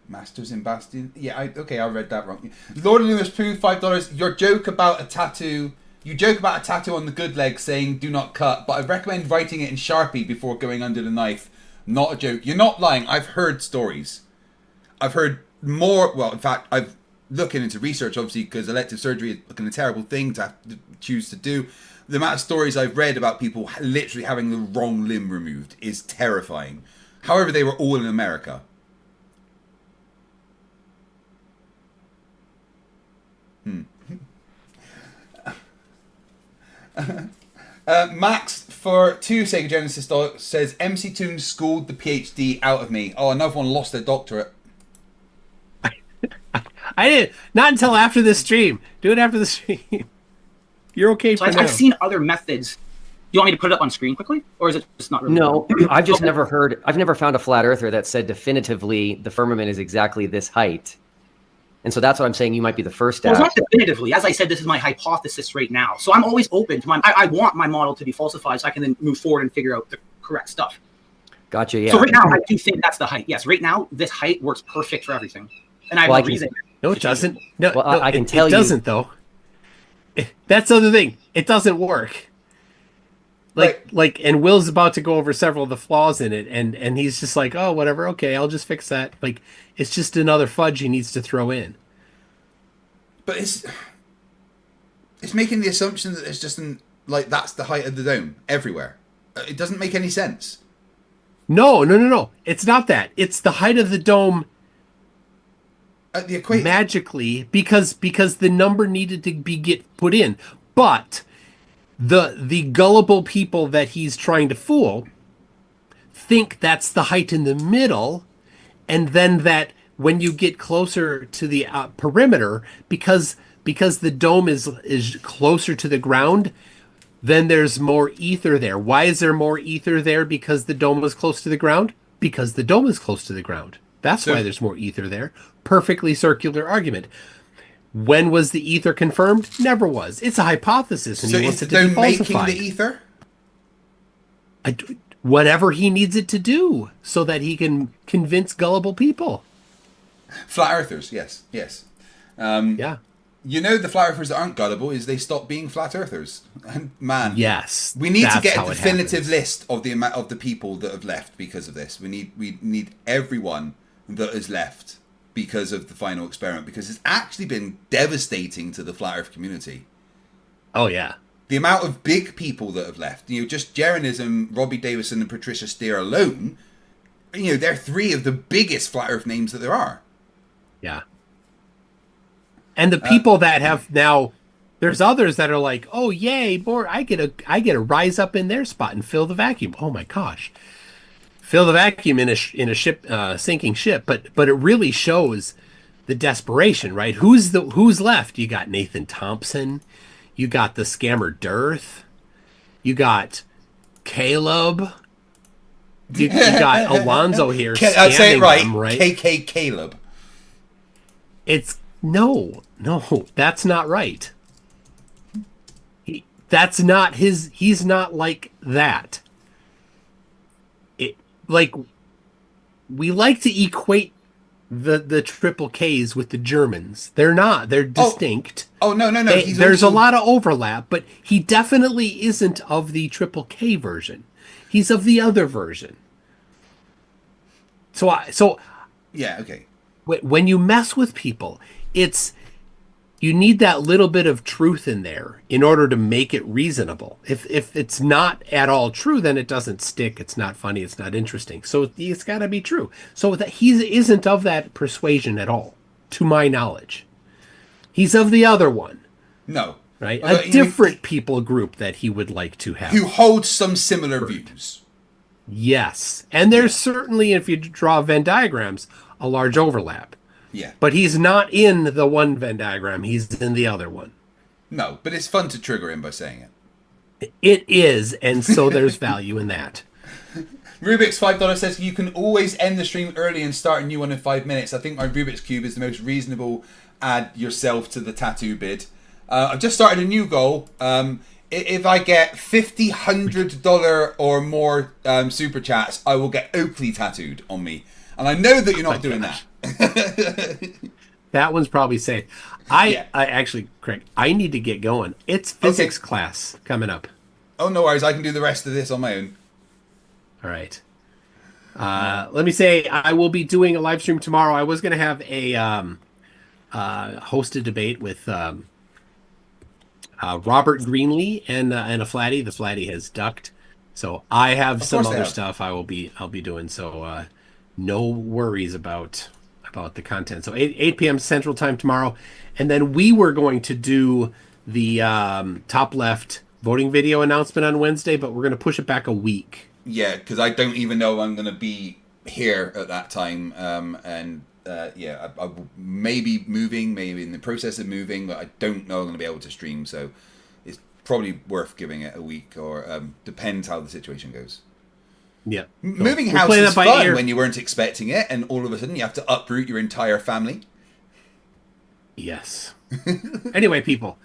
Masters in Bastion? Yeah, okay, I read that wrong. Lord of Lewis Pooh, $5. Your joke about a tattoo. You joke about a tattoo on the good leg saying do not cut, but I recommend writing it in Sharpie before going under the knife. Not a joke. You're not lying. I've heard stories. I've heard more. Well, in fact, I've looking into research, obviously, because elective surgery is looking a terrible thing to have to choose to do. The amount of stories I've read about people literally having the wrong limb removed is terrifying. However, they were all in America. Max for 2 Sega Genesis says MC Toon schooled the PhD out of me. Oh, another one lost their doctorate. I didn't. Not until after this stream. Do it after the stream. You're okay for now. I've seen other methods. Do you want me to put it up on screen quickly, or is it just not really? No, I've just never heard. I've never found a flat earther that said definitively the firmament is exactly this height. And so that's what I'm saying. You might be the first. Well, it's not definitively. As I said, this is my hypothesis right now. So I'm always open to I want my model to be falsified so I can then move forward and figure out the correct stuff. Gotcha. Yeah. So right now, I do think that's the height. Yes, right now, this height works perfect for everything. And I have no reason. No, it doesn't. No, well, no, I can tell you. It doesn't, though. That's the other thing. It doesn't work. And Will's about to go over several of the flaws in it, and he's just like, oh, whatever, okay, I'll just fix that. Like, it's just another fudge he needs to throw in. But it's making the assumption that it's just that's the height of the dome everywhere. It doesn't make any sense. No. It's not that. It's the height of the dome at the equator magically because the number needed to get put in. But the gullible people that he's trying to fool think that's the height in the middle, and then that when you get closer to the perimeter, because the dome is closer to the ground, then there's more ether there. Why is there more ether there? Because the dome is close to the ground? Because the dome is close to the ground. That's why there's more ether there. Perfectly circular argument. When was the ether confirmed? Never was. It's a hypothesis, and he wants it to be falsified. Making the ether? Whatever he needs it to do, so that he can convince gullible people. Flat earthers, yes. Yeah. You know, the flat earthers that aren't gullible is they stop being flat earthers. And man, yes, we need to get a definitive list of the amount of the people that have left because of this. We need everyone that has left because of the final experiment, because it's actually been devastating to the flat earth community. Oh yeah. The amount of big people that have left, just Jeranism, Robbie Davison and Patricia Steer alone, they're 3 of the biggest flat earth names that there are. Yeah. And the people that have now, there's others that are like, oh yay, more I get to rise up in their spot and fill the vacuum. Oh my gosh. Fill the vacuum in a ship, sinking ship, but it really shows the desperation, right? Who's left? You got Nathan Thompson, you got the scammer Dearth, you got Caleb, you got Alonzo here. I'd say it right. Them, right? KK Caleb. It's no, that's not right. That's not his. He's not like that. like we like to equate the triple Ks with the Germans. They're not. They're distinct. No. There's a lot of overlap, but he definitely isn't of the triple K version. He's of the other version. So yeah, okay. When you mess with people, you need that little bit of truth in there in order to make it reasonable. If it's not at all true, then it doesn't stick. It's not funny. It's not interesting. So it's got to be true. So that he isn't of that persuasion at all, to my knowledge. He's of the other one. No. Right? A different people group that he would like to have. Who holds some similar views. Yes. And there's certainly, if you draw Venn diagrams, a large overlap. Yeah. But he's not in the one Venn diagram. He's in the other one. No, but it's fun to trigger him by saying it. It is, and so there's value in that. Rubik's $5 says you can always end the stream early and start a new one in 5 minutes. I think my Rubik's Cube is the most reasonable. Add yourself to the tattoo bid. I've just started a new goal. If I get $50, $100 or more super chats, I will get Oakley tattooed on me. And I know that you're not doing that. That one's probably safe. I actually, Kreg, I need to get going. It's physics class coming up. Oh, no worries. I can do the rest of this on my own. All right. Let me say, I will be doing a live stream tomorrow. I was going to have a hosted debate with Robert Greenlee and a Flatty. The Flatty has ducked. So I have some other stuff I'll be doing. So no worries about the content. So 8 p.m. Central Time tomorrow. And then we were going to do the top left voting video announcement on Wednesday, but we're going to push it back a week. Yeah, because I don't even know I'm going to be here at that time. I will maybe moving, maybe in the process of moving, but I don't know I'm going to be able to stream. So it's probably worth giving it a week, or depends how the situation goes. Yeah. Moving house is fun when you weren't expecting it, and all of a sudden you have to uproot your entire family. Yes. Anyway, people,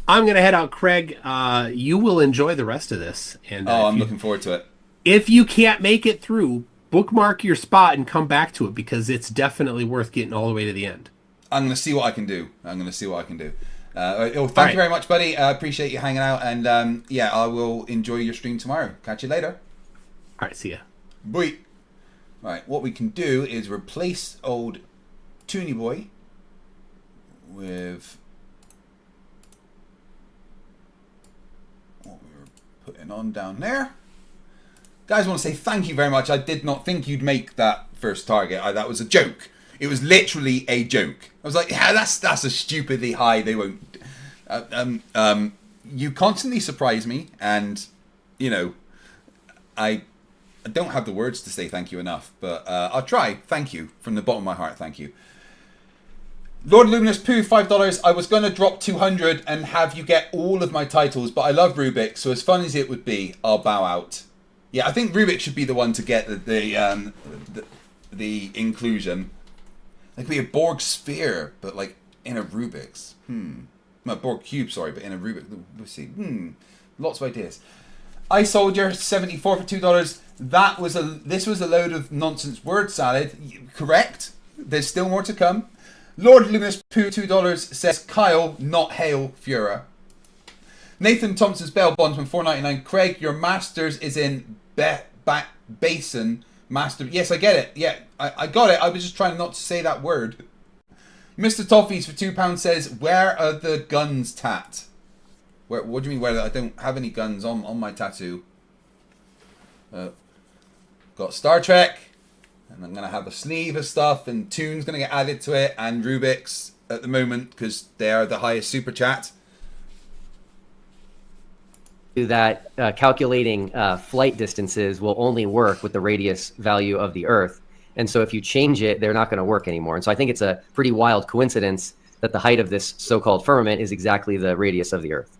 I'm going to head out. Kreg, you will enjoy the rest of this. And I'm looking forward to it. If you can't make it through, bookmark your spot and come back to it, because it's definitely worth getting all the way to the end. I'm going to see what I can do. Thank you very much, buddy. I appreciate you hanging out. And I will enjoy your stream tomorrow. Catch you later. All right, see ya. Bye. Right, what we can do is replace old Toonie Boy with what we were putting on down there. Guys, I want to say thank you very much. I did not think you'd make that first target. That was a joke. It was literally a joke. I was like, yeah, that's a stupidly high. They won't. You constantly surprise me, and I don't have the words to say thank you enough, but I'll try. Thank you from the bottom of my heart. Thank you. Lord Luminous Pooh, $5. I was going to drop 200 and have you get all of my titles, but I love Rubik, so as fun as it would be, I'll bow out. Yeah, I think Rubik should be the one to get the inclusion. Like be a Borg sphere, but like in a Rubik's. No, Borg cube, sorry, but in a Rubik. We'll see. Lots of ideas. I Soldier 74 for $2. This was a load of nonsense word salad. Correct. There's still more to come. Lord Luminous Pooh $2 says Kyle, not Hale Fura. Nathan Thompson's Bell Bondsman $4.99. Kreg, your masters is in back basin master. Yes, I get it. Yeah, I got it. I was just trying not to say that word. Mr. Toffees for £2 says, where are the guns tat? What do you mean where? I don't have any guns on my tattoo. Got Star Trek, and I'm going to have a sleeve of stuff, and Toon's going to get added to it, and Rubik's at the moment, because they are the highest super chat. Do that calculating flight distances will only work with the radius value of the Earth. And so if you change it, they're not going to work anymore. And so I think it's a pretty wild coincidence that the height of this so-called firmament is exactly the radius of the Earth.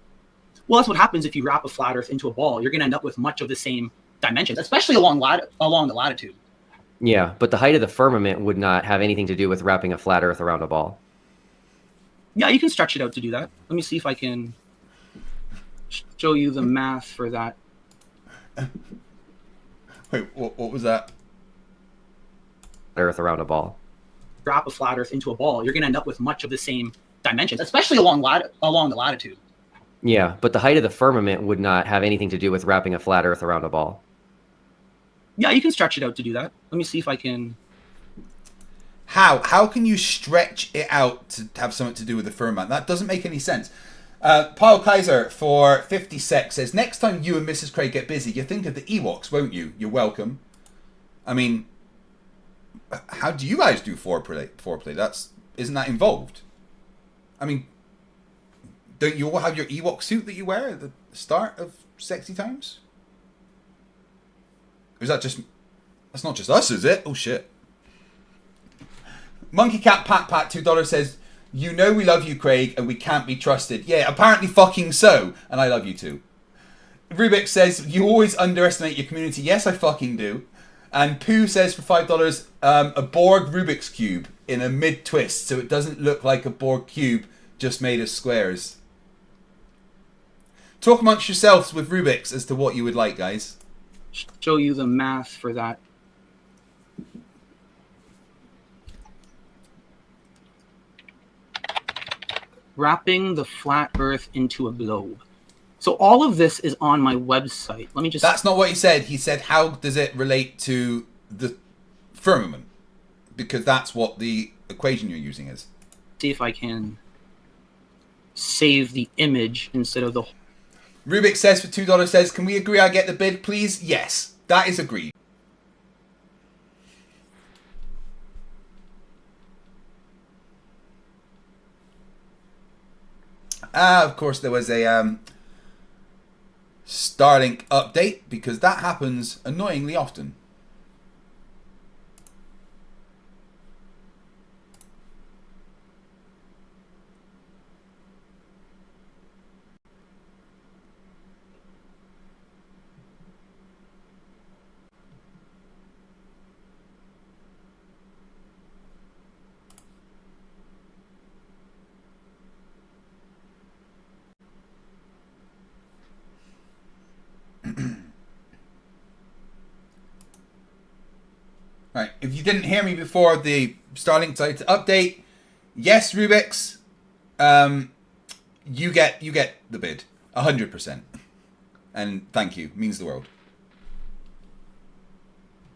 Well, that's what happens if you wrap a flat Earth into a ball. You're going to end up with much of the same dimensions, especially along the latitude. Yeah, but the height of the firmament would not have anything to do with wrapping a flat Earth around a ball. Yeah, you can stretch it out to do that. Let me see if I can show you the math for that. Wait, what was that? Earth around a ball. Drop a flat Earth into a ball, you're going to end up with much of the same dimensions, especially along the latitude. Yeah, but the height of the firmament would not have anything to do with wrapping a flat Earth around a ball. Yeah, you can stretch it out to do that. Let me see if I can. How can you stretch it out to have something to do with the firmament? That doesn't make any sense. Paul Kaiser for 50 sec says, next time you and Mrs. Kreg get busy, you think of the Ewoks, won't you? You're welcome. I mean, how do you guys do foreplay? Isn't that involved? I mean, don't you all have your Ewok suit that you wear at the start of Sexy Times? Or is that just... That's not just us, is it? Oh, shit. Monkey Cat Pat Pat $2 says, you know we love you, Kreg, and we can't be trusted. Yeah, apparently fucking so. And I love you too. Rubik says, you always underestimate your community. Yes, I fucking do. And Pooh says for $5, a Borg Rubik's Cube in a mid-twist so it doesn't look like a Borg cube just made of squares. Talk amongst yourselves with Rubik's as to what you would like, guys. Show you the math for that. Wrapping the flat Earth into a globe. So all of this is on my website. Let me just... That's not what he said. He said, how does it relate to the firmament? Because that's what the equation you're using is. See if I can save the image instead of the... Rubik says for $2 says, can we agree I get the bid, please? Yes, that is agreed. Of course, there was a Starlink update because that happens annoyingly often. Right, if you didn't hear me before the Starlink decided to update, yes, Rubik's, you get the bid, 100%, and thank you, means the world.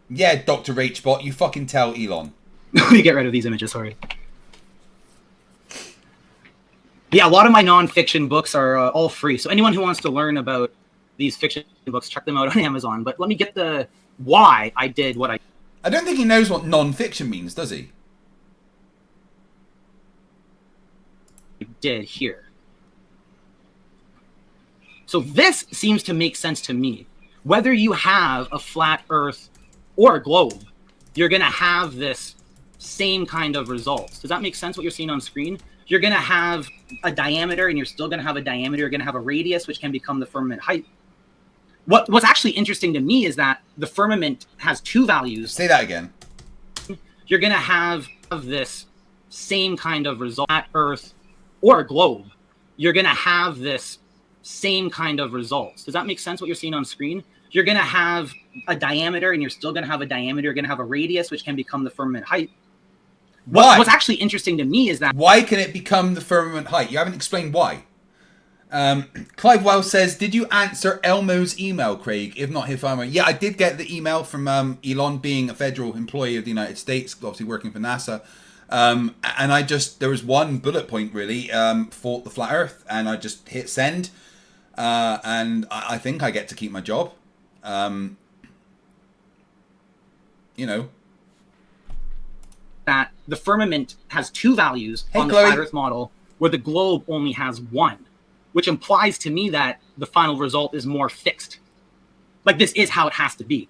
Yeah, Dr. Rachbot, you fucking tell Elon. Let me get rid of these images, sorry. Yeah, a lot of my non-fiction books are all free, so anyone who wants to learn about these fiction books, check them out on Amazon. But let me get the why I did what I don't think he knows what non-fiction means, does he? Did here. So this seems to make sense to me. Whether you have a flat Earth or a globe, you're going to have this same kind of results. Does that make sense what you're seeing on screen? You're going to have a diameter, and you're still going to have a diameter. You're going to have a radius, which can become the firmament height. What's actually interesting to me is that the firmament has two values. Say that again. You're going to have this same kind of result at Earth or a globe. You're going to have this same kind of results. Does that make sense what you're seeing on screen? You're going to have a diameter, and you're still going to have a diameter. You're going to have a radius, which can become the firmament height. Why? What's actually interesting to me is that... Why can it become the firmament height? You haven't explained why. Clive Wells says, did you answer Elmo's email, Kreg? If not, if I'm... Yeah, I did get the email from Elon, being a federal employee of the United States, obviously working for NASA. And there was one bullet point, really, for the flat Earth, and I just hit send. And I think I get to keep my job. You know. That the firmament has two values on the Chloe. flat Earth model, where the globe only has one, which implies to me that the final result is more fixed. Like, this is how it has to be.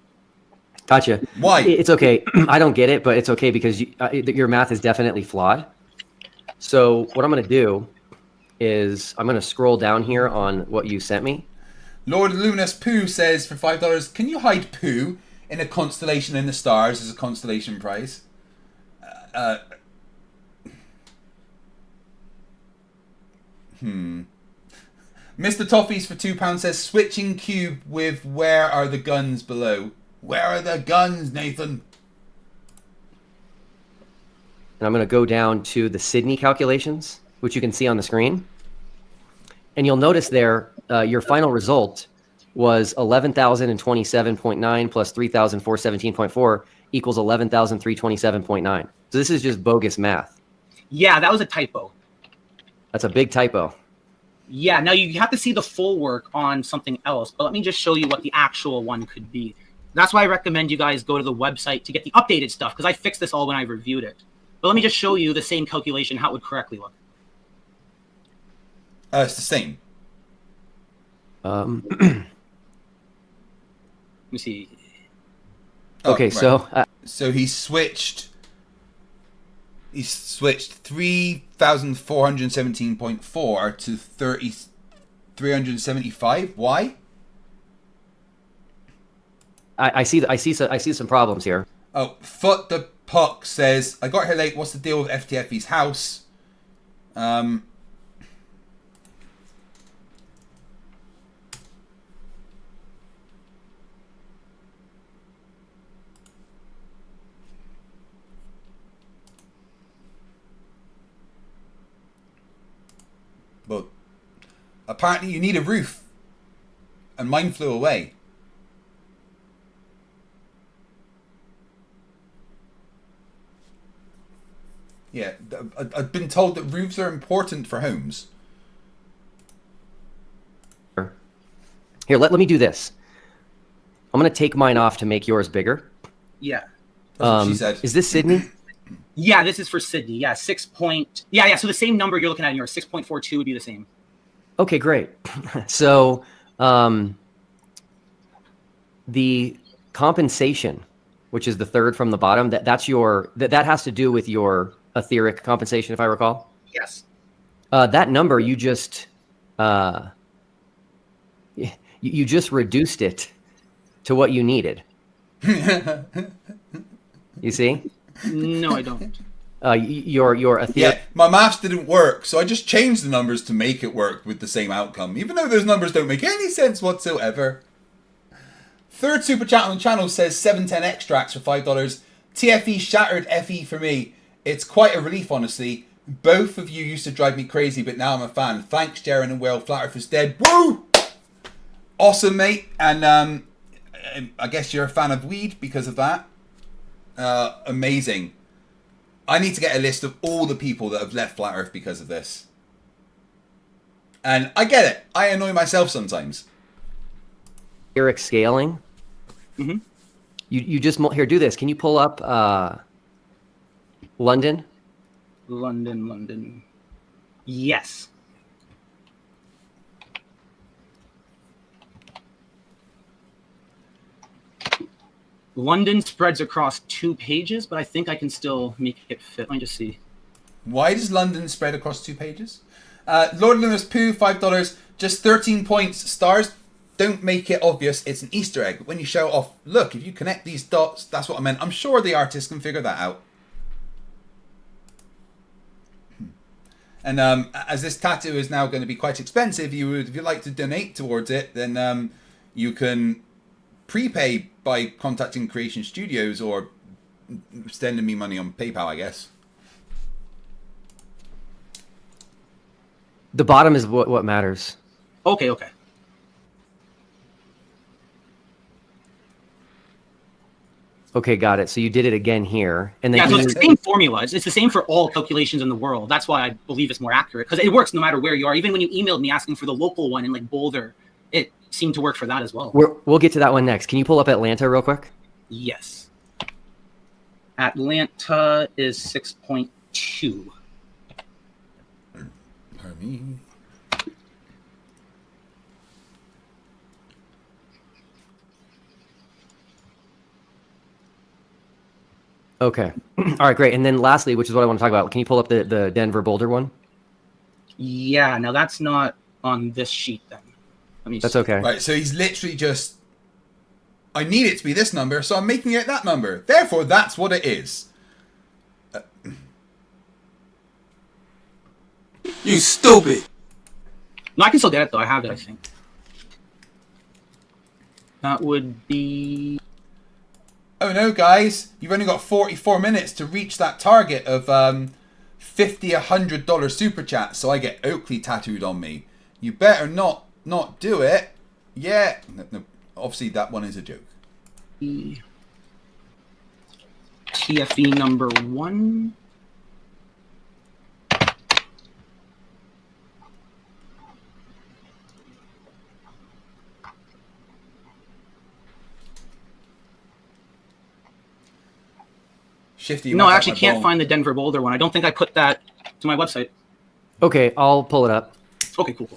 Gotcha. Why? It's okay. I don't get it, but it's okay because your math is definitely flawed. So what I'm going to do is I'm going to scroll down here on what you sent me. Lord Luminous Pooh says for $5, can you hide Pooh in a constellation in the stars as a constellation prize? Mr. Toffees for £2 says, switching cube with where are the guns below? Where are the guns, Nathan? and I'm going to go down to the Sydney calculations, which you can see on the screen. And you'll notice there, your final result was 11,027.9 plus 3,417.4 equals 11,327.9. So this is just bogus math. Yeah, that was a typo. That's a big typo. Yeah, now you have to see the full work on something else, but let me just show you what the actual one could be. That's why I recommend you guys go to the website to get the updated stuff, because I fixed this all when I reviewed it. But let me just show you the same calculation, how it would correctly look. It's the same. Let me see. Okay, right. So he switched 3,417.4 to 3,375. Why? I see some problems here. Oh, Foot the Puck says, I got here late. What's the deal with FTFE's house? But apparently you need a roof, and mine flew away. Yeah, I've been told that roofs are important for homes. Here, let me do this. I'm going to take mine off to make yours bigger. Yeah. That's what she said. Is this Sydney? Yeah, this is for Sydney. Yeah, yeah. So the same number you're looking at in yours, 6.42 would be the same. Okay, great. So the compensation, which is the third from the bottom, that has to do with your etheric compensation, if I recall. Yes. That number you just reduced it to what you needed. You see? No, I don't. Your etheric. Yeah, my maths didn't work, so I just changed the numbers to make it work with the same outcome, even though those numbers don't make any sense whatsoever. Third super chat on the channel says 710 extracts for $5. TFE shattered FE for me. It's quite a relief, honestly. Both of you used to drive me crazy, but now I'm a fan. Thanks, Jaren and Will. Flat Earth is dead. Woo! Awesome, mate. And I guess you're a fan of weed because of that. Amazing. I need to get a list of all the people that have left Flat Earth because of this. And I get it. I annoy myself sometimes. Etheric scaling. Mm-hmm. You just here, do this. Can you pull up London? London. Yes. London spreads across 2 pages, but I think I can still make it fit. Let me just see. Why does London spread across 2 pages? Lord Lunas Pooh, $5. Just 13 points. Stars don't make it obvious. It's an Easter egg. When you show off, look, if you connect these dots, that's what I meant. I'm sure the artist can figure that out. And as this tattoo is now going to be quite expensive, if you'd like to donate towards it, then you can prepay by contacting Creation Studios or sending me money on PayPal, I guess. The bottom is what matters. Okay. Okay, got it. So you did it again here, and then so it's the same formula. It's the same for all calculations in the world. That's why I believe it's more accurate, because it works no matter where you are. Even when you emailed me asking for the local one in like Boulder, it seemed to work for that as well. We'll get to that one next. Can you pull up Atlanta real quick? Yes. Atlanta is 6.2. Pardon me. Okay. All right, great. And then lastly, which is what I want to talk about, can you pull up the Denver Boulder one? Yeah, now that's not on this sheet then. That's okay. Right, so he's literally just, I need it to be this number, so I'm making it that number. Therefore, that's what it is. You stupid. No, I can still get it though. I have it, I think. That would be... Oh know, guys. You've only got 44 minutes to reach that target of $50, $100 super chat, so I get Oakley tattooed on me. You better not do it. Yeah. No, obviously, that one is a joke. TFE number 1. Shifty. No, I actually can't find the Denver Boulder one. I don't think I put that to my website. Okay, I'll pull it up. Okay, cool.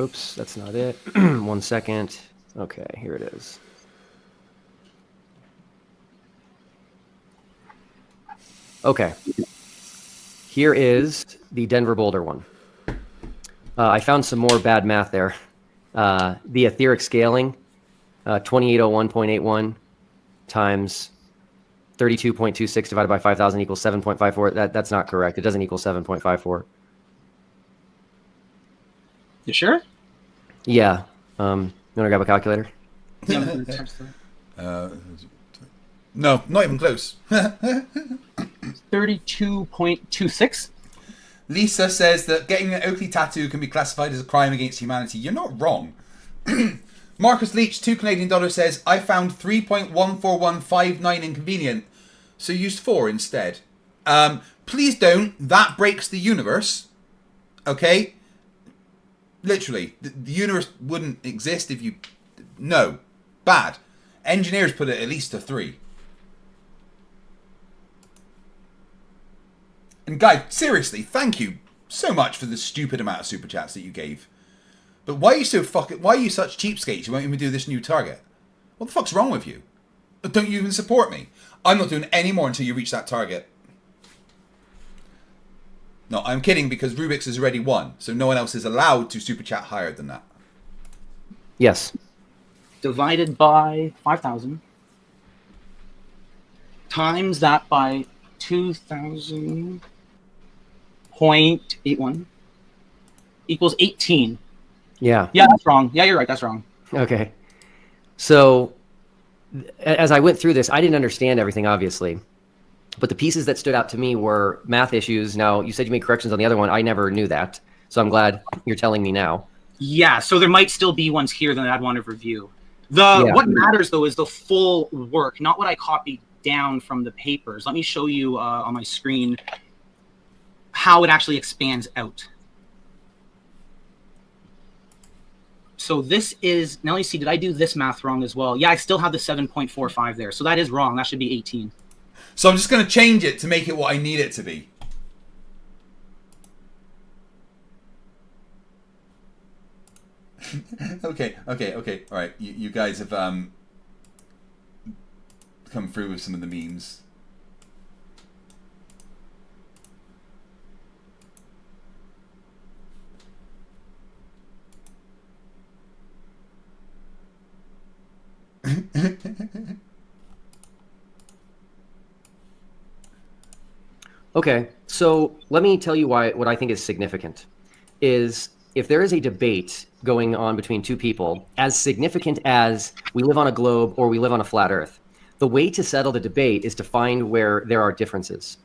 Oops, that's not it. 1 second. Okay, here it is. Okay. Here is the Denver Boulder one. I found some more bad math there. The etheric scaling, 2801.81 times 32.26 divided by 5,000 equals 7.54. That's not correct. It doesn't equal 7.54. You sure? Yeah. You want to grab a calculator? No, not even close. 32.26. Lisa says that getting an Oakley tattoo can be classified as a crime against humanity. You're not wrong. Marcus Leach, $2 says, I found 3.14159 inconvenient, so used 4 instead. Please don't. That breaks the universe. Okay? Literally. The universe wouldn't exist if you... No. Bad. Engineers put it at least a 3. And guy, seriously, thank you so much for the stupid amount of super chats that you gave. But why are you so why are you such cheapskates? You won't even do this new target. What the fuck's wrong with you? Don't you even support me? I'm not doing any more until you reach that target. No, I'm kidding, because Rubik's has already won, so no one else is allowed to super chat higher than that. Yes. Divided by 5,000. Times that by 2,000.81 equals 18. Yeah. Yeah, that's wrong. Yeah, you're right. That's wrong. Okay. So as I went through this, I didn't understand everything, obviously. But the pieces that stood out to me were math issues. Now, you said you made corrections on the other one. I never knew that. So I'm glad you're telling me now. Yeah, so there might still be ones here that I'd want to review. What matters, though, is the full work, not what I copied down from the papers. Let me show you on my screen how it actually expands out. So this is, now let me see, did I do this math wrong as well? Yeah, I still have the 7.45 there. So that is wrong. That should be 18. So I'm just going to change it to make it what I need it to be. Okay. All right, you guys have come through with some of the memes. Okay, so let me tell you what I think is significant is if there is a debate going on between two people, as significant as we live on a globe or we live on a flat earth, the way to settle the debate is to find where there are differences.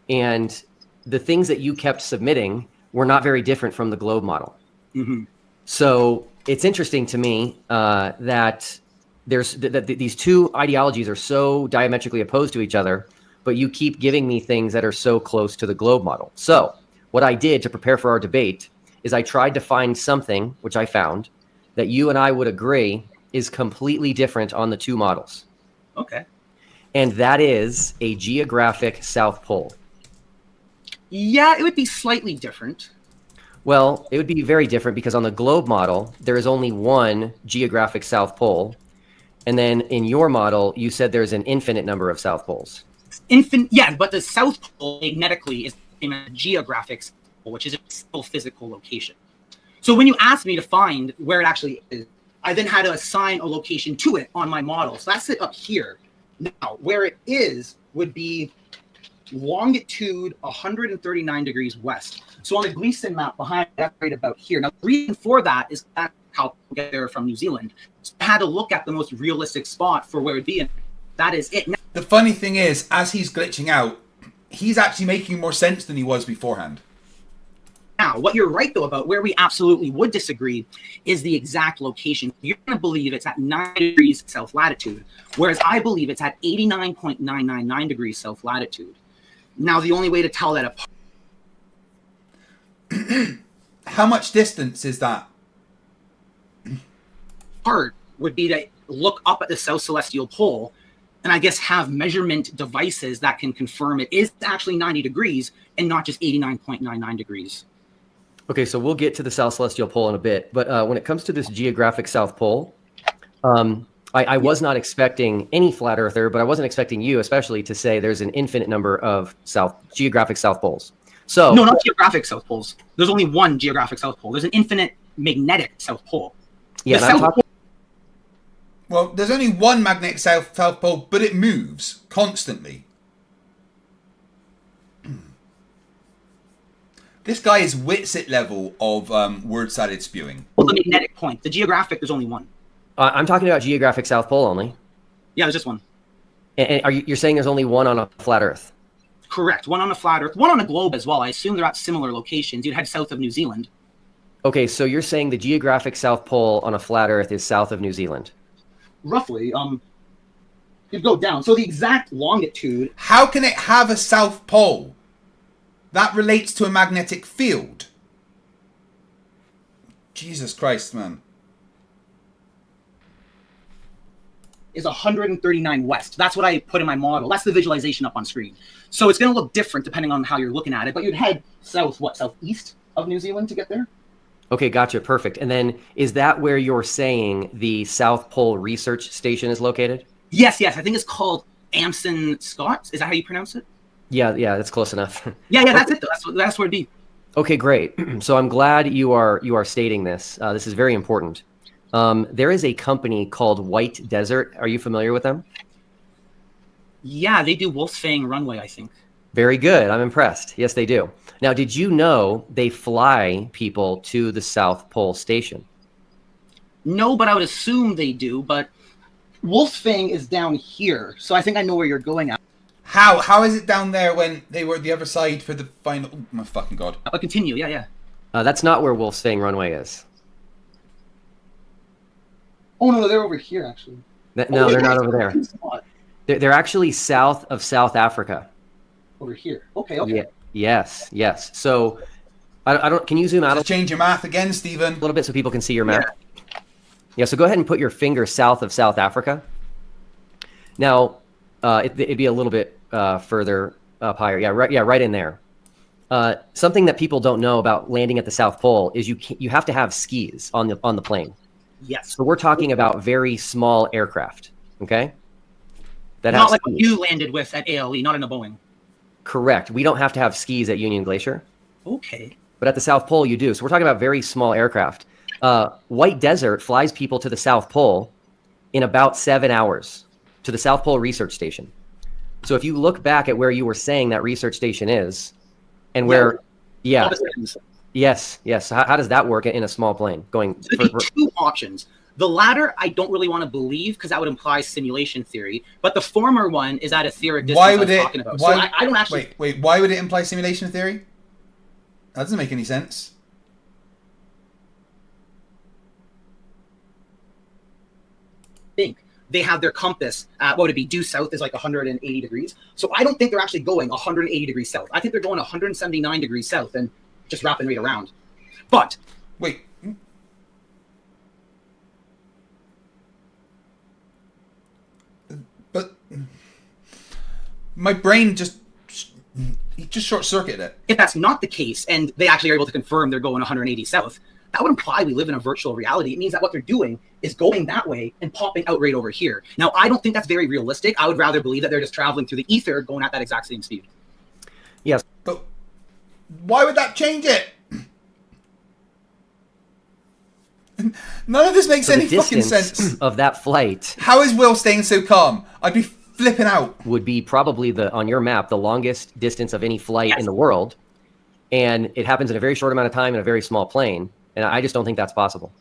And the things that you kept submitting were not very different from the globe model. Mm-hmm. So it's interesting to me that these two ideologies are so diametrically opposed to each other, but you keep giving me things that are so close to the globe model. So what I did to prepare for our debate is I tried to find something, which I found, that you and I would agree is completely different on the two models. Okay. And that is a geographic South Pole. Yeah, it would be slightly different. Well, it would be very different because on the globe model, there is only one geographic South Pole. And then in your model, you said there's an infinite number of South Poles. Yeah, but the South Pole magnetically is in a geographic South Pole, which is a still physical location. So when you asked me to find where it actually is, I then had to assign a location to it on my model. So that's it up here. Now, where it is would be longitude 139 degrees west. So on the Gleason map behind, that's right about here. Now, the reason for that is that's how people get there from New Zealand. So I had to look at the most realistic spot for where it would be. And That is it. The funny thing is, as he's glitching out, he's actually making more sense than he was beforehand. Now, what you're right, though, about where we absolutely would disagree is the exact location. You're going to believe it's at 9 degrees south latitude, whereas I believe it's at 89.999 degrees south latitude. Now, the only way to tell that apart... How much distance is that? Part would be to look up at the South Celestial Pole and I guess have measurement devices that can confirm it is actually 90 degrees and not just 89.99 degrees. Okay, so we'll get to the South Celestial Pole in a bit, but when it comes to this geographic South Pole, I was not expecting any flat earther, but I wasn't expecting you especially to say there's an infinite number of geographic South Poles. So no, not geographic South Poles. There's only one geographic South Pole. There's an infinite magnetic South Pole. Yeah, well, there's only one magnetic South Pole, but it moves constantly. This guy is Witsit level of word salad spewing. Well, the magnetic point. The geographic, there's only one. I'm talking about geographic South Pole only. Yeah, there's just one. And you're saying there's only one on a flat Earth? Correct. One on a flat Earth, one on a globe as well. I assume they're at similar locations. You'd head south of New Zealand. Okay, so you're saying the geographic South Pole on a flat Earth is south of New Zealand? Roughly. You'd go down. So the exact longitude... How can it have a South Pole? That relates to a magnetic field. Jesus Christ, man. Is 139 west. That's what I put in my model. That's the visualization up on screen. So it's going to look different depending on how you're looking at it. But you'd head south, southeast of New Zealand to get there? Okay, gotcha. Perfect. And then is that where you're saying the South Pole Research Station is located? Yes. I think it's called Amson Scott. Is that how you pronounce it? Yeah, that's close enough. Yeah, that's it. That's where it'd be. Okay, great. So I'm glad you are stating this. This is very important. There is a company called White Desert. Are you familiar with them? Yeah, they do Wolf's Fang runway, I think. Very good. I'm impressed. Yes, they do. Now, did you know they fly people to the South Pole Station? No, but I would assume they do. But Wolf's Fang is down here, so I think I know where you're going at. How is it down there when they were the other side for the final? Oh my fucking god! I'll continue. Yeah. That's not where Wolf's Fang runway is. Oh no, they're over here actually. No, they're not over there. They're actually south of South Africa. Over here. Okay. Yeah, yes. So, I don't. Can you zoom out? Just change your math again, Stephen. A little bit so people can see your map. Yeah. So go ahead and put your finger south of South Africa. Now, it'd be a little bit further up higher. Yeah, right in there. Something that people don't know about landing at the South Pole is you have to have skis on the plane. Yes. So we're talking about very small aircraft. Okay. That not like what you landed with at ALE, not in a Boeing. Correct. We don't have to have skis at Union Glacier. Okay. But at the South Pole, you do. So we're talking about very small aircraft. White Desert flies people to the South Pole in about 7 hours to the South Pole Research Station. So if you look back at where you were saying that research station is and where, yes. How does that work in a small plane going? So there'd be two options. The latter, I don't really want to believe because that would imply simulation theory. But the former one is at etheric distance. Why would it? Talking about. So I don't actually. Wait. Why would it imply simulation theory? That doesn't make any sense. Think they have their compass at, what would it be, due south is like 180 degrees. So I don't think they're actually going 180 degrees south. I think they're going 179 degrees south and just wrapping right around. But wait. But my brain just short-circuited it. If that's not the case and they actually are able to confirm they're going 180 south, that would imply we live in a virtual reality. It means that what they're doing is going that way and popping out right over here. Now, I don't think that's very realistic. I would rather believe that they're just traveling through the ether going at that exact same speed. Yes. But why would that change it? None of this makes any fucking sense. Of that flight. How is Will staying so calm? I'd be flipping out. Would be probably on your map, the longest distance of any flight in the world. And it happens in a very short amount of time in a very small plane. And I just don't think that's possible.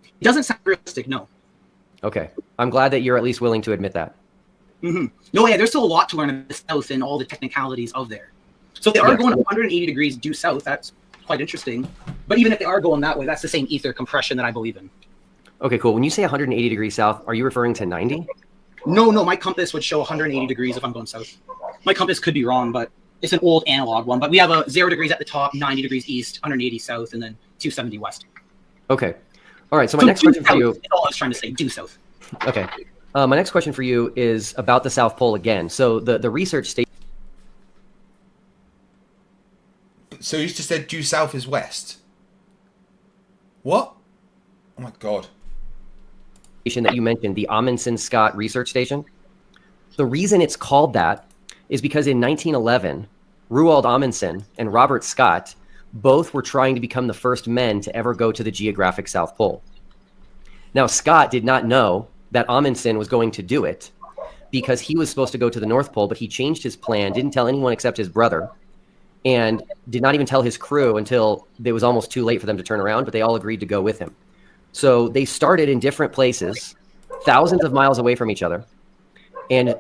It doesn't sound realistic, no. Okay. I'm glad that you're at least willing to admit that. No, yeah, there's still a lot to learn about the South and all the technicalities of there. So if they are going 180 degrees due south, that's quite interesting. But even if they are going that way, that's the same ether compression that I believe in. Okay, cool. When you say 180 degrees south, are you referring to 90? No, my compass would show 180 degrees if I'm going south. My compass could be wrong, but it's an old analog one. But we have a 0 degrees at the top, 90 degrees east, 180 south, and then 270 west. Okay. All right, so my next question for you... That's all I was trying to say, due south. Okay. My next question for you is about the South Pole again. So the research station... So you just said due south is west. What? Oh my god. That you mentioned, the Amundsen-Scott Research Station. The reason it's called that is because in 1911, Roald Amundsen and Robert Scott both were trying to become the first men to ever go to the geographic South Pole. Now, Scott did not know that Amundsen was going to do it because he was supposed to go to the North Pole, but he changed his plan, didn't tell anyone except his brother, and did not even tell his crew until it was almost too late for them to turn around, but they all agreed to go with him. So they started in different places, thousands of miles away from each other, and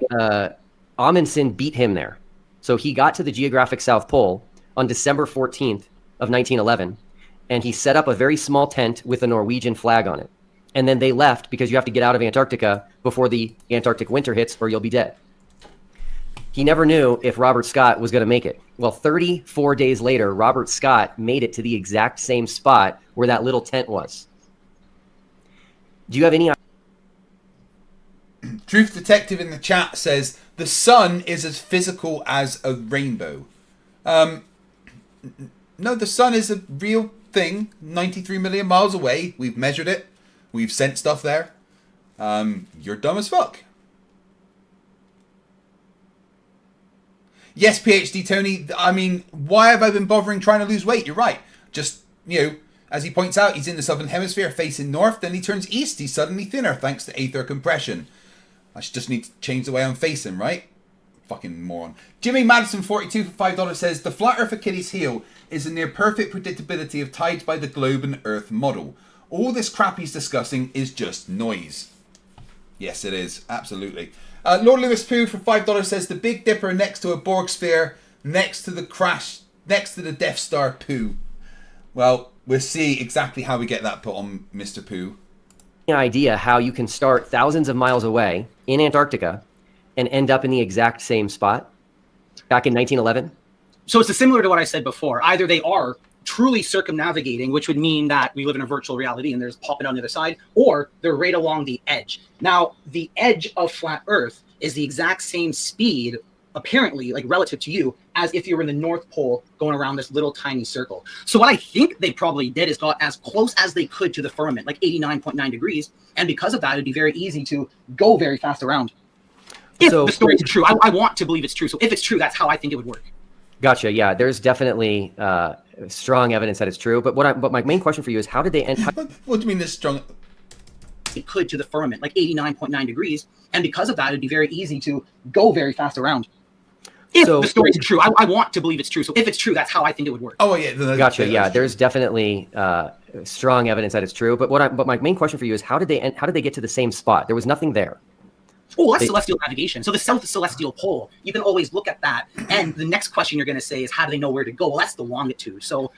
Amundsen beat him there. So he got to the geographic South Pole on December 14th of 1911, and he set up a very small tent with a Norwegian flag on it. And then they left because you have to get out of Antarctica before the Antarctic winter hits or you'll be dead. He never knew if Robert Scott was going to make it. Well, 34 days later, Robert Scott made it to the exact same spot where that little tent was. Do you have any... Truth Detective in the chat says, the sun is as physical as a rainbow. No, the sun is a real thing, 93 million miles away. We've measured it. We've sent stuff there. You're dumb as fuck. Yes, PhD Tony. I mean, why have I been bothering trying to lose weight? You're right. Just, as he points out, he's in the southern hemisphere facing north. Then he turns east. He's suddenly thinner thanks to aether compression. I just need to change the way I'm facing, right? Fucking moron. Jimmy Madison 42 for $5 says, the flat earth Achilles heel is a near perfect predictability of tides by the globe and earth model. All this crap he's discussing is just noise. Yes, it is. Absolutely. Lord Lewis Pooh for $5 says, the Big Dipper next to a Borg sphere, next to the Death Star Pooh. Well, we'll see exactly how we get that put on Mr. Pooh. Idea how you can start thousands of miles away in Antarctica and end up in the exact same spot back in 1911? So it's similar to what I said before. Either they are truly circumnavigating, which would mean that we live in a virtual reality and there's popping on the other side, or they're right along the edge. Now, the edge of flat Earth is the exact same speed, apparently, like relative to you, as if you were in the North Pole going around this little tiny circle. So what I think they probably did is got as close as they could to the firmament, like 89.9 degrees. And because of that, it'd be very easy to go very fast around. If the story is true, I want to believe it's true. So if it's true, that's how I think it would work. Gotcha. Yeah, there's definitely strong evidence that it's true. But my main question for you is, how did they end? What do you mean there's strong? It could to the firmament, like 89.9 degrees. And because of that, it'd be very easy to go very fast around. If the story is true, I want to believe it's true. So if it's true, that's how I think it would work. Oh yeah, gotcha. Yeah, there's definitely strong evidence that it's true. But my main question for you is, how did they get to the same spot? There was nothing there. Oh, that's celestial navigation. So the south celestial pole, you can always look at that. And the next question you're going to say is, how do they know where to go? Well, that's the longitude. So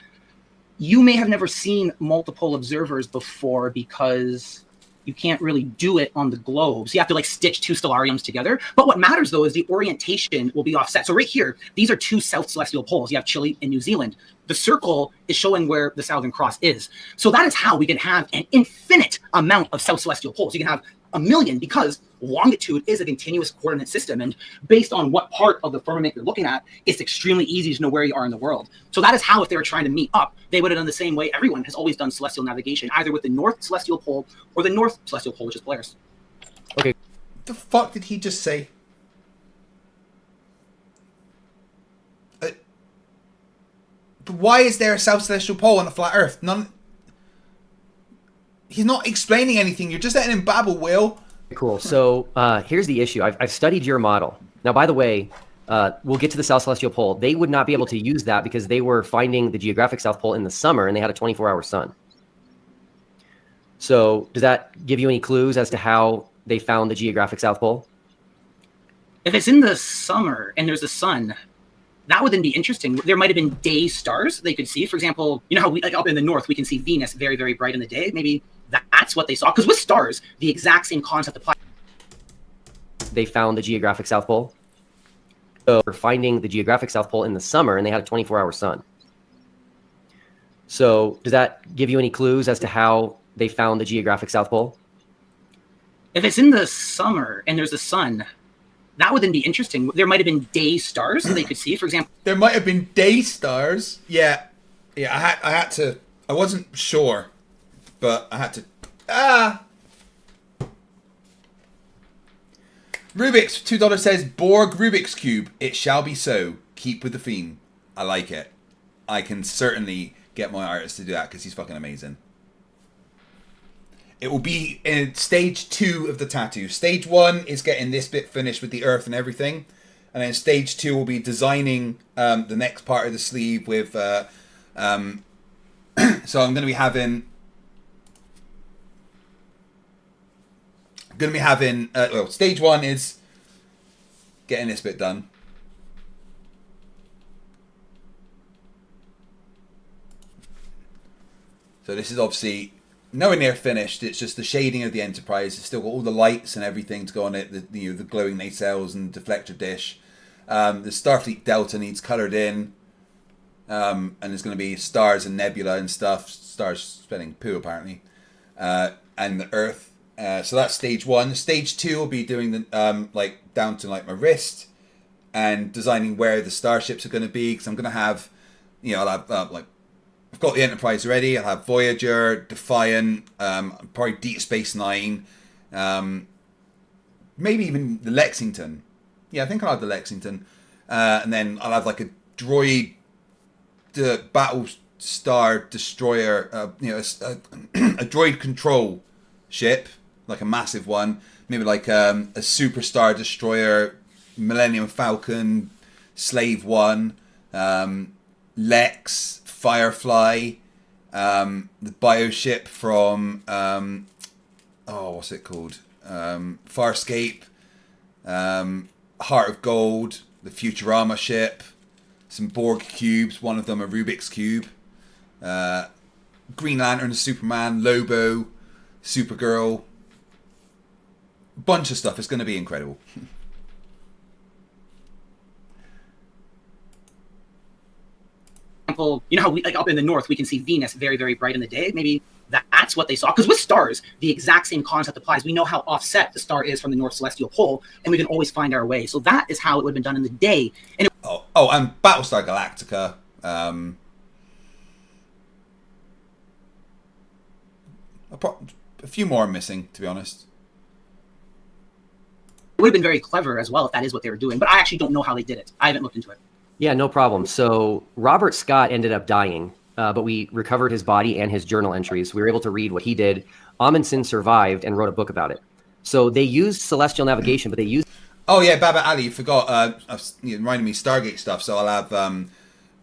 you may have never seen multiple observers before because you can't really do it on the globe. So you have to stitch two stellariums together. But what matters though is the orientation will be offset. So right here, these are two south celestial poles. You have Chile and New Zealand. The circle is showing where the Southern Cross is. So that is how we can have an infinite amount of south celestial poles. You can have a million because longitude is a continuous coordinate system. And based on what part of the firmament you're looking at, it's extremely easy to know where you are in the world. So that is how, if they were trying to meet up, they would have done the same way everyone has always done celestial navigation, either with the north celestial pole or the north celestial pole, which is Polaris. Okay. What the fuck did he just say? But why is there a south celestial pole on a flat Earth? He's not explaining anything. You're just letting him babble, Will. Cool. So here's the issue. I've studied your model. Now, by the way, we'll get to the South Celestial Pole. They would not be able to use that because they were finding the geographic South Pole in the summer and they had a 24-hour sun. So does that give you any clues as to how they found the geographic South Pole? If it's in the summer and there's a sun, that would then be interesting. There might have been day stars they could see. For example, you know how like up in the north, we can see Venus very, very bright in the day. Maybe that's what they saw. Because with stars, the exact same concept applies. They found the geographic South Pole. So we're finding the geographic South Pole in the summer, and they had a 24-hour sun. So does that give you any clues as to how they found the geographic South Pole? If it's in the summer and there's a sun, that would then be interesting. There might have been day stars they could see. For example, there might have been day stars. Yeah. I had to. I wasn't sure, but I had to. Rubik's $2 says Borg Rubik's Cube. It shall be so. Keep with the theme. I like it. I can certainly get my artist to do that because he's fucking amazing. It will be in stage 2 of the tattoo. Stage 1 is getting this bit finished with the earth and everything, and then stage 2 will be designing the next part of the sleeve with. So I'm going to be having. Well, stage 1 is getting this bit done. So this is obviously nowhere near finished. It's just the shading of the Enterprise. It's still got all the lights and everything to go on it. The glowing nacelles and deflector dish. The Starfleet Delta needs coloured in. And there's going to be stars and nebula and stuff. Stars spelling poo apparently. And the Earth. So that's stage 1. Stage 2 will be doing the like down to like my wrist and designing where the starships are going to be, because I'm going to have, I'll have like I've got the Enterprise ready. I'll have Voyager, Defiant, probably Deep Space Nine, maybe even the Lexington. Yeah, I think I'll have the Lexington, and then I'll have like a droid, the Battlestar Destroyer, a droid control ship. Like a massive one, maybe like a Superstar Destroyer, Millennium Falcon, Slave One, Lex, Firefly, the bioship from what's it called? Farscape, Heart of Gold, the Futurama ship, some Borg cubes, one of them a Rubik's Cube, Green Lantern, Superman, Lobo, Supergirl. Bunch of stuff. It's going to be incredible. You know how like up in the north, we can see Venus very, very bright in the day. Maybe that's what they saw. Because with stars, the exact same concept applies. We know how offset the star is from the North Celestial Pole, and we can always find our way. So that is how it would have been done in the day. And and Battlestar Galactica. A few more are missing, to be honest. It would have been very clever as well if that is what they were doing, but I actually don't know how they did it. I haven't looked into it. Yeah, no problem. So Robert Scott ended up dying, but we recovered his body and his journal entries. We were able to read what he did. Amundsen survived and wrote a book about it. So they used celestial navigation, but they used... Oh yeah, Baba Ali, you forgot. Reminded me Stargate stuff. So I'll have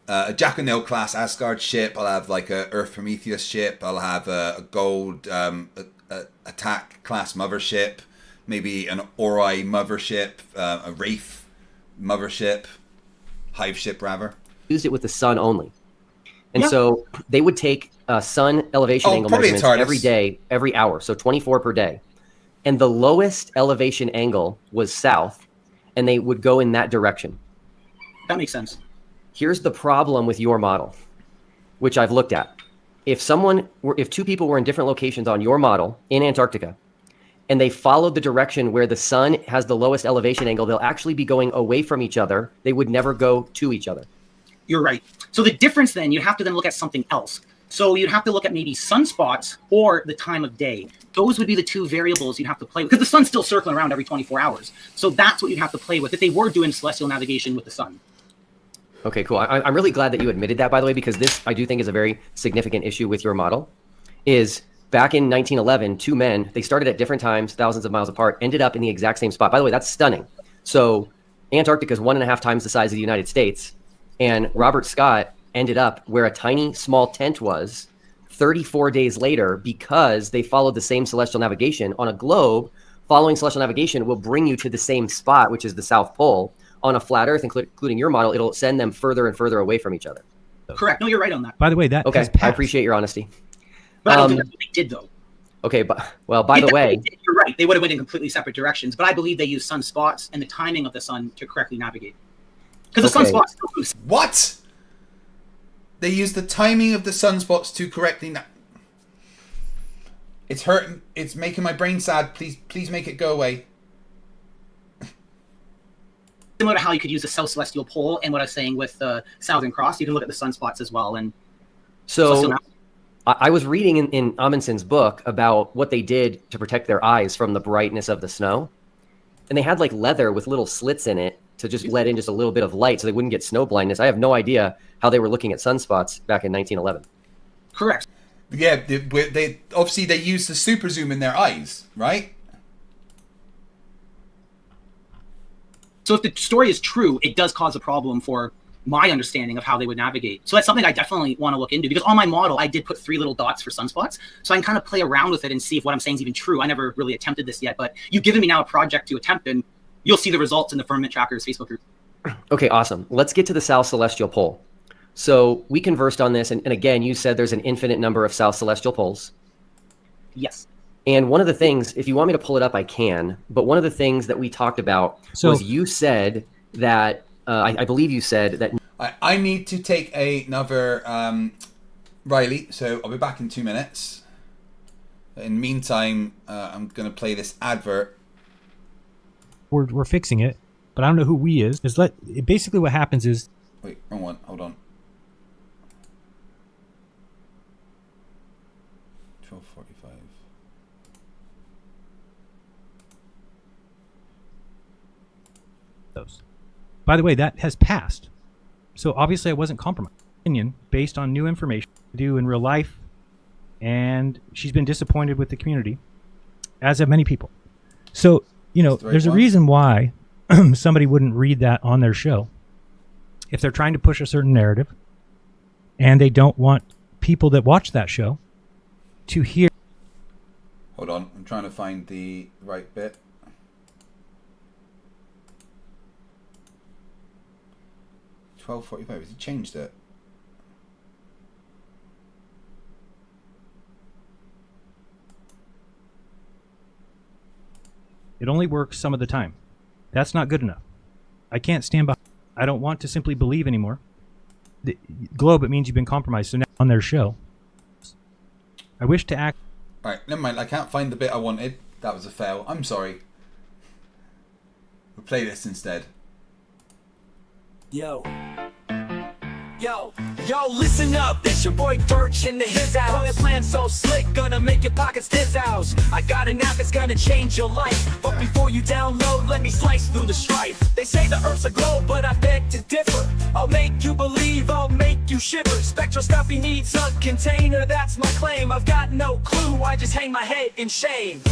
a Jack O'Neill class Asgard ship. I'll have like a Earth Prometheus ship. I'll have a gold attack class mothership. Maybe an Ori mothership, a Wraith mothership, hive ship rather. Used it with the sun only. And so they would take sun elevation angle measurements every day, every hour. So 24 per day. And the lowest elevation angle was south, and they would go in that direction. That makes sense. Here's the problem with your model, which I've looked at. If two people were in different locations on your model in Antarctica, and they followed the direction where the sun has the lowest elevation angle, they'll actually be going away from each other. They would never go to each other. You're right. So the difference then, you'd have to then look at something else. So you'd have to look at maybe sunspots or the time of day. Those would be the two variables you'd have to play with, because the sun's still circling around every 24 hours. So that's what you'd have to play with if they were doing celestial navigation with the sun. Okay, cool. I'm really glad that you admitted that, by the way, because this, I do think, is a very significant issue with your model. Is back in 1911, two men, they started at different times, thousands of miles apart, ended up in the exact same spot. By the way, that's stunning. So Antarctica is 1.5 times the size of the United States. And Robert Scott ended up where a tiny, small tent was 34 days later because they followed the same celestial navigation on a globe following celestial navigation will bring you to the same spot, which is the South Pole. On a flat Earth, including your model, it'll send them further and further away from each other. Correct. No, you're right on that. By the way, that okay. has passed. I appreciate your honesty. But I don't think that's what they did, though. Okay, but well, by the way, you're right. They would have went in completely separate directions. But I believe they used sunspots and the timing of the sun to correctly navigate. Because the sunspots still lose. What? They use the timing of the sunspots to correctly. It's hurting. It's making my brain sad. Please make it go away. Similar to how you could use the South Celestial Pole and what I was saying with the Southern Cross, you can look at the sunspots as well. And so I was reading in Amundsen's book about what they did to protect their eyes from the brightness of the snow, and they had like leather with little slits in it to just let in just a little bit of light so they wouldn't get snow blindness. I have no idea how they were looking at sunspots back in 1911. Correct. Yeah, they obviously they used the super zoom in their eyes, right? So if the story is true, it does cause a problem for my understanding of how they would navigate. So that's something I definitely want to look into, because on my model, I did put 3 little dots for sunspots. So I can kind of play around with it and see if what I'm saying is even true. I never really attempted this yet, but you've given me now a project to attempt, and you'll see the results in the Firmament Trackers Facebook group. Okay, awesome. Let's get to the South Celestial Pole. So we conversed on this, and again, you said there's an infinite number of South Celestial Poles. Yes. And one of the things, if you want me to pull it up, I can. But one of the things that we talked about was you said that, I believe you said that... I need to take another Riley, so I'll be back in 2 minutes. In the meantime, I'm going to play this advert. We're fixing it, but I don't know who we is. Basically what happens is... Wait, wrong one. Hold on. 12:45. Those. By the way, that has passed. So obviously I wasn't compromised. Opinion based on new information to do in real life, and she's been disappointed with the community, as have many people. So, you know, there's a reason why somebody wouldn't read that on their show. If they're trying to push a certain narrative and they don't want people that watch that show to hear. Hold on, I'm trying to find the right bit. $12.45. Has he changed it? It only works some of the time. That's not good enough. I can't stand by. I don't want to simply believe anymore. The Globe, it means you've been compromised. So now on their show, I wish to act. All right, never mind. I can't find the bit I wanted. That was a fail. I'm sorry. We'll play this instead. Yo, listen up, it's your boy Birch in the his house. My plan so slick, gonna make your pockets his house. I got an app that's gonna change your life, but before you download, let me slice through the strife. They say the earth's a globe, but I beg to differ. I'll make you believe, I'll make you shiver. Spectroscopy needs a container, that's my claim. I've got no clue, I just hang my head in shame.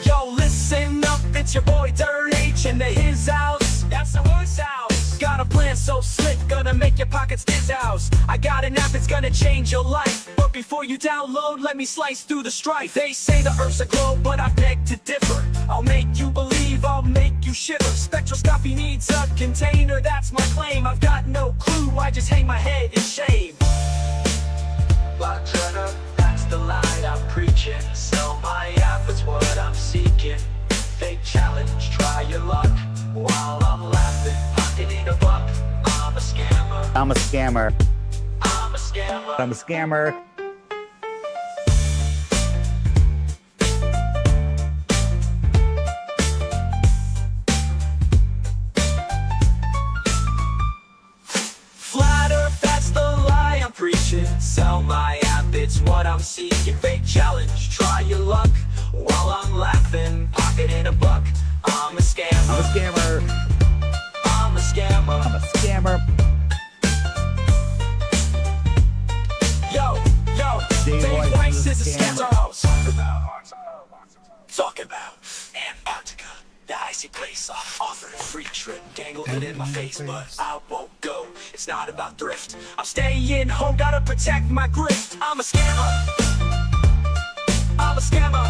Yo, listen up, it's your boy Dirt H in the his house. That's the horse house. Got a plan so slick, gonna make your pockets his house. I got an app that's gonna change your life, but before you download, let me slice through the strife. They say the earth's a globe, but I beg to differ. I'll make you believe, I'll make you shiver. Spectroscopy needs a container, that's my claim. I've got no clue, I just hang my head in shame. Black Turner, that's the line I'm preaching. Sell my app, it's what I'm seeking. Fake challenge, try your luck. While I'm laughing, pocketing a buck. I'm a scammer. I'm a scammer. I'm a scammer. I'm a scammer. Flat Earth, that's the lie I'm preaching. Sell my app, it's what I'm seeking. Fake challenge, try your luck. While I'm laughing, pocketing a buck. I'm a scammer. I'm a scammer. I'm a scammer. I'm a scammer. Yo, Dave Weiss is a scammer. Talk about Antarctica, the icy place. Offer a free trip, dangle it in my face, but I won't go. It's it's not about thrift. I'm staying home, gotta protect my grift. I'm a scammer. I'm a scammer.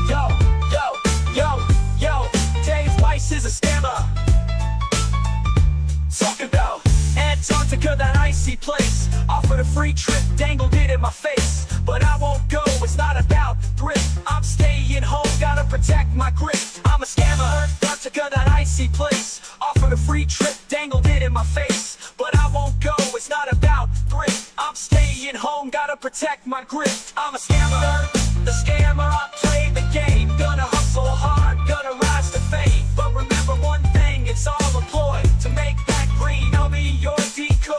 Yo, yo, yo, yo. Dave Weiss is a scammer. Talk about Antarctica, that icy place. Offered a free trip, dangled it in my face. But I won't go, it's not about thrift. I'm staying home, gotta protect my grift. I'm a scammer. Antarctica, that icy place. Offered a free trip, dangled it in my face. But I won't go, it's not about thrift. I'm staying home, gotta protect my grift. I'm a scammer. The scammer, I play the game. Gonna hustle hard, gonna rise to fame. But remember one thing, it's all a ploy. To make that green, I'll be your decoy.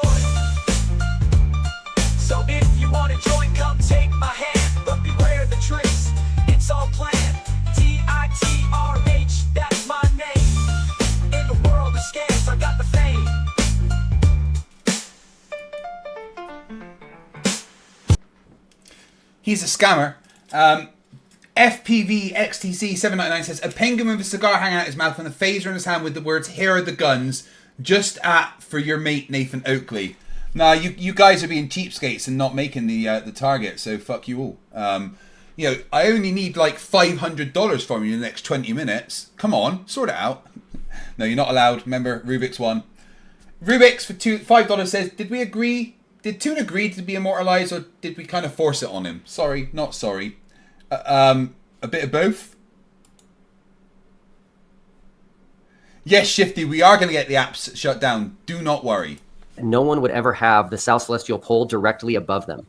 So if you wanna join, come take my hand. But beware the tricks, it's all planned. T-I-T-R-H, that's my name. In the world of scams, I got the fame. He's a scammer. FPV XTC 799 says, a penguin with a cigar hanging out his mouth and a phaser in his hand with the words, here are the guns, just for your mate Nathan Oakley. Nah, you guys are being cheapskates and not making the target, so fuck you all. You know, I only need like $500 from you in the next 20 minutes. Come on, sort it out. No, you're not allowed. Remember, Rubik's won. Rubik's for $5 says, did we agree? Did Toon agree to be immortalized, or did we kind of force it on him? Sorry, not sorry. A bit of both. Yes, Shifty, we are going to get the apps shut down. Do not worry. No one would ever have the South Celestial Pole directly above them.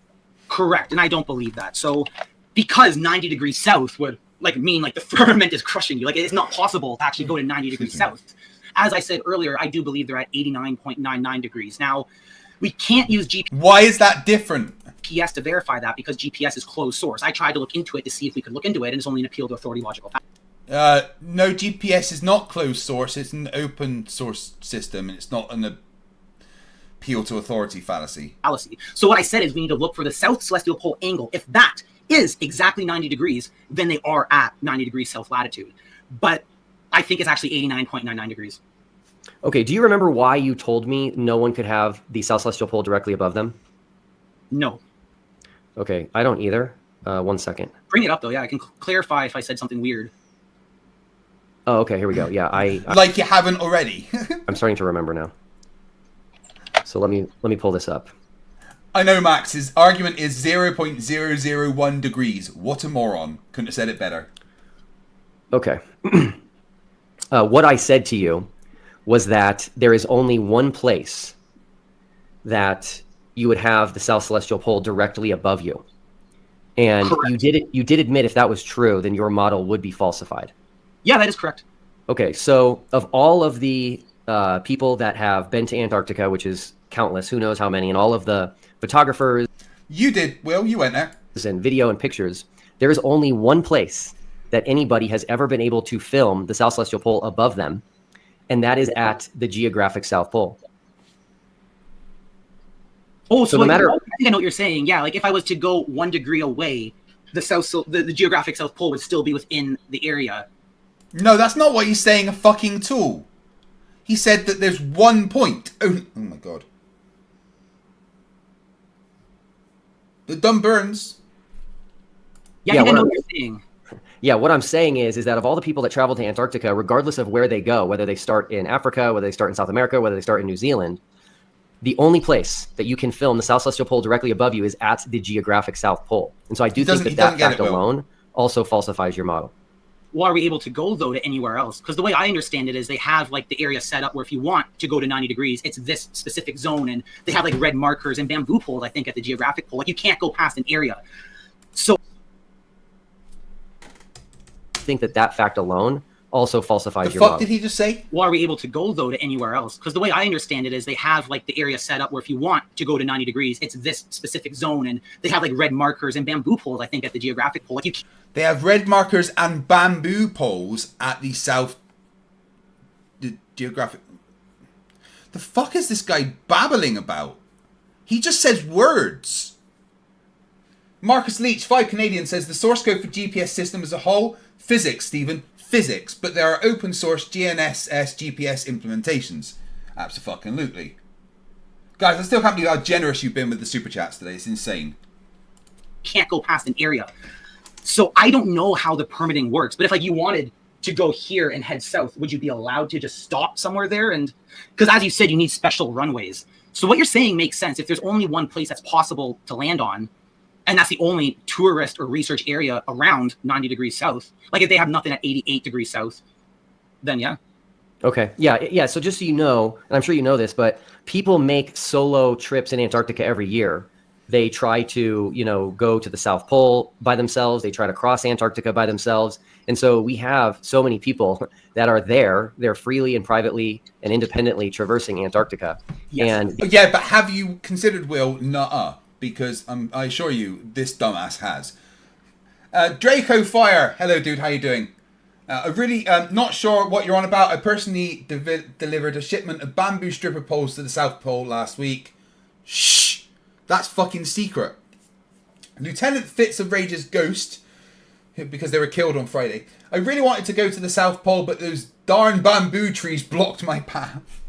Correct, and I don't believe that. So, because 90 degrees south would mean the firmament is crushing you. Like, it's not possible to actually go to 90 degrees south. As I said earlier, I do believe they're at 89.99 degrees. Now, we can't use GPS. Why is that different? GPS to verify that, because GPS is closed source. I tried to look into it to see if we could look into it, and it's only an appeal to authority logical fact. No, GPS is not closed source. It's an open source system, and it's not an appeal to authority fallacy. So what I said is we need to look for the South Celestial Pole angle. If that is exactly 90 degrees, then they are at 90 degrees south latitude. But I think it's actually 89.99 degrees. Okay, do you remember why you told me no one could have the South Celestial Pole directly above them? No. Okay, I don't either. 1 second. Bring it up, though. Yeah, I can clarify if I said something weird. Oh, okay, here we go. Yeah, I like you haven't already. I'm starting to remember now. So let me pull this up. I know Max's argument is 0.001 degrees. What a moron. Couldn't have said it better. Okay. What I said to you was that there is only one place that you would have the South Celestial Pole directly above you. And correct. You did admit if that was true, then your model would be falsified. Yeah, that is correct. Okay, so of all of the people that have been to Antarctica, which is countless, who knows how many, and all of the photographers. You did, Will, you went there. And video and pictures, there is only one place that anybody has ever been able to film the South Celestial Pole above them, and that is at the geographic South Pole. Oh, so no matter, I think I know what you're saying. Yeah, like if I was to go 1 degree away, the geographic South Pole would still be within the area. No, that's not what he's saying at all. He said that there's 1 point. Oh my god. The dumb burns. Yeah, I think I know what you're saying. Yeah, what I'm saying is that of all the people that travel to Antarctica, regardless of where they go, whether they start in Africa, whether they start in South America, whether they start in New Zealand, the only place that you can film the South Celestial Pole directly above you is at the geographic South Pole. And so I do think that fact alone also falsifies your model. Well, are we able to go, though, to anywhere else? Because the way I understand it is they have, like, the area set up where if you want to go to 90 degrees, it's this specific zone. And they have, like, red markers and bamboo poles, I think, at the geographic pole. Like, you can't go past an area. So I think that fact alone also falsifies your model. The fuck did he just say? Well, are we able to go, though, to anywhere else? Because the way I understand it is they have, like, the area set up where if you want to go to 90 degrees, it's this specific zone. And they have, like, red markers and bamboo poles, I think, at the geographic pole. Like, you can't. They have red markers and bamboo poles at the geographic. The fuck is this guy babbling about? He just says words. Marcus Leach, 5 Canadian, says the source code for GPS system as a whole, physics, Stephen, physics, but there are open source GNSS GPS implementations. Absolutely. Guys, I still can't believe how generous you've been with the super chats today. It's insane. Can't go past an area. So I don't know how the permitting works, but if like you wanted to go here and head south, would you be allowed to just stop somewhere there? And because as you said, you need special runways. So what you're saying makes sense. If there's only one place that's possible to land on, and that's the only tourist or research area around 90 degrees south, like if they have nothing at 88 degrees south, then yeah. Okay. Yeah. So just so you know, and I'm sure you know this, but people make solo trips in Antarctica every year. They try to, go to the South Pole by themselves. They try to cross Antarctica by themselves. And so we have so many people that are there. They're freely and privately and independently traversing Antarctica. Yes. And yeah, but have you considered, Will, nuh-uh? Because I assure you, this dumbass has. Draco Fire. Hello, dude. How you doing? I really not sure what you're on about. I personally delivered a shipment of bamboo stripper poles to the South Pole last week. Shh! That's fucking secret. Lieutenant Fitz of Rage's ghost, because they were killed on Friday. I really wanted to go to the South Pole, but those darn bamboo trees blocked my path.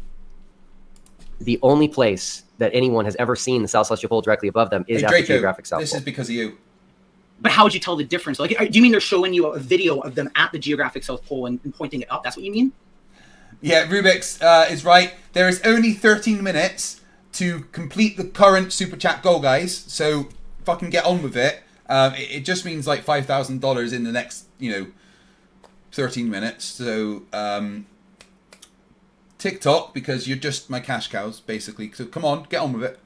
the only place that anyone has ever seen the South Celestial Pole directly above them is at the Geographic South Pole. This is because of you. But how would you tell the difference? Like, do you mean they're showing you a video of them at the Geographic South Pole and pointing it up? That's what you mean? Yeah, Rubik's is right. There is only 13 minutes to complete the current Super Chat goal, guys. So fucking get on with it. It just means like $5,000 in the next, 13 minutes. So TikTok, because you're just my cash cows, basically. So come on, get on with it.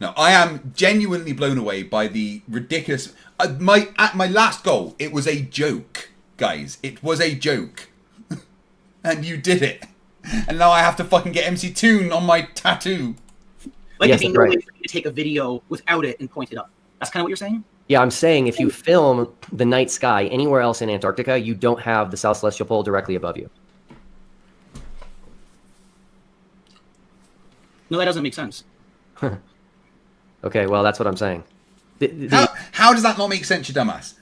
Now, I am genuinely blown away by the ridiculous... At my last goal, it was a joke, guys. It was a joke. And you did it. And now I have to fucking get MC Toon on my tattoo. Like, yes, there's no way for you to take a video without it and point it up. That's kind of what you're saying? Yeah, I'm saying if you film the night sky anywhere else in Antarctica, you don't have the South Celestial Pole directly above you. No, that doesn't make sense. Okay, well, that's what I'm saying. How does that not make sense, you dumbass?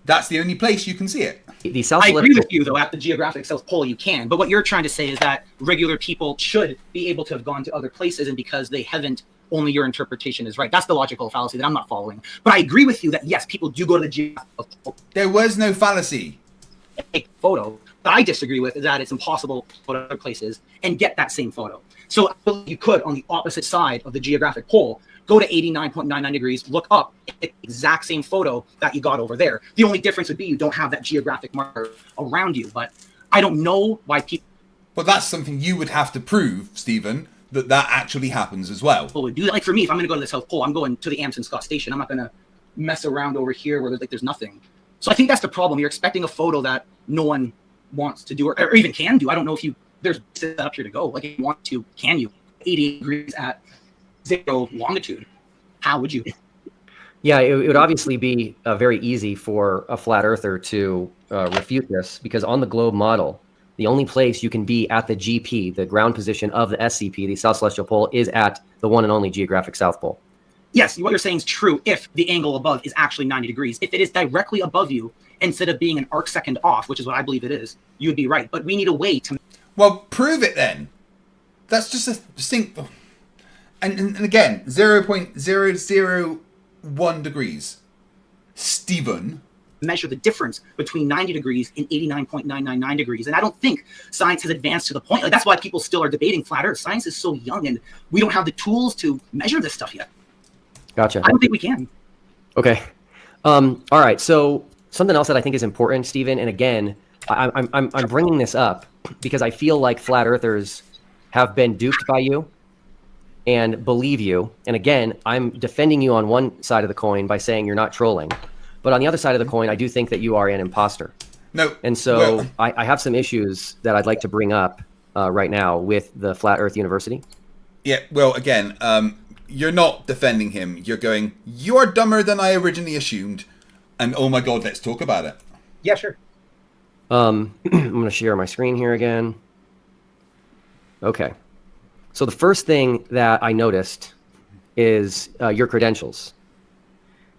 That's the only place you can see it. I agree with you, though. At the Geographic South Pole, you can. But what you're trying to say is that regular people should be able to have gone to other places, and because they haven't, only your interpretation is right. That's the logical fallacy that I'm not following. But I agree with you that, yes, people do go to the Geographic South Pole. There was no fallacy. Take a photo. What I disagree with is that it's impossible to go to other places and get that same photo. So you could, on the opposite side of the Geographic Pole, go to 89.99 degrees, look up, get the exact same photo that you got over there. The only difference would be you don't have that geographic marker around you. But I don't know why people... But that's something you would have to prove, Stephen, that actually happens as well. People would do that. Like for me, if I'm going to go to the South Pole, I'm going to the Amundsen Scott Station. I'm not going to mess around over here where there's nothing. So I think that's the problem. You're expecting a photo that no one wants to do or even can do. I don't know if there's set up here to go. Like if you want to, can you? 80 degrees at 0 longitude. How would you? Yeah, it would obviously be very easy for a flat earther to refute this, because on the globe model, the only place you can be at the GP, the ground position of the SCP, the South Celestial Pole, is at the one and only Geographic South Pole. Yes, what you're saying is true if the angle above is actually 90 degrees. If it is directly above you, instead of being an arc second off, which is what I believe it is, you would be right. But we need a way to... Well, prove it then. That's just a distinct... And again, 0.001 degrees. Stephen. Measure the difference between 90 degrees and 89.999 degrees. And I don't think science has advanced to the point. Like, that's why people still are debating flat Earth. Science is so young, and we don't have the tools to measure this stuff yet. Gotcha. I don't think we can. Okay. All right. So something else that I think is important, Stephen, and again, I'm bringing this up because I feel like flat earthers have been duped by you and believe you. And again, I'm defending you on one side of the coin by saying you're not trolling. But on the other side of the coin, I do think that you are an imposter. No. And so I have some issues that I'd like to bring up right now with the Flat Earth University. Yeah, well, again, you're not defending him. You're going, you're dumber than I originally assumed. And oh my God, let's talk about it. Yeah, sure. I'm going to share my screen here again. Okay. So the first thing that I noticed is your credentials.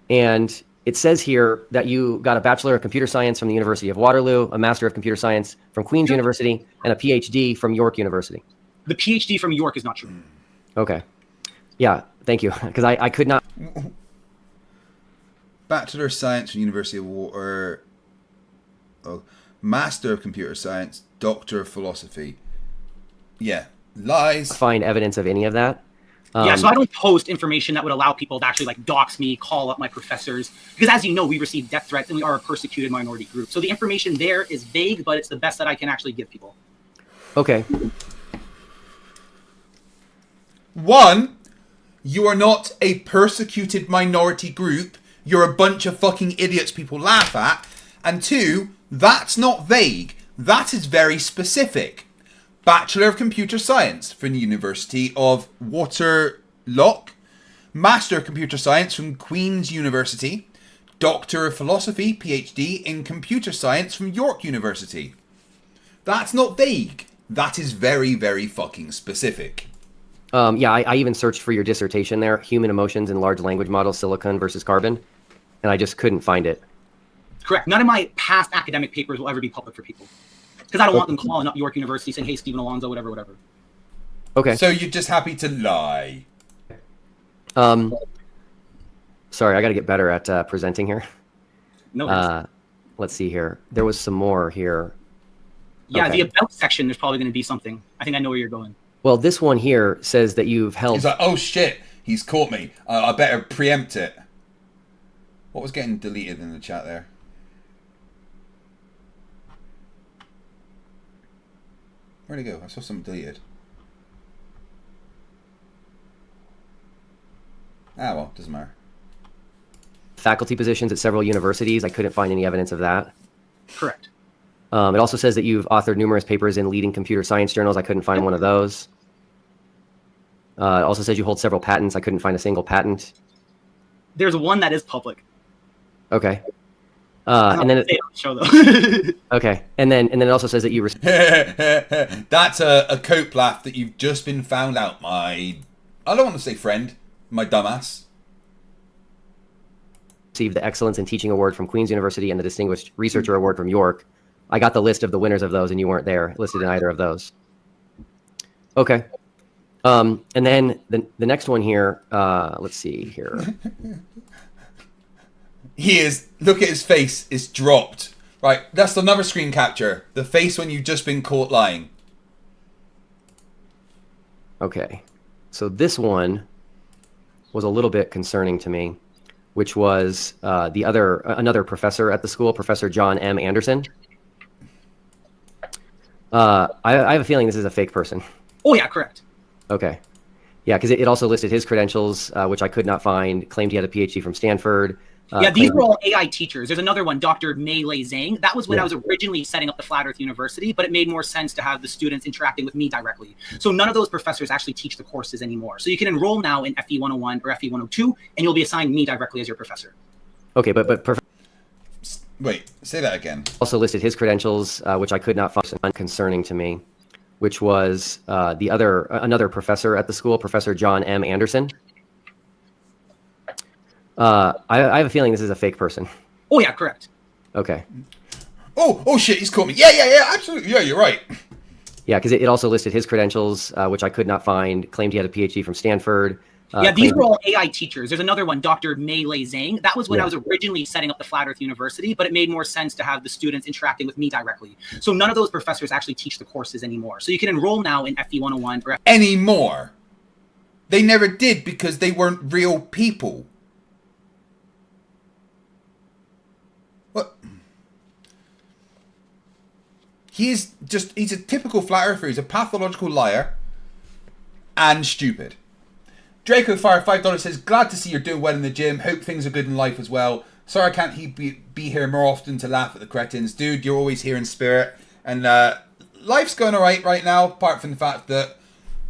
And it says here that you got a Bachelor of Computer Science from the University of Waterloo, a Master of Computer Science from Queen's University, and a PhD from York University. The PhD from York is not true. Okay. Yeah, thank you. Because I could not. Bachelor of Science from University of Water. Oh, Master of Computer Science, Doctor of Philosophy. Yeah, lies. Find evidence of any of that. Yeah, so I don't post information that would allow people to actually like dox me, call up my professors, because as you know, we receive death threats and we are a persecuted minority group. So the information there is vague, but it's the best that I can actually give people. Okay. 1, you are not a persecuted minority group. You're a bunch of fucking idiots people laugh at. And 2, that's not vague. That is very specific. Bachelor of Computer Science from the University of Waterlock. Master of Computer Science from Queen's University. Doctor of Philosophy, PhD, in Computer Science from York University. That's not vague. That is very, very fucking specific. Yeah, I even searched for your dissertation there, Human Emotions in Large Language Models, Silicon versus Carbon, and I just couldn't find it. Correct. None of my past academic papers will ever be public for people. Because I don't want them calling up York University saying, hey, Stephen Alonzo, whatever. Okay. So you're just happy to lie. Sorry, I got to get better at presenting here. No. Let's see here. There was some more here. Yeah, Okay. the about section, there's probably going to be something. I think I know where you're going. Well, this one here says that you've held... He's like, oh shit, he's caught me. I better preempt it. What was getting deleted in the chat there? Where'd it go? I saw something deleted. Ah, well, doesn't matter. faculty positions at several universities. I couldn't find any evidence of that. Correct. It also says that you've authored numerous papers in leading computer science journals. I couldn't find one of those. It also says you hold several patents. I couldn't find a single patent. There's one that is public. Okay. And then they don't show though. Okay, and then it also says that you That's a cope laugh that you've just been found out, my... I don't want to say friend, my dumbass. received the Excellence in Teaching Award from Queen's University and the Distinguished Researcher Award from York. I got the list of the winners of those, and you weren't there, listed in either of those. Okay. And then the next one here, let's see here. He is, look at his face, it's dropped. Right, that's another screen capture. The face when you've just been caught lying. Okay. So this one was a little bit concerning to me, which was another professor at the school, Professor John M. Anderson. I have a feeling this is a fake person. Oh yeah, correct. Okay. Yeah, because it also listed his credentials, which I could not find, claimed he had a PhD from Stanford. Yeah, these were all AI teachers. There's another one, Dr. Mei Lei Zhang. That was when Yeah. I was originally setting up the Flat Earth University, but it made more sense to have the students interacting with me directly. So none of those professors actually teach the courses anymore. So you can enroll now in FE 101 or FE 102, and you'll be assigned me directly as your professor. Okay, but Wait, say that again. also listed his credentials, which I could not find, concerning to me, which was another professor at the school, Professor John M. Anderson. I have a feeling this is a fake person. Oh yeah, correct. Okay. Oh shit, he's caught me. Yeah, absolutely. Yeah, you're right. Yeah, because it also listed his credentials, which I could not find, claimed he had a PhD from Stanford. Yeah, these were all AI teachers. There's another one, Dr. Mei Lei Zhang. That was when Yeah. I was originally setting up the Flat Earth University, but it made more sense to have the students interacting with me directly. So none of those professors actually teach the courses anymore. So you can enroll now in FE 101 or Anymore. They never did because they weren't real people. What? He's a typical flat earther. He's a pathological liar and stupid. Draco Fire $5 says, glad to see you're doing well in the gym. Hope things are good in life as well. Sorry I can't be here more often to laugh at the cretins. Dude, you're always here in spirit. And life's going alright right now, apart from the fact that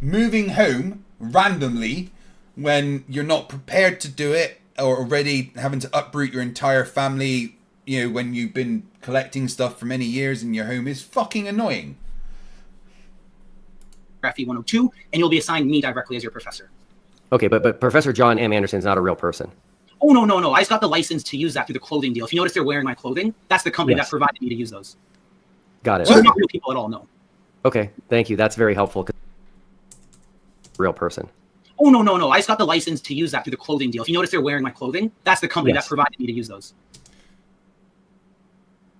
moving home randomly when you're not prepared to do it, or already having to uproot your entire family, you know, when you've been collecting stuff for many years in your home, is fucking annoying. FE 102, and you'll be assigned me directly as your professor. Okay, but Professor John M. Anderson is not a real person. Oh, no. I just got the license to use that through the clothing deal. If you notice they're wearing my clothing, that's the company Yes. that provided me to use those. Got it. So they're not real people at all, no. Okay, thank you. That's very helpful. Real person. Oh, no. I just got the license to use that through the clothing deal. If you notice they're wearing my clothing, that's the company that provided me to use those.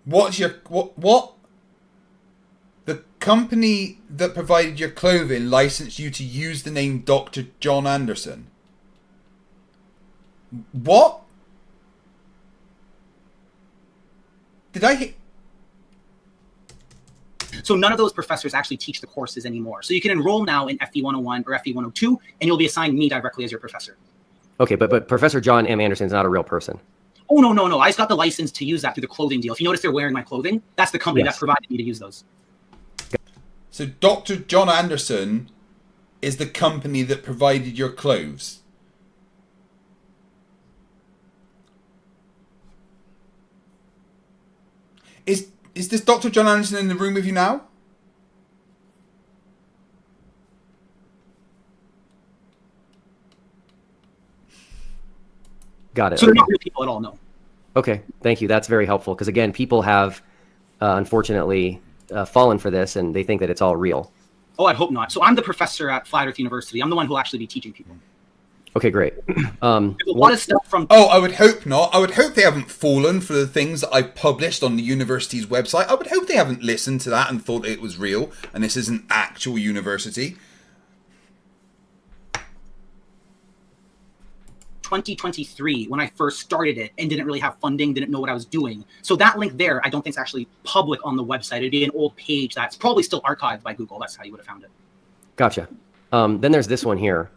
What's your what? The company that provided your clothing licensed you to use the name Dr. John Anderson. What? Did I hit? So none of those professors actually teach the courses anymore. So you can enroll now in FE 101 or FE 102, and you'll be assigned me directly as your professor. Okay, but Professor John M. Anderson is not a real person. Oh, no. I just got the license to use that through the clothing deal. If you notice they're wearing my clothing, that's the company that provided me to use those. So Dr. John Anderson is the company that provided your clothes. Is this Dr. John Anderson in the room with you now? Got it. So they're not real people at all, no. Okay, thank you. That's very helpful because, again, people have unfortunately fallen for this and they think that it's all real. Oh, I'd hope not. So I'm the professor at Flat Earth University. I'm the one who will actually be teaching people. Okay, great. A lot of stuff from... Oh, I would hope not. I would hope they haven't fallen for the things that I've published on the university's website. I would hope they haven't listened to that and thought it was real and this is an actual university. 2023 when I first started it and didn't really have funding, didn't know what I was doing. So that link there, I don't think is actually public on the website. It'd be an old page that's probably still archived by Google. That's how you would have found it. Gotcha. Then there's this one here,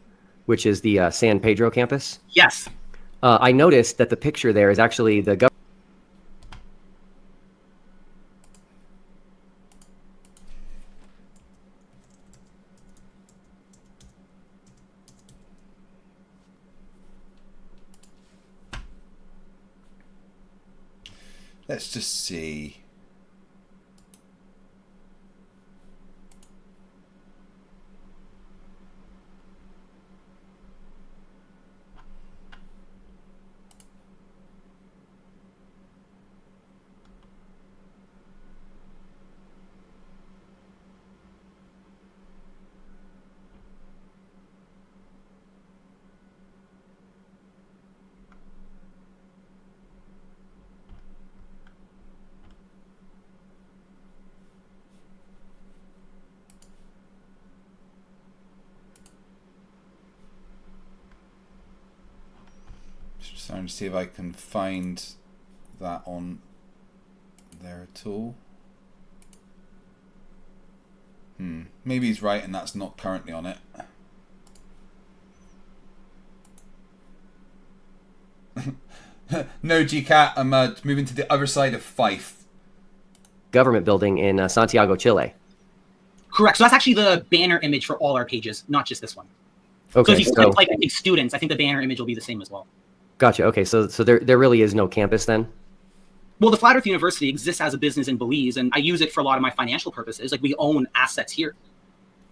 which is the San Pedro campus. Yes. I noticed that the picture there is actually the government. Let's just see. Just trying to see if I can find that on there at all. Maybe he's right and that's not currently on it. No, GCat, I'm moving to the other side of Fife. Government building in Santiago, Chile. Correct. So that's actually the banner image for all our pages, not just this one. Okay. So if you click, like, I think students, I think the banner image will be the same as well. Gotcha. Okay. So there really is no campus then? Well, the Flat Earth University exists as a business in Belize, and I use it for a lot of my financial purposes. Like, we own assets here.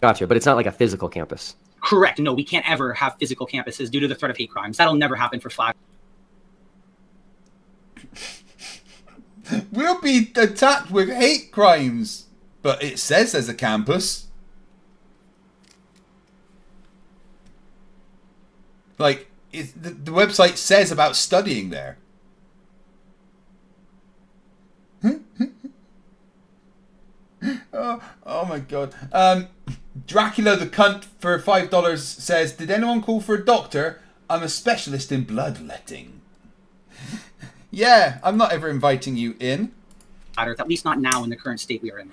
Gotcha. But it's not like a physical campus. Correct. No, we can't ever have physical campuses due to the threat of hate crimes. That'll never happen for Flat. We'll be attacked with hate crimes, but it says there's a campus. Like, the website says about studying there. Oh my god. Dracula the cunt for $5 says, did anyone call for a doctor? I'm a specialist in bloodletting. Yeah, I'm not ever inviting you in. At least not now in the current state we are in.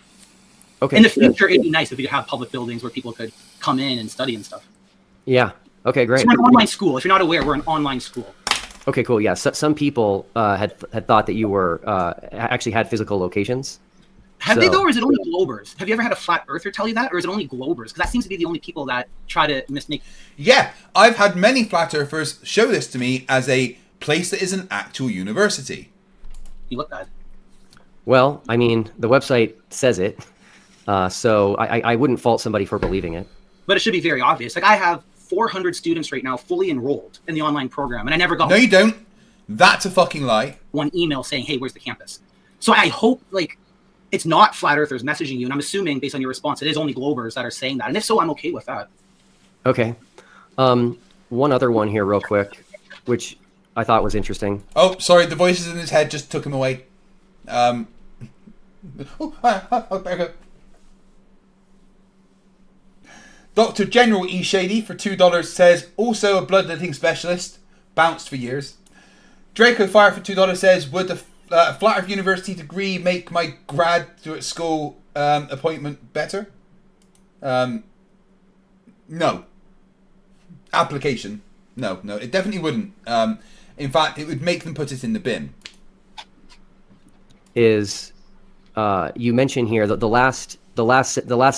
Okay. In the future, it'd be nice if we could have public buildings where people could come in and study and stuff. Yeah. Okay, great. So we're an online school. If you're not aware, we're an online school. Okay, cool. Yeah, so, some people had thought that you were actually had physical locations. Have they though, or is it only Globers? Have you ever had a flat earther tell you that, or is it only Globers? Because that seems to be the only people that try to mistake. Yeah, I've had many flat earthers show this to me as a place that is an actual university. You look bad. Well, I mean, the website says it, so I wouldn't fault somebody for believing it. But it should be very obvious. Like, I have 400 students right now fully enrolled in the online program, and I never got... No, you don't. That's a fucking lie. One email saying, hey, where's the campus? So I hope, like, it's not flat earthers messaging you, and I'm assuming, based on your response, it is only Globers that are saying that. And if so, I'm okay with that. Okay. One other one here real quick, which I thought was interesting. Oh, sorry, the voices in his head just took him away. There we go. Dr. General E. Shady for $2 says, also a bloodletting specialist. Bounced for years. Draco Fire for $2 says, would the Flat Earth University degree make my graduate school appointment better? No. Application. No, it definitely wouldn't. In fact, it would make them put it in the bin. Is you mentioned here that the last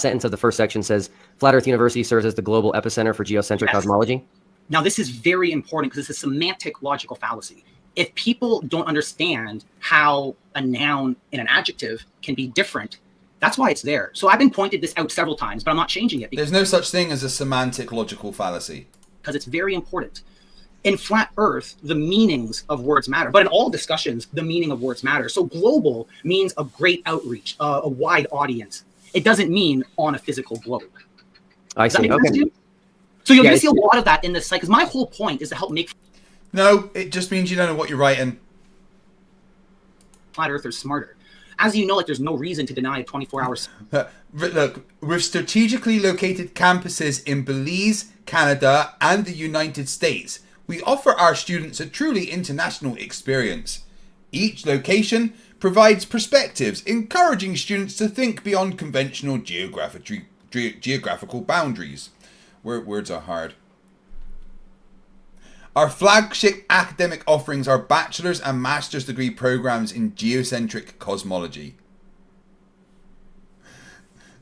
sentence of the first section says Flat Earth University serves as the global epicenter for geocentric cosmology. Now, this is very important because it's a semantic logical fallacy. If people don't understand how a noun and an adjective can be different, that's why it's there. So I've been pointed this out several times, but I'm not changing it. There's no such thing as a semantic logical fallacy. Because it's very important. In Flat Earth, the meanings of words matter. But in all discussions, the meaning of words matter. So global means a great outreach, a wide audience. It doesn't mean on a physical globe. I see. Okay. So you're going to see a lot of that in this site, because my whole point is to help make... No, it just means you don't know what you're writing. Flat Earthers smarter. As you know, like, there's no reason to deny 24 hours. Look, with strategically located campuses in Belize, Canada, and the United States, we offer our students a truly international experience. Each location provides perspectives, encouraging students to think beyond conventional geographical boundaries. Words are hard. Our flagship academic offerings are bachelor's and master's degree programs in geocentric cosmology.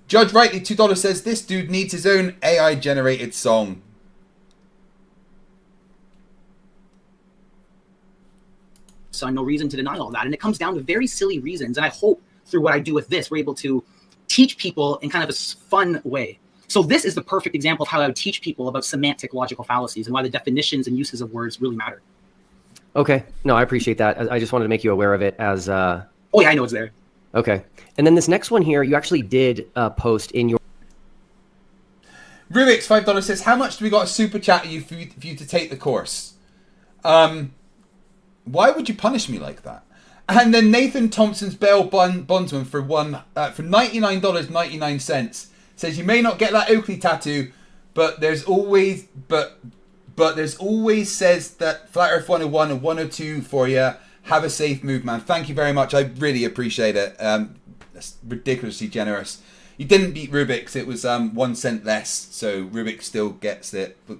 Judge Rightly $2 says this dude needs his own AI generated song. So I have no reason to deny all that. And it comes down to very silly reasons. And I hope through what I do with this, we're able to teach people in kind of a fun way. So this is the perfect example of how I would teach people about semantic logical fallacies and why the definitions and uses of words really matter. Okay. No, I appreciate that. I just wanted to make you aware of it as... Oh, yeah, I know it's there. Okay. And then this next one here, you actually did post in your... Rubik's $5 says, how much do we got a super chat you for you to take the course? Why would you punish me like that? And then Nathan Thompson's bail bondsman for $99.99 says, you may not get that Oakley tattoo, but there's always says that Flat Earth 101 and 102 for you. Have a safe move, man. Thank you very much. I really appreciate it. That's ridiculously generous. You didn't beat Rubik's. It was 1 cent less, so Rubik still gets it. But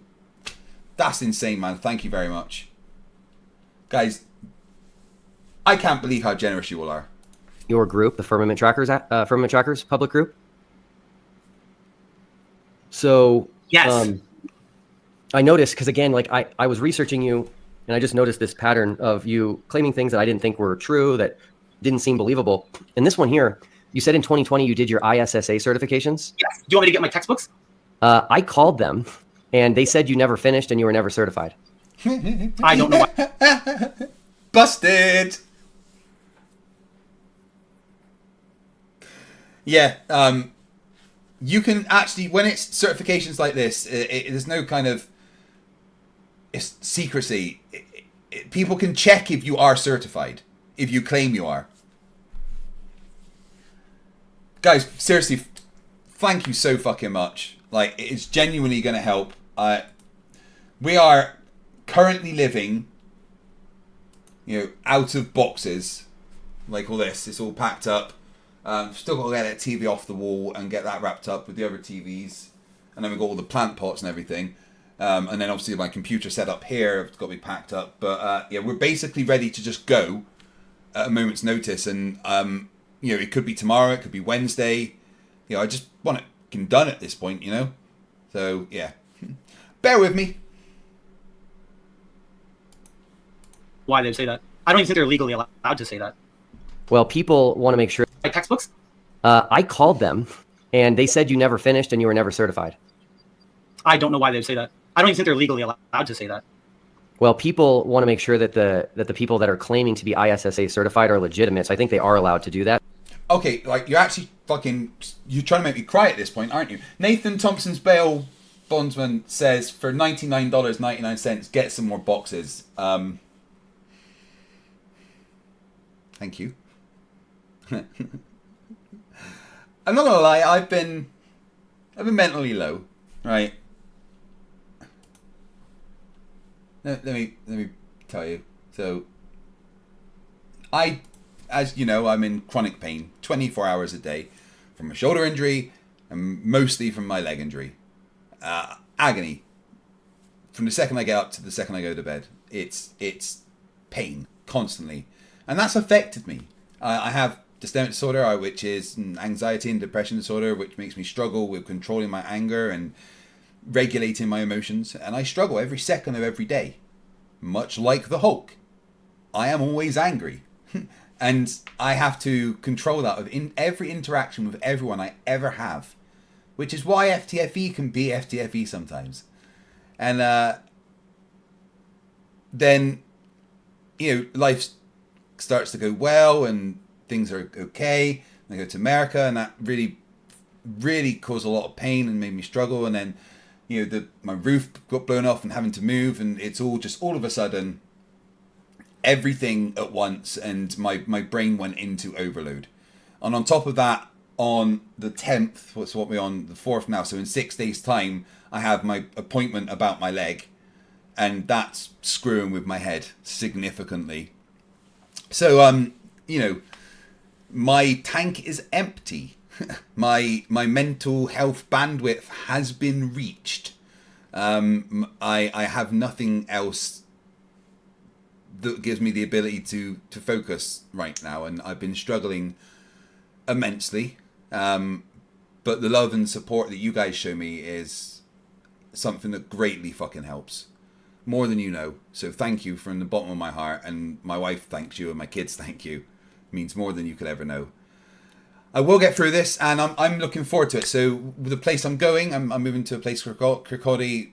that's insane, man. Thank you very much. Guys, I can't believe how generous you all are. Your group, the Firmament Trackers public group. So yes, I noticed, because again, like I was researching you, and I just noticed this pattern of you claiming things that I didn't think were true, that didn't seem believable. And this one here, you said in 2020 you did your ISSA certifications. Yes. Do you want me to get my textbooks? I called them, and they said you never finished and you were never certified. I don't know why. Busted. Yeah. You can actually, when it's certifications like this, there's no kind of secrecy. People can check if you are certified, if you claim you are. Guys, seriously, thank you so fucking much. Like, it's genuinely going to help. We are currently living, out of boxes, like all this. It's all packed up. Still got to get that TV off the wall and get that wrapped up with the other TVs. And then we've got all the plant pots and everything. And then obviously my computer set up here, it's got to be packed up. But we're basically ready to just go at a moment's notice. And, it could be tomorrow, it could be Wednesday. I just want it done at this point, So, yeah. Bear with me. Why they say that? I don't even think they're legally allowed to say that. Well, people want to make sure... My textbooks? I called them, and they said you never finished and you were never certified. I don't know why they say that. I don't even think they're legally allowed to say that. Well, people want to make sure that the people that are claiming to be ISSA certified are legitimate, so I think they are allowed to do that. Okay, like, you're actually you're trying to make me cry at this point, aren't you? Nathan Thompson's bail Bondsman says, for $99.99, get some more boxes. Thank you. I'm not gonna lie, I've been mentally low, right? Let me tell you. So, as you know, I'm in chronic pain 24 hours a day from a shoulder injury and mostly from my leg injury. Agony. From the second I get up to the second I go to bed, it's pain constantly, and that's affected me. I have dystemic disorder, which is anxiety and depression disorder, which makes me struggle with controlling my anger and regulating my emotions, and I struggle every second of every day. Much like the Hulk, I am always angry, and I have to control that in every interaction with everyone I ever have, which is why FTFE can be FTFE sometimes. And then, you know, life starts to go well and things are okay. I go to America, and that really caused a lot of pain and made me struggle. And then, you know, my roof got blown off and having to move, and it's all of a sudden, everything at once, and my brain went into overload. And on top of that, on the 10th, what's what we're on the 4th now, so in 6 days' time, I have my appointment about my leg, and that's screwing with my head significantly. So, you know, my tank is empty. my mental health bandwidth has been reached. I have nothing else that gives me the ability to focus right now, and I've been struggling immensely. But the love and support that you guys show me is something that greatly fucking helps. More than you know. So thank you from the bottom of my heart, and my wife thanks you, and my kids thank you. It means more than you could ever know. I will get through this, and I'm looking forward to it. So the place I'm going, I'm moving to a place called Kirkcaldy,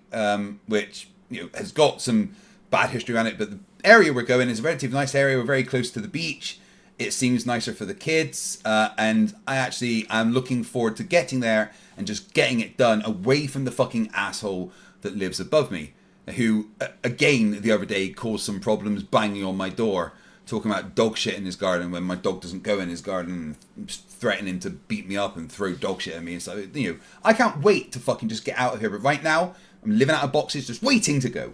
which, you know, has got some bad history around it, but the area we're going is a relatively nice area. We're very close to the beach. It seems nicer for the kids, and I'm looking forward to getting there and just getting it done away from the fucking asshole that lives above me, who, again, the other day caused some problems banging on my door, talking about dog shit in his garden when my dog doesn't go in his garden, and threatening to beat me up and throw dog shit at me. So, you know, I can't wait to fucking just get out of here. But right now, I'm living out of boxes, just waiting to go.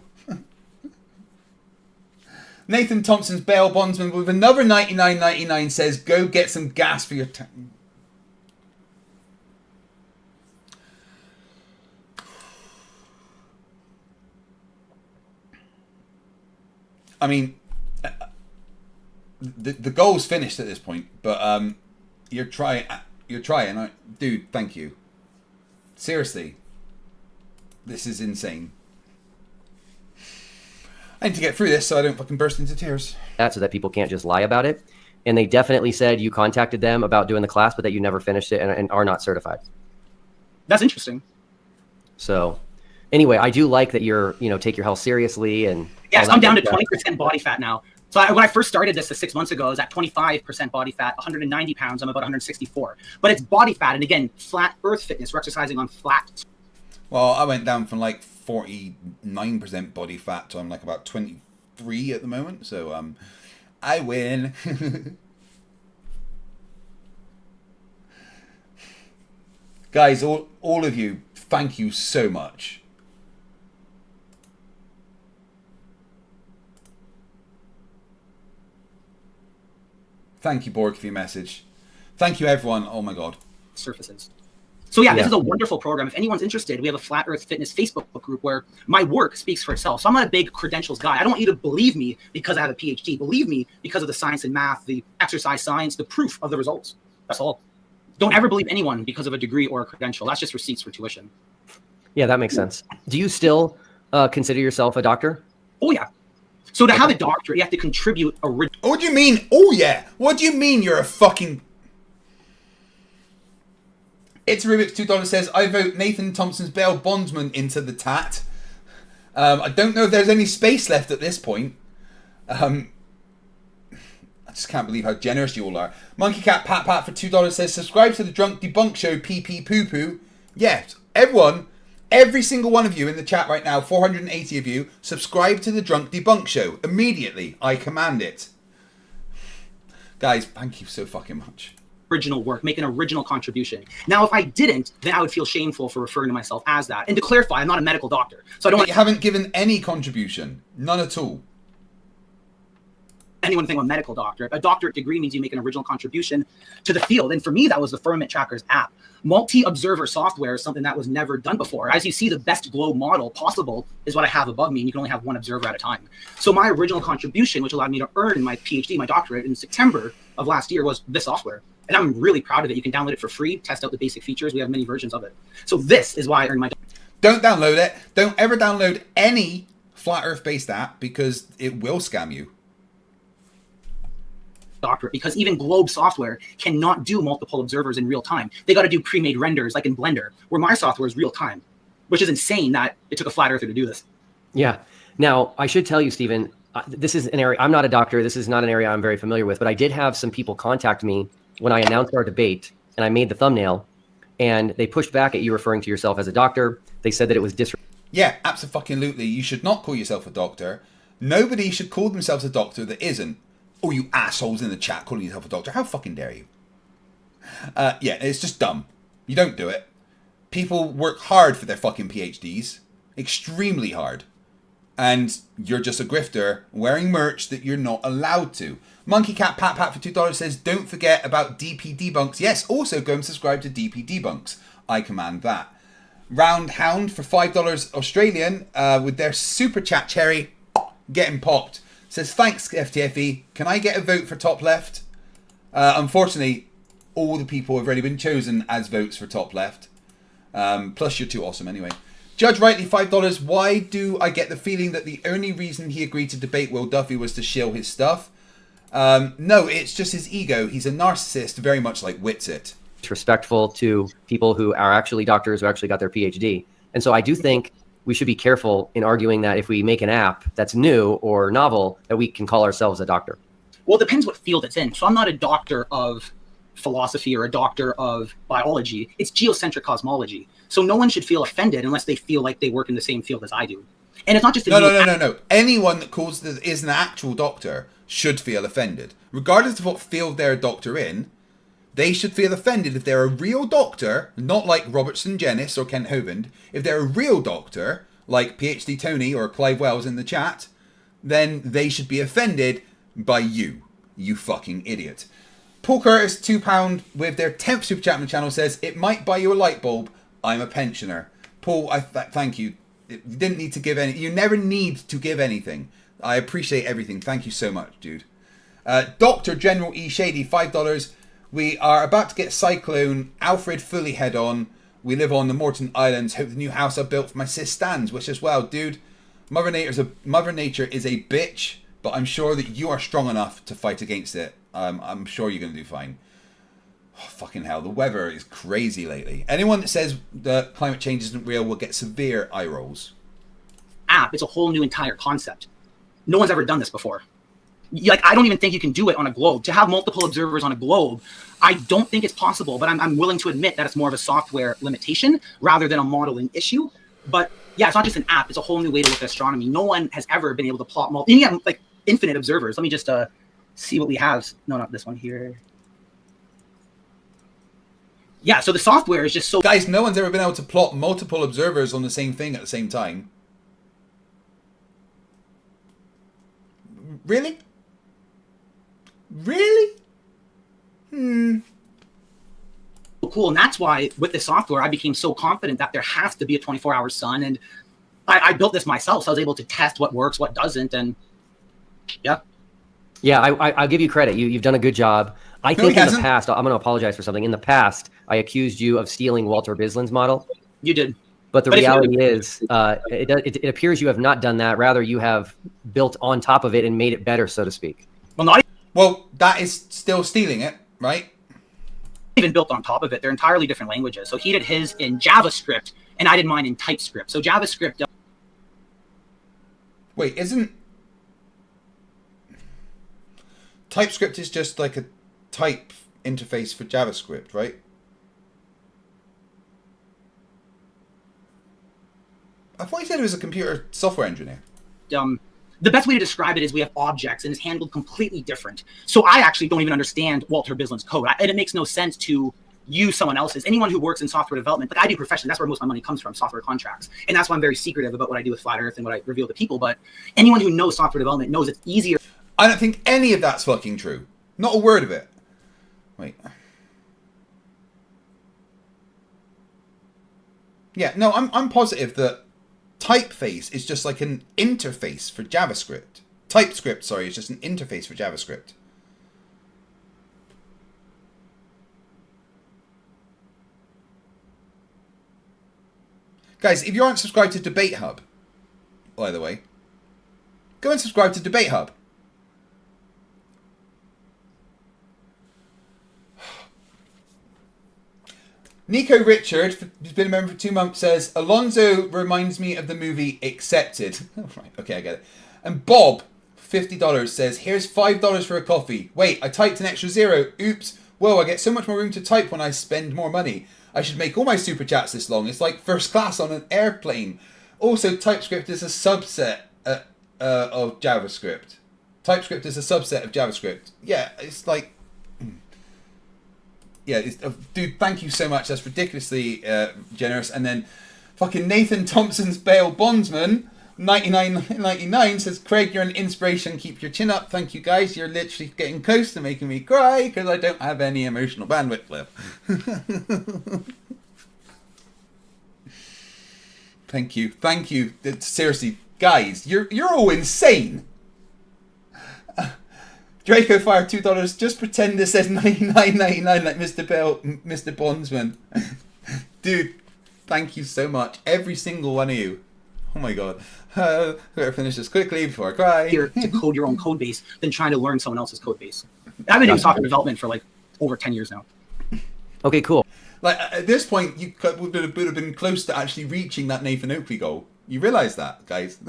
Nathan Thompson's bail bondsman with another $99.99 says, go get some gas for your tank. I mean, the goal's finished at this point, but you're trying. Dude, thank you. Seriously, this is insane. I need to get through this so I don't fucking burst into tears. So that people can't just lie about it. And they definitely said you contacted them about doing the class, but that you never finished it and are not certified. That's interesting. So anyway, I do like that you're, you know, take your health seriously. And yes, I'm down to 20% body fat now. So when I first started this 6 months ago, I was at 25% body fat, 190 pounds. I'm about 164. But it's body fat. And again, flat earth fitness. We're exercising on flat. Well, I went down from like 49% body fat to I'm like about 23 at the moment. So I win. Guys, all of you, thank you so much. Thank you, Borg, for your message. Thank you, everyone. Oh my God. Surfaces. So yeah, this is a wonderful program. If anyone's interested, we have a Flat Earth Fitness Facebook group where my work speaks for itself. So I'm not a big credentials guy. I don't want you to believe me because I have a PhD. Believe me because of the science and math, the exercise science, the proof of the results. That's all. Don't ever believe anyone because of a degree or a credential. That's just receipts for tuition. Yeah, that makes sense. Do you still consider yourself a doctor? Oh, yeah. So to have a doctorate, you have to contribute a... What do you mean? Oh, yeah. What do you mean you're a fucking... It's Rubik's $2 says, I vote Nathan Thompson's bail bondsman into the tat. I don't know if there's any space left at this point. I just can't believe how generous you all are. Monkey Cat Pat Pat for $2 says, subscribe to the Drunk Debunk Show, pee pee poo poo. Yeah, everyone every single one of you in the chat right now, 480 of you, subscribe to the Drunk Debunk Show immediately. I command it. Guys, thank you so fucking much. Original work, make an original contribution. Now, if I didn't, then I would feel shameful for referring to myself as that. And to clarify, I'm not a medical doctor, so I don't want You haven't given any contribution. None at all. anyone think I'm a medical doctor. A doctorate degree means you make an original contribution to the field. And for me, that was the Firmament Trackers app. Multi-observer software is something that was never done before. As you see, the best globe model possible is what I have above me, and you can only have one observer at a time. So my original contribution, which allowed me to earn my PhD, my doctorate in September of last year, was this software. And I'm really proud of it. You can download it for free, test out the basic features. We have many versions of it. So this is why I earned my Don't download it. Don't ever download any Flat Earth-based app because it will scam you. doctorate, because even globe software cannot do multiple observers in real time. They got to do pre-made renders like in Blender, where my software is real time, which is insane that it took a flat earther to do this. Yeah. Now, I should tell you, Stephen, this is an area, I'm not a doctor. This is not an area I'm very familiar with, but I did have some people contact me when I announced our debate and I made the thumbnail, and they pushed back at you referring to yourself as a doctor. They said that it was Yeah, absolutely. You should not call yourself a doctor. Nobody should call themselves a doctor that isn't. Oh, you assholes in the chat calling yourself a doctor. How fucking dare you? Yeah, it's just dumb. You don't do it. People work hard for their fucking PhDs. Extremely hard. And you're just a grifter wearing merch that you're not allowed to. Monkey Cat Pat Pat for $2 says, don't forget about DP Debunks. Yes, also go and subscribe to DP Debunks. I command that. Round Hound for $5 Australian with their super chat cherry getting popped. Says, thanks FTFE. Can I get a vote for top left? Unfortunately, all the people have already been chosen as votes for top left. Plus you're too awesome anyway. Judge Rightly, $5. Why do I get the feeling that the only reason he agreed to debate Will Duffy was to shill his stuff? No, it's just his ego. He's a narcissist, very much like Witsit. disrespectful to people who are actually doctors who actually got their PhD. And so I do think we should be careful in arguing that if we make an app that's new or novel, that we can call ourselves a doctor. Well, it depends what field it's in. So I'm not a doctor of philosophy or a doctor of biology. It's geocentric cosmology. So no one should feel offended unless they feel like they work in the same field as I do. And it's not just No. Anyone that is an actual doctor should feel offended. Regardless of what field they're a doctor in, they should feel offended if they're a real doctor, not like Robertson Jennis or Kent Hovind. If they're a real doctor, like PhD Tony or Clive Wells in the chat, then they should be offended by you fucking idiot. Paul Curtis, £2 with their 10th super chat on the channel says, it might buy you a light bulb. I'm a pensioner. Paul, thank you. You didn't need to give any. You never need to give anything. I appreciate everything. Thank you so much, dude. Dr. General E. Shady, $5. We are about to get Cyclone Alfred fully head on. We live on the Morton Islands. Hope the new house I built for my sis stands. Wish as well, dude. Mother Nature is a bitch, but I'm sure that you are strong enough to fight against it. I'm sure you're going to do fine. Oh, fucking hell, the weather is crazy lately. Anyone that says that climate change isn't real will get severe eye rolls. App, it's a whole new entire concept. No one's ever done this before. Like, I don't even think you can do it on a globe. To have multiple observers on a globe, I don't think it's possible, but I'm willing to admit that it's more of a software limitation rather than a modeling issue. But yeah, it's not just an app, it's a whole new way to look at astronomy. No one has ever been able to plot like infinite observers. Let me just see what we have. No, not this one here. Yeah, so the software is just so... Guys, no one's ever been able to plot multiple observers on the same thing at the same time. Really? Really? Cool, and that's why with this software I became so confident that there has to be a 24-hour sun, and I built this myself, so I was able to test what works, what doesn't, and yeah. Yeah, I'll give you credit. You've done a good job. I think in the past, I'm going to apologize for something. In the past, I accused you of stealing Walter Bislin's model. You did. But the reality is, it appears you have not done that. Rather, you have built on top of it and made it better, so to speak. Well, that is still stealing it, right? Even built on top of it. They're entirely different languages. So he did his in JavaScript, and I did mine in TypeScript. So JavaScript... Wait, isn't... TypeScript is just like a type interface for JavaScript, right? I thought you said he was a computer software engineer. The best way to describe it is we have objects and it's handled completely different. So I actually don't even understand Walter Bislin's code. And it makes no sense to use someone else's. Anyone who works in software development, like I do professionally, that's where most of my money comes from, software contracts. And that's why I'm very secretive about what I do with Flat Earth and what I reveal to people. But anyone who knows software development knows it's easier. I don't think any of that's fucking true. Not a word of it. Wait. Yeah, no, I'm positive that typeface is just like an interface for JavaScript. TypeScript, sorry, is just an interface for JavaScript. Guys, if you aren't subscribed to Debate Hub, by the way, go and subscribe to Debate Hub. Nico Richard, who's been a member for 2 months, says, Alonso reminds me of the movie Accepted. Oh, right, okay, I get it. And Bob, $50, says, here's $5 for a coffee. Wait, I typed an extra 0. Oops. Whoa, I get so much more room to type when I spend more money. I should make all my super chats this long. It's like first class on an airplane. Also, TypeScript is a subset of JavaScript. TypeScript is a subset of JavaScript. Yeah, it's like... Yeah, dude, thank you so much. That's ridiculously generous. And then fucking Nathan Thompson's bail bondsman, 99.99, says, Craig, you're an inspiration. Keep your chin up. Thank you, guys. You're literally getting close to making me cry because I don't have any emotional bandwidth left. Thank you. Thank you. Seriously, guys, you're all insane. Draco Fire, $2. Just pretend this says 99.99 like Mr. Bondsman. Dude, thank you so much. Every single one of you. Oh my god. Better finish this quickly before I cry. Here to code your own code base than trying to learn someone else's code base. I've been doing software development for like over 10 years now. Okay, cool. Like at this point, you would have been close to actually reaching that Nathan Oakley goal. You realize that, guys?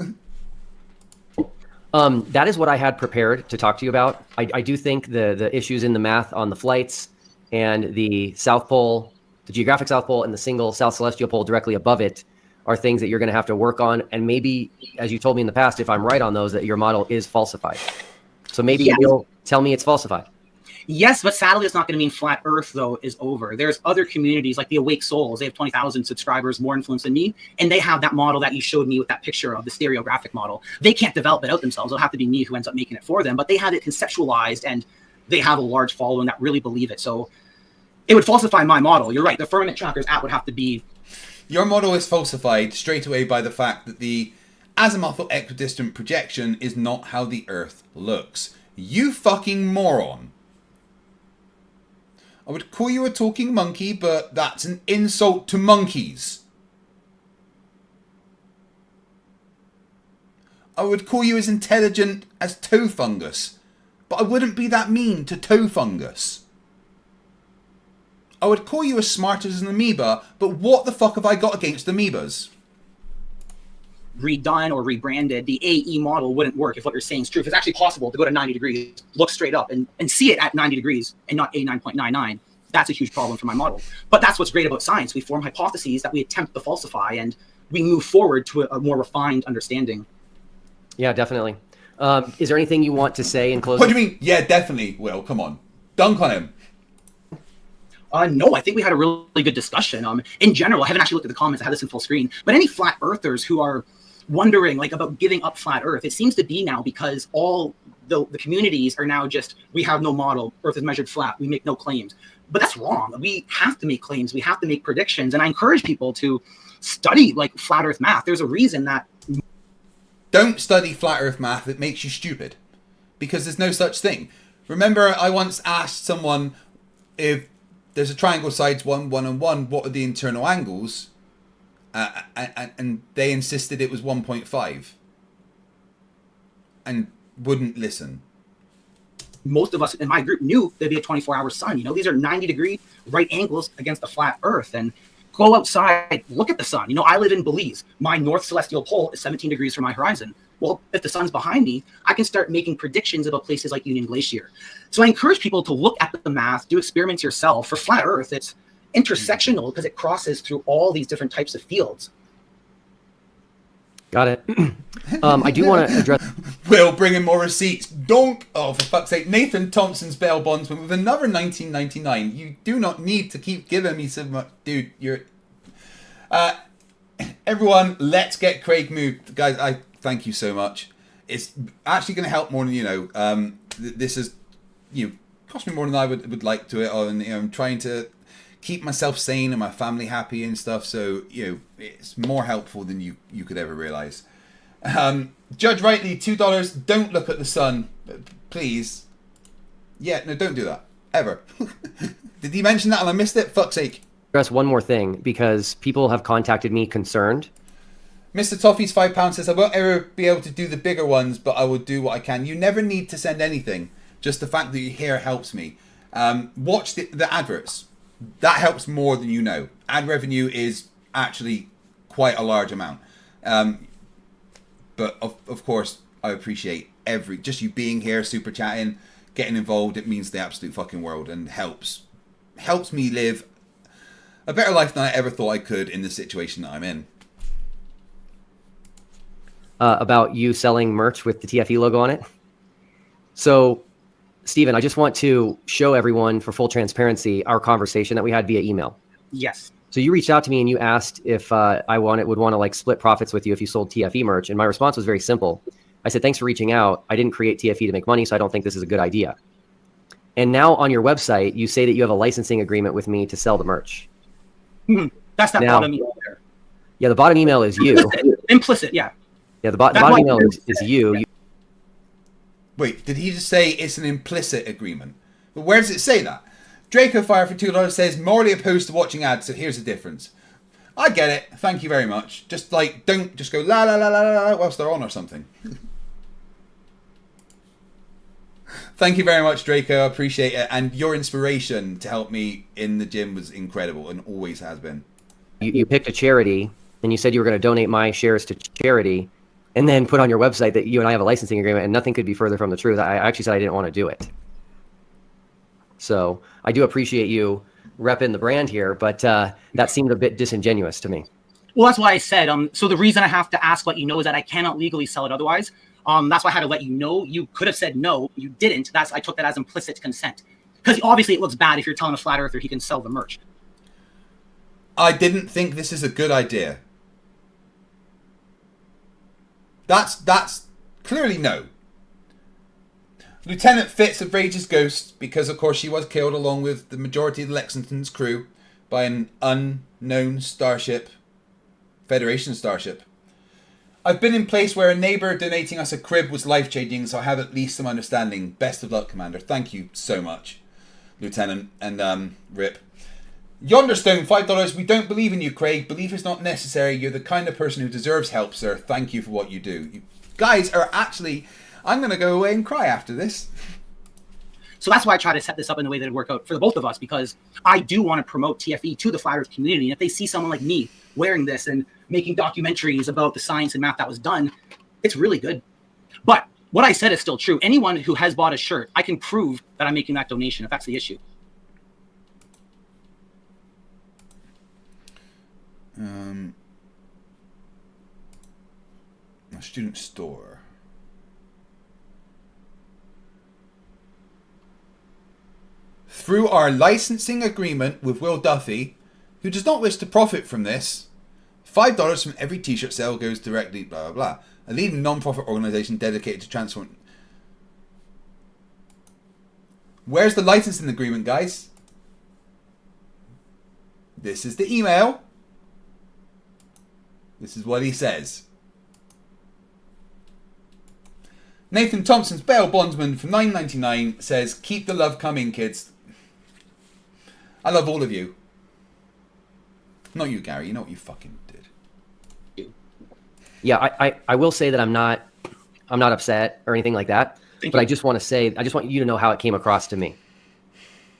That is what I had prepared to talk to you about. I do think the issues in the math on the flights and the South Pole, the geographic South Pole and the single South Celestial Pole directly above it are things that you're going to have to work on. And maybe, as you told me in the past, if I'm right on those, that your model is falsified. So maybe you'll tell me it's falsified. Yes, but sadly, it's not going to mean Flat Earth, though, is over. There's other communities like the Awake Souls. They have 20,000 subscribers, more influence than me. And they have that model that you showed me with that picture of the stereographic model. They can't develop it out themselves. It'll have to be me who ends up making it for them. But they have it conceptualized, and they have a large following that really believe it. So it would falsify my model. You're right. The Firmament Trackers app would have to be... Your model is falsified straight away by the fact that the azimuthal equidistant projection is not how the Earth looks. You fucking moron. I would call you a talking monkey, but that's an insult to monkeys. I would call you as intelligent as toe fungus, but I wouldn't be that mean to toe fungus. I would call you as smart as an amoeba, but what the fuck have I got against amoebas? Redone or rebranded, the AE model wouldn't work if what you're saying is true. If it's actually possible to go to 90 degrees, look straight up and see it at 90 degrees and not A9.99, that's a huge problem for my model. But that's what's great about science. We form hypotheses that we attempt to falsify, and we move forward to a more refined understanding. Yeah, definitely. Is there anything you want to say in closing? What do you mean? Yeah, definitely, Will. Come on. Dunk on him. No, I think we had a really good discussion. In general, I haven't actually looked at the comments. I had this in full screen. But any flat earthers who are wondering like about giving up flat Earth, it seems to be now because all the communities are now just, we have no model, Earth is measured flat, we make no claims. But that's wrong. We have to make claims, we have to make predictions, and I encourage people to study like flat Earth math. There's a reason that... Don't study flat Earth math, it makes you stupid. Because there's no such thing. Remember, I once asked someone, if there's a triangle sides 1, 1, and 1, what are the internal angles? And they insisted it was 1.5 and wouldn't listen. Most of us in my group knew there'd be a 24-hour sun. You know, these are 90-degree right angles against the flat Earth. And go outside, look at the sun. You know, I live in Belize. My north celestial pole is 17 degrees from my horizon. Well, if the sun's behind me, I can start making predictions about places like Union Glacier. So I encourage people to look at the math, do experiments yourself. For flat Earth, it's intersectional because it crosses through all these different types of fields. Got it. I do want to address. Will, bring in more receipts. Donk. Oh, for fuck's sake. Nathan Thompson's bail bondsman with another 19.99. You do not need to keep giving me so much. Dude, you're... everyone, let's get Kreg moved. Guys, I thank you so much. It's actually going to help more than you know. This is, cost me more than I would like to it. I'm trying to keep myself sane and my family happy and stuff. So, it's more helpful than you could ever realize. Judge Rightly, $2. Don't look at the sun, please. Yeah, no, don't do that. Ever. Did he mention that and I missed it? Fuck's sake. Address one more thing because people have contacted me concerned. Mr. Toffee's £5 says, I won't ever be able to do the bigger ones, but I will do what I can. You never need to send anything. Just the fact that you're here helps me. Watch the adverts. That helps more than you know. Ad revenue is actually quite a large amount. But of course, I appreciate just you being here, super chatting, getting involved. It means the absolute fucking world and helps me live a better life than I ever thought I could in the situation that I'm in. About you selling merch with the TFE logo on it. So, Stephen, I just want to show everyone, for full transparency, our conversation that we had via email. Yes. So you reached out to me and you asked if I would want to like split profits with you if you sold TFE merch. And my response was very simple. I said, thanks for reaching out. I didn't create TFE to make money, so I don't think this is a good idea. And now on your website, you say that you have a licensing agreement with me to sell the merch. That's that bottom email there. Yeah, the bottom email is you. Implicit, yeah. Yeah, the bottom email is you. Wait, did he just say it's an implicit agreement? But where does it say that? Draco Fire for $2 says, morally opposed to watching ads, so here's the difference. I get it. Thank you very much. Just don't just go la la la la la whilst they're on or something. Thank you very much, Draco. I appreciate it. And your inspiration to help me in the gym was incredible and always has been. You picked a charity and you said you were going to donate my shares to charity and then put on your website that you and I have a licensing agreement, and nothing could be further from the truth. I actually said I didn't want to do it. So I do appreciate you repping the brand here, but that seemed a bit disingenuous to me. Well, that's why I said, so the reason I have to ask what you know is that I cannot legally sell it otherwise. That's why I had to let you know. You could have said no, you didn't. I took that as implicit consent. Because obviously it looks bad if you're telling a flat earther he can sell the merch. I didn't think this is a good idea. That's clearly no. Lieutenant Fitz of Rage's Ghost, because of course she was killed along with the majority of the Lexington's crew by an unknown starship, Federation starship. I've been in place where a neighbour donating us a crib was life-changing, so I have at least some understanding. Best of luck, Commander. Thank you so much, Lieutenant, and RIP. Yonderstone, $5. We don't believe in you, Kreg. Belief is not necessary. You're the kind of person who deserves help, sir. Thank you for what you do. You guys are actually... I'm going to go away and cry after this. So that's why I try to set this up in the way that it work out for the both of us, because I do want to promote TFE to the flat earth community. And if they see someone like me wearing this and making documentaries about the science and math that was done, it's really good. But what I said is still true. Anyone who has bought a shirt, I can prove that I'm making that donation if that's the issue. A student store. Through our licensing agreement with Will Duffy, who does not wish to profit from this, $5 from every t-shirt sale goes directly, blah, blah, blah. A leading non-profit organization dedicated to transforming... Where's the licensing agreement, guys? This is the email. This is what he says. Nathan Thompson's bail bondsman from $9.99 says, keep the love coming, kids. I love all of you. Not you, Gary. You know what you fucking did. Yeah, I will say that I'm not upset or anything like that. But I just want to say, I just want you to know how it came across to me.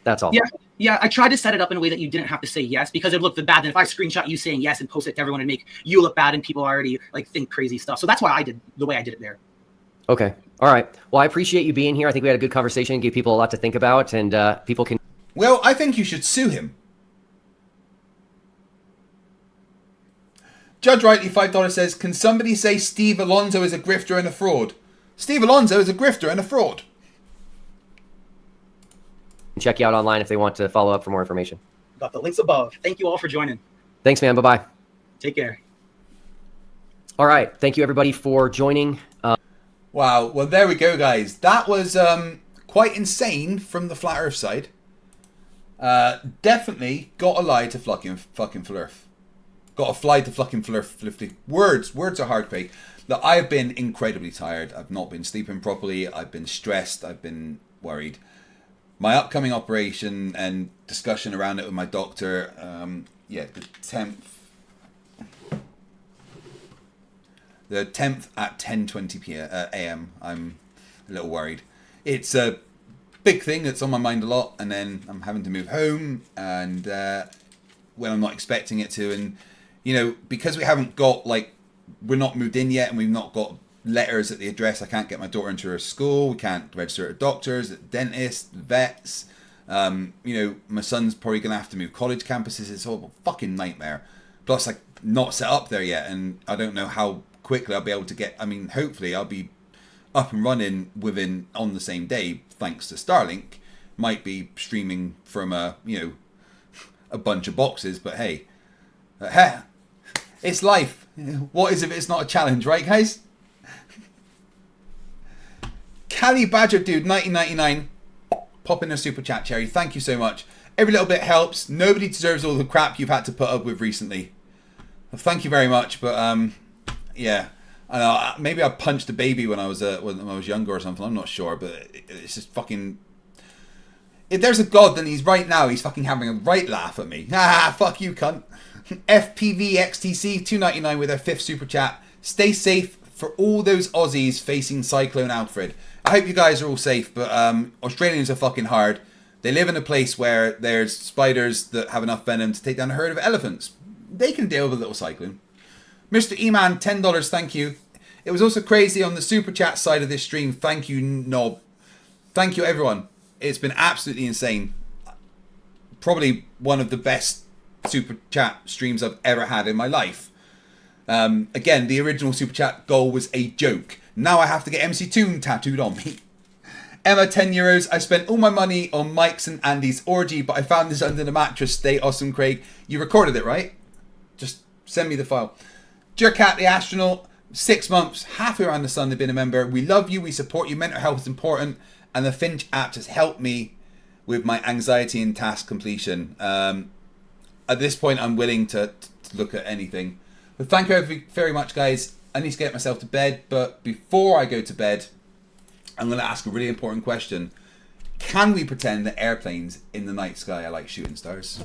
That's all. Yeah. I tried to set it up in a way that you didn't have to say yes, because it looked bad. And if I screenshot you saying yes and post it to everyone and make you look bad and people already like think crazy stuff. So that's why I did the way I did it there. Okay. All right. Well, I appreciate you being here. I think we had a good conversation, gave people a lot to think about, and people can... Well, I think you should sue him. Judge Rightly $5 says, can somebody say Steve Alonso is a grifter and a fraud? Steve Alonso is a grifter and a fraud. Check you out online if they want to follow up for more information. Got the links above. Thank you all for joining. Thanks, man. Bye-bye. Take care. All right. Thank you, everybody, for joining. Wow. Well, there we go, guys. That was quite insane from the Flat Earth side. Definitely got a lie to fucking Flerf. Got a fly to fucking Flerf. Words are hard, Craig. Look, I have been incredibly tired. I've not been sleeping properly. I've been stressed. I've been worried. My upcoming operation and discussion around it with my doctor, the 10th at 10:20 a.m. I'm a little worried. It's a big thing that's on my mind a lot, and then I'm having to move home, and when I'm not expecting it to, and because we haven't got we're not moved in yet, and we've not got letters at the address. I can't get my daughter into her school. We can't register at doctors, at dentists, vets. My son's probably gonna have to move college campuses. It's all a fucking nightmare. Plus, not set up there yet, and I don't know how quickly I'll be able to get. I mean, hopefully, I'll be up and running on the same day, thanks to Starlink. Might be streaming from a bunch of boxes, but hey, it's life. What is it if it's not a challenge, right, guys? Cali Badger Dude 1999, pop in a super chat, Cherry. Thank you so much. Every little bit helps. Nobody deserves all the crap you've had to put up with recently. Well, thank you very much, but yeah, I know, maybe I punched a baby when I was younger or something. I'm not sure, but it's just fucking. If there's a god, then he's fucking having a right laugh at me. Fuck you, cunt. FPV XTC 2.99 with their 5th super chat. Stay safe for all those Aussies facing Cyclone Alfred. I hope you guys are all safe, but Australians are fucking hard. They live in a place where there's spiders that have enough venom to take down a herd of elephants. They can deal with a little cyclone. Mr. E-Man, $10, thank you. It was also crazy on the super chat side of this stream. Thank you, Knob. Thank you, everyone. It's been absolutely insane. Probably one of the best super chat streams I've ever had in my life. Again, the original super chat goal was a joke. Now I have to get MC Toon tattooed on me. Emma, €10. I spent all my money on Mike's and Andy's orgy, but I found this under the mattress. Stay awesome, Craig. You recorded it, right? Just send me the file. Jerkat the astronaut, 6 months, halfway around the sun they've been a member. We love you, we support you, mental health is important, and the Finch app has helped me with my anxiety and task completion. At this point, I'm willing to look at anything. But thank you very much, guys. I need to get myself to bed, but before I go to bed, I'm going to ask a really important question. Can we pretend that airplanes in the night sky are like shooting stars?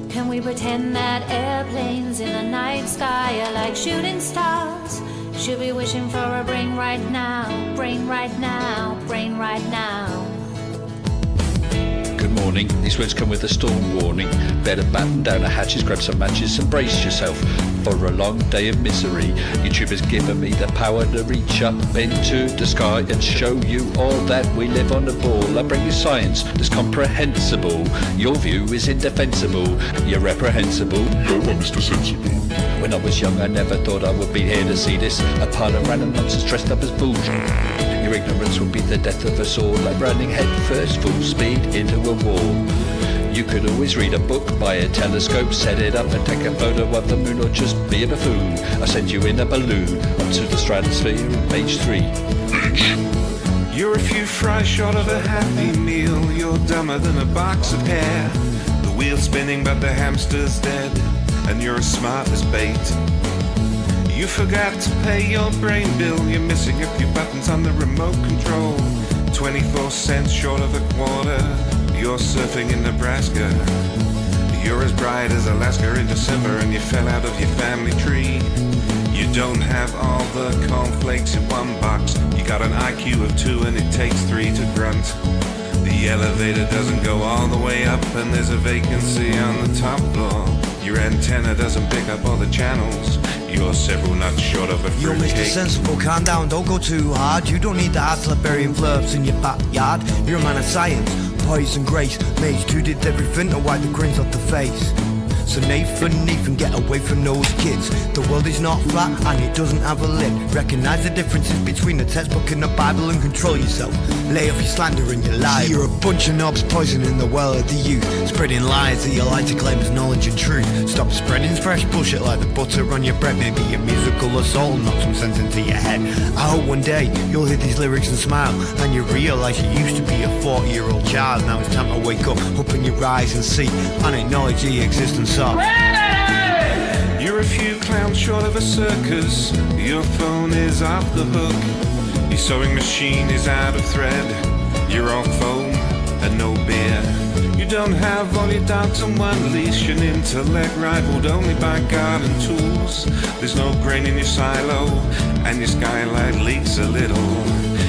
Can we pretend that airplanes in the night sky are like shooting stars? Should be wishing for a brain right now, brain right now, brain right now. Good morning. These words come with a storm warning. Better batten down the hatches, grab some matches and brace yourself for a long day of misery. YouTube has given me the power to reach up into the sky and show you all that we live on the ball. I bring you science that's comprehensible. Your view is indefensible. You're reprehensible. No one is sensible. When I was young, I never thought I would be here to see this. A pile of random nonsense dressed up as bullshit. Your ignorance will be the death of us all, like running head first, full speed into a wall. You could always read a book, buy a telescope, set it up and take a photo of the moon, or just be a buffoon. I send you in a balloon up to the stratosphere on page 3. You're a few fries short of a happy meal. You're dumber than a box of hair. The wheel's spinning but the hamster's dead, and you're as smart as bait. You forgot to pay your brain bill. You're missing a few buttons on the remote control. 24 cents short of a quarter. You're surfing in Nebraska. You're as bright as Alaska in December, and you fell out of your family tree. You don't have all the cornflakes in one box. You got an IQ of 2 and it takes 3 to grunt. The elevator doesn't go all the way up, and there's a vacancy on the top floor. Your antenna doesn't pick up all the channels. You're several nuts short of a You're Mr. fruitcake. Sensible, calm down, don't go too hard. You don't need the hard burying Flerfs in your backyard. You're a man of science, poise and grace. Mates two did everything to wipe the grins off the face. So Nathan, get away from those kids. The world is not flat and it doesn't have a lid. Recognize the differences between the textbook and the Bible and control yourself. Lay off your slander and your lies. You're a bunch of knobs poisoning the well of the youth, spreading lies that you like to claim as knowledge and truth. Stop spreading fresh bullshit like the butter on your bread. Maybe a musical assault will knock some sense into your head. I hope one day you'll hear these lyrics and smile, and you realise you used to be a 40-year-old child. Now it's time to wake up, open your eyes and see, and acknowledge the existence of. You're a few clowns short of a circus. Your phone is off the hook. Your sewing machine is out of thread. You're all foam and no beer. You don't have all your dogs on one leash. An intellect rivaled only by garden tools. There's no grain in your silo, and your skylight leaks a little.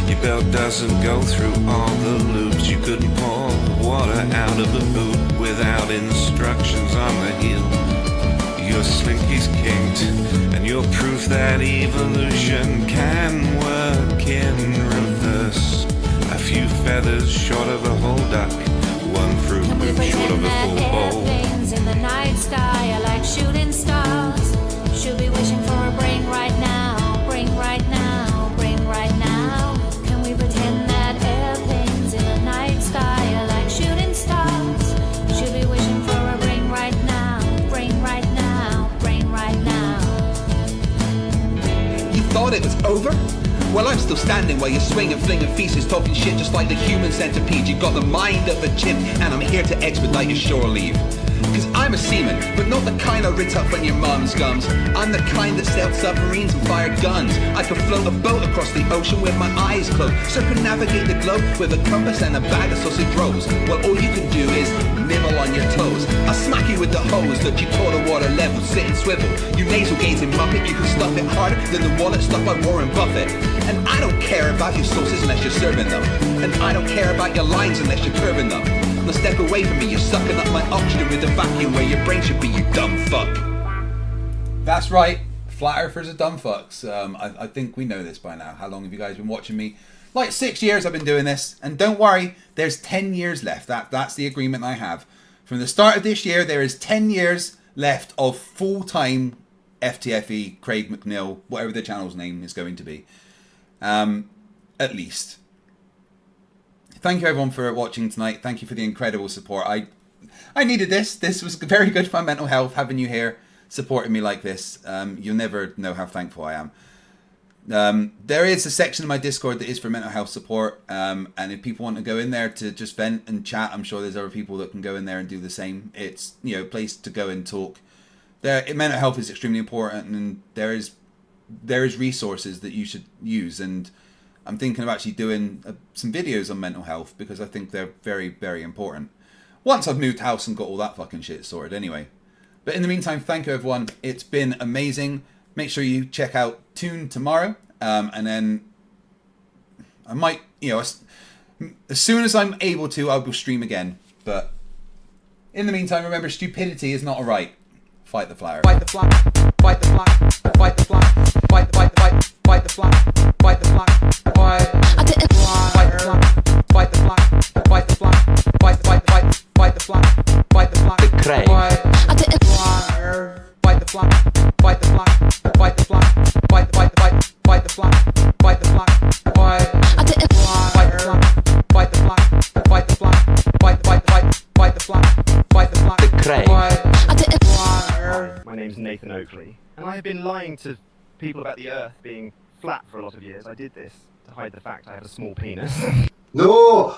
Your belt doesn't go through all the loops. You couldn't pour water out of a boot without instructions on the heel. Your slinky's kinked, and you're proof that evolution can work in reverse. A few feathers short of a whole duck, one fruit loop short of a full bowl. Airplanes in the night sky are like shooting stars. Should be wishing for a brain right now, brain right now, brain right now. Can we pretend that airplanes in the night sky are like shooting stars? Should be wishing for a brain right now, brain right now, brain right now. You thought it was over? Well, I'm still standing while you're swinging, flinging feces, talking shit just like the human centipede. You got the mind of a chimp, and I'm here to expedite your shore leave. Cause I'm a seaman, but not the kind I rit up on your mom's gums. I'm the kind that sailed submarines and fired guns. I could float a boat across the ocean with my eyes closed, circumnavigate the globe with a compass and a bag of sausage rolls. Well, all you can do is nibble on your toes. I'll smack you with the hose that you taught a water level, sit and swivel. You nasal gazing muppet, you can stuff it harder than the wallet stuffed by Warren Buffett. And I don't care about your sauces unless you're serving them. And I don't care about your lines unless you're curving them. Now step away from me, you're sucking up my oxygen with the vacuum where your brain should be, you dumb fuck. That's right, flat earthers are dumb fucks. I think we know this by now. How long have you guys been watching me? Like 6 years I've been doing this, and don't worry, there's 10 years left. That's the agreement I have. From the start of this year, there is 10 years left of full-time FTFE, Craig McNeil, whatever the channel's name is going to be. At least. Thank you everyone for watching tonight. Thank you for the incredible support. I needed this. This was very good for my mental health, having you here supporting me like this. You'll never know how thankful I am. There is a section of my Discord that is for mental health support, and if people want to go in there to just vent and chat, I'm sure there's other people that can go in there and do the same. It's, you know, a place to go and talk. Mental health is extremely important, and there is resources that you should use, and I'm thinking of actually doing some videos on mental health because I think they're very, very important. Once I've moved house and got all that fucking shit sorted anyway. But in the meantime, thank you everyone. It's been amazing. Make sure you check out Tune tomorrow. And then I might, you know, as soon as I'm able to, I will stream again. But in the meantime, remember, stupidity is not a right. Fight the flat. Fight the flat. Fight the flat. Fight the flat. Fight the fight the fight. Fight the flat. Fight the flat. Fight the flat. Fight the flat. Fight the flat. Fight the flat. Fight the fight the fight. Fight the flat. Fight the flat. The Kreg. Fight the flat. Fight the flat. Fight the flat. Fight the flat. Fight the fight the fight. Fight the flat. Fight the flat. Fight the flat. Fight the flat. Fight the flat. Fight the flat. Fight the fight the fight. Fight the flat. Fight the flat. The Kreg. My name's Nathan Oakley, and I have been lying to people about the Earth being flat for a lot of years. I did this to hide the fact I have a small penis. No!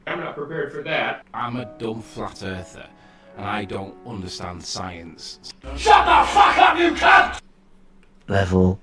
I'm not prepared for that. I'm a dumb flat earther, and I don't understand science. Shut the fuck up, you cunt! Level